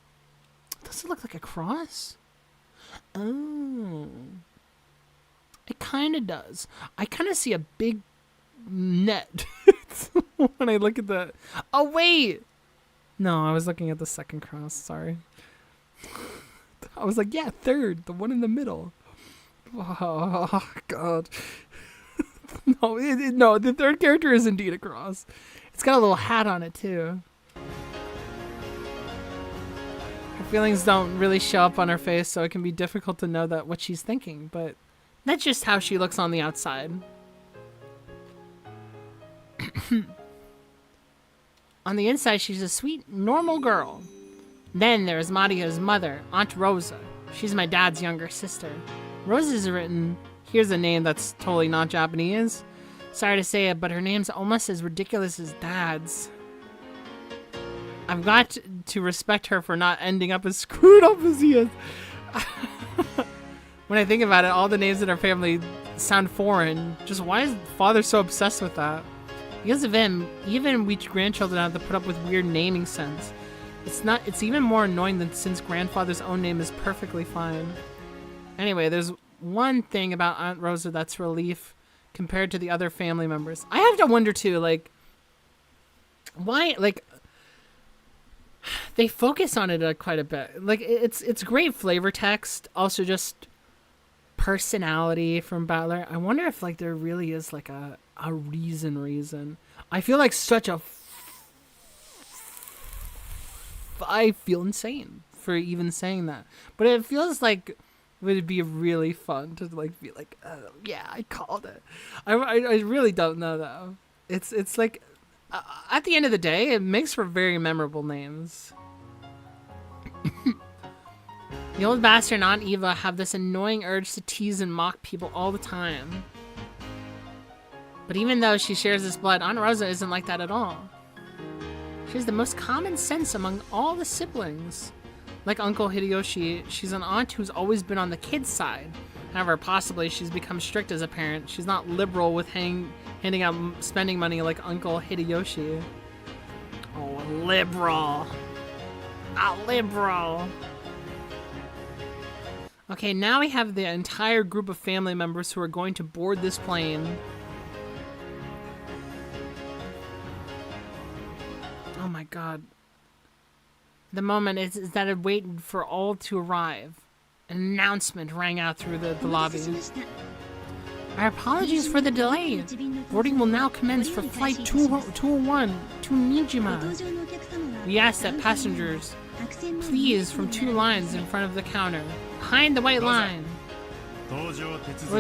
Does it look like a cross? Oh. It kind of does. I kind of see a big net when I look at the... Oh, wait! No, I was looking at the second cross. Sorry. I was like, yeah, third. The one in the middle. Oh, God. No, the third character is indeed a cross. It's got a little hat on it, too. Her feelings don't really show up on her face, so it can be difficult to know what she's thinking, but that's just how she looks on the outside. On the inside, she's a sweet, normal girl. Then there's Maria's mother, Aunt Rosa. She's my dad's younger sister. Rose is written. Here's a name that's totally not Japanese. Sorry to say it, but her name's almost as ridiculous as Dad's. I've got to respect her for not ending up as screwed up as he is. When I think about it, all the names in our family sound foreign. Just why is father so obsessed with that? Because of him, even we grandchildren have to put up with weird naming sense. It's even more annoying than since grandfather's own name is perfectly fine. Anyway, there's one thing about Aunt Rosa that's relief compared to the other family members. I have to wonder too, like, why, like, they focus on it quite a bit. Like, it's great flavor text, also just personality from Battler. I wonder if, like, there really is, like, a reason. I feel like such a I feel insane for even saying that, but it feels like it would be really fun to, like, be like, oh, yeah, I called it. I really don't know though. It's like at the end of the day, it makes for very memorable names. The old bastard and Aunt Eva have this annoying urge to tease and mock people all the time. But even though she shares this blood, Aunt Rosa isn't like that at all. She has the most common sense among all the siblings. Like Uncle Hideyoshi, she's an aunt who's always been on the kid's side. However, possibly she's become strict as a parent. She's not liberal with handing out spending money like Uncle Hideyoshi. Oh, liberal. A liberal. Okay, now we have the entire group of family members who are going to board this plane. Oh my god. The moment is that it waited for all to arrive. An announcement rang out through the lobby. Our apologies for the delay. Boarding will now commence for flight 201 to Nijima. We ask that passengers please from 2 lines in front of the counter, behind the white line. Rose,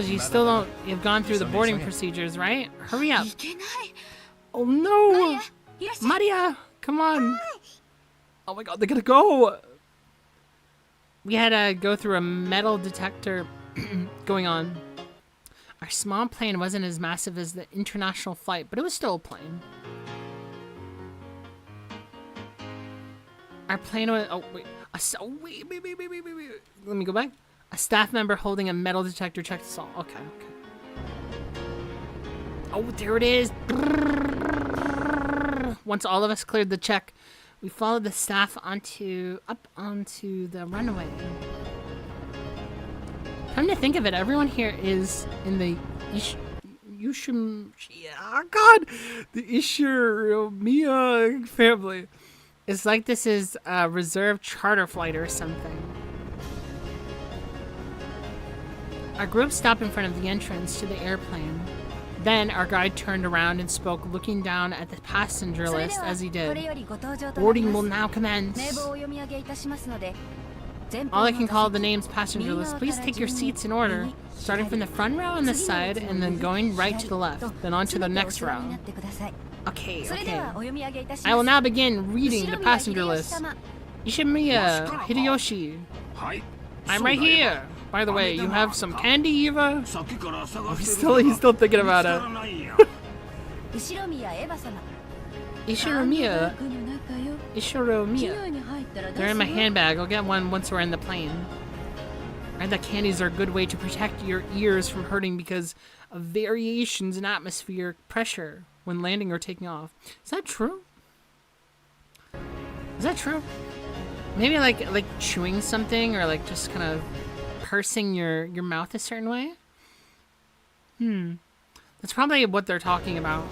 you've gone through the boarding procedures, right? Hurry up. Oh no! Maria, come on. Oh my god, they're gonna go! We had to go through a metal detector going on. Our small plane wasn't as massive as the international flight, but it was still a plane. Our plane was... Oh, wait. Wait. Let me go back. A staff member holding a metal detector checked us all. Okay. Oh, there it is. Once all of us cleared the check, we followed the staff up onto the runway. Come to think of it, everyone here is in the the Ishinomiya family. It's like this is a reserved charter flight or something. Our group stopped in front of the entrance to the airplane. Then our guide turned around and spoke, looking down at the passenger list as he did. Boarding will now commence. All I can call the names passenger list. Please take your seats in order, starting from the front row on this side and then going right to the left, then on to the next row. Okay. I will now begin reading the passenger list. Ishimiya Hideyoshi. I'm right here. By the way, you have some candy, Eva? Oh, he's still thinking about it. Ishinomiya. They're in my handbag. I'll get one once we're in the plane. I heard that candies are a good way to protect your ears from hurting because of variations in atmospheric pressure when landing or taking off. Is that true? Maybe like chewing something or like just kind of pursing your mouth a certain way? That's probably what they're talking about.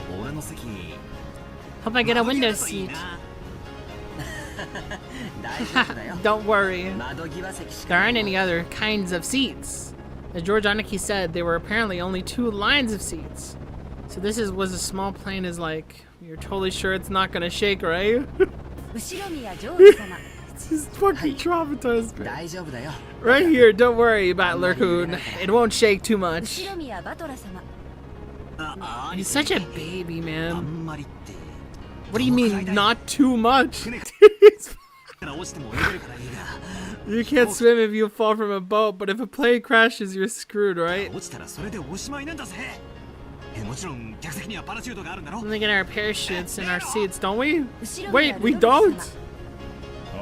Hope I get a window seat. Don't worry. There aren't any other kinds of seats. As George Aniki said, there were apparently only 2 lines of seats. So this was a small plane is like, you're totally sure it's not gonna shake, right? It's just fucking traumatized me. Right here, don't worry, Battler-kun. It won't shake too much. He's such a baby, man. What do you mean, not too much? から落ちても泳げるからいいが You can't swim if you fall from a boat, but if a plane crashes, you're screwed, right? 落ちたらそれでおしまいなんだぜもちろん客席にはパラシュートがあるんだろ We get our parachutes in our seats, don't we? 後ろに Wait, ある we ルドルフ don't? 様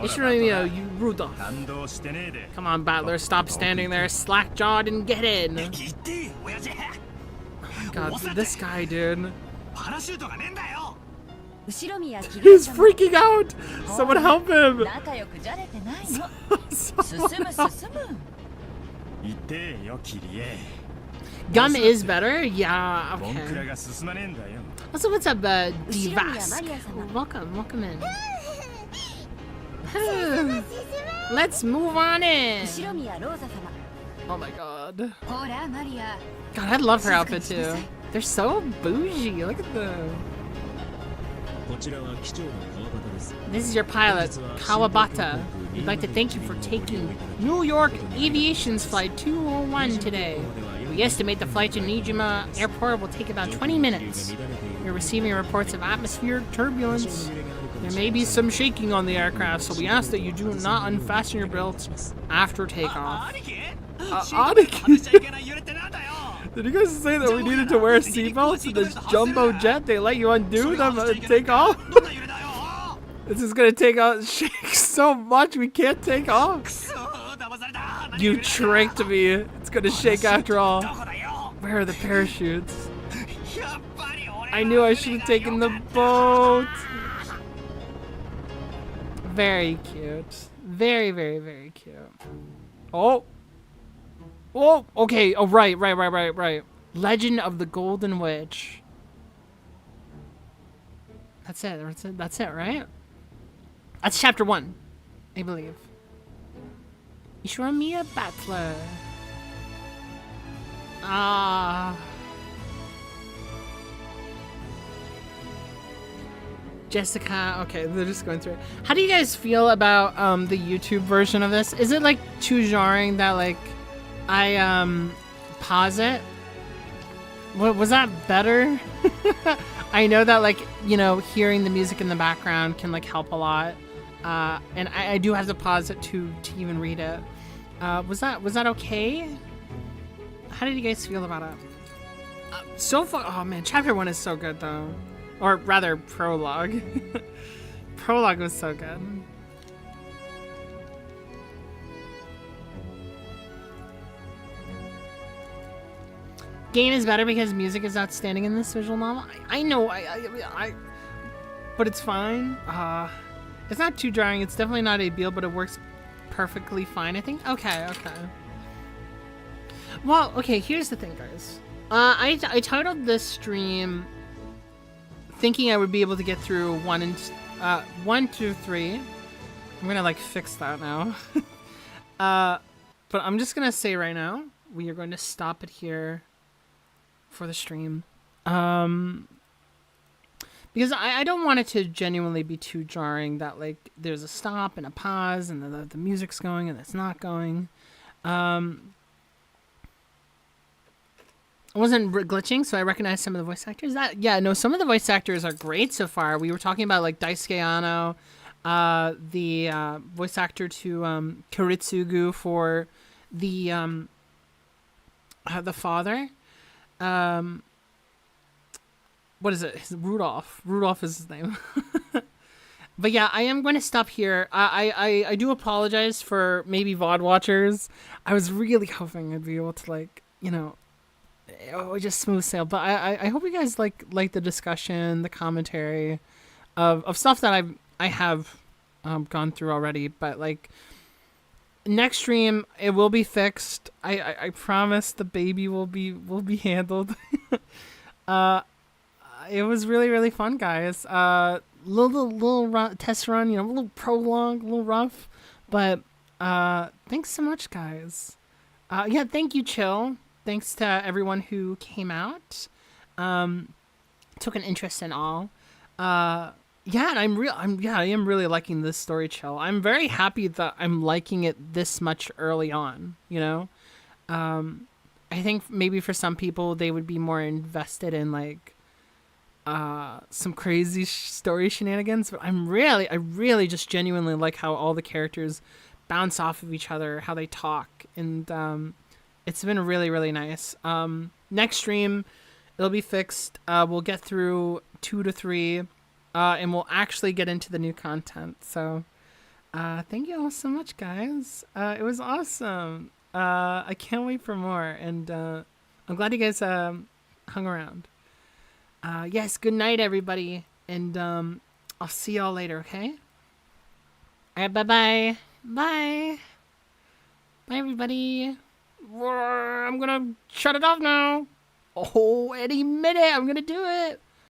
Ishiramiya, you Rudolph. 感動してねえで Come on, Battler, stop standing there slack-jawed and get in. 言って親父 God, this guy, dude. パラシュートがねえんだよ 後ろ宮桐 He's 様 freaking out! Someone help him! 仲良くじゃれてないの進む進む言ってよキリエ Gum is better? Yeah, ボンクラ okay. が進まねえんだよ Also, what's up, 後ろ宮 D-Vask? マリア様 Welcome in. Let's move on in! 後ろ宮ローザ様 Oh my god. ほらマリア God, I love her outfit too. They're so bougie. Look at them. こちらは機長の川端です This is your pilot, Kawabata. We'd like to thank you for taking New York Aviation's Flight 201 today. We estimate the flight to Nijima Airport will take about 20 minutes. We're receiving reports of atmospheric turbulence. There may be some shaking on the aircraft, so we ask that you do not unfasten your belts after takeoff. 兄貴 Aniki. 外しちゃいけない揺れってなんだよ Did you guys say that we needed to wear seatbelts in this jumbo jet? They let you undo them and take off? どんな揺れだよ This is gonna take out shake so much we can't take off. くそ騙された You tricked me. It's gonna shake after all. どこだよ Where are the parachutes? やっぱり俺は I knew I should have taken the boat. Very cute. Very, very, very cute. Oh. Oh, okay. Oh, right. Legend of the Golden Witch. That's it, right? That's chapter 1, I believe. Ishuramiya Battler. Jessica, okay, they're just going through it. How do you guys feel about the YouTube version of this? Is it like too jarring that like I pause it? What was that better? I know that like, you know, hearing the music in the background can like help a lot. And I do have to pause it to even read it. Was that okay? How did you guys feel about it? So far, oh man, chapter 1 is so good though. Or rather, prologue. Prologue was so good. Game is better because music is outstanding in this visual novel. I know, but it's fine. It's not too jarring. It's definitely not a deal, but it works perfectly fine, I think. Okay. Well, okay, here's the thing, guys. I titled this stream thinking I would be able to get through 1 to 3. I'm gonna like fix that now. But I'm just gonna say right now, we are going to stop it here for the stream. Because I don't want it to genuinely be too jarring that like there's a stop and a pause and the music's going and it's not going. I wasn't glitching, so I recognized some of the voice actors. Some of the voice actors are great so far. We were talking about like Daisuke Anno, the voice actor to Kiritsugu for the father. What is it? Rudolph. Rudolph is his name. But yeah, I am going to stop here. I do apologize for maybe VOD watchers. I was really hoping I'd be able to like, you know, just smooth sail. But I hope you guys like the discussion, the commentary of stuff that I have gone through already. But like next stream, it will be fixed. I promise the baby will be handled. It was really, really fun, guys. Little test run, you know, a little prologue, a little rough, but thanks so much, guys. Yeah, thank you, Chill. Thanks to everyone who came out, took an interest in all. Yeah, and I am really liking this story, Chill. I'm very happy that I'm liking it this much early on. You know, I think maybe for some people they would be more invested in like some crazy story shenanigans, but I really just genuinely like how all the characters bounce off of each other, how they talk, and it's been really, really nice. Next stream, it'll be fixed. We'll get through 2 to 3, and we'll actually get into the new content. So, thank you all so much, guys. It was awesome. I can't wait for more, and I'm glad you guys hung around. Yes, good night, everybody, and I'll see y'all later, okay? All right, bye-bye. Bye. Bye, everybody. I'm gonna shut it off now. Oh, any minute, I'm gonna do it.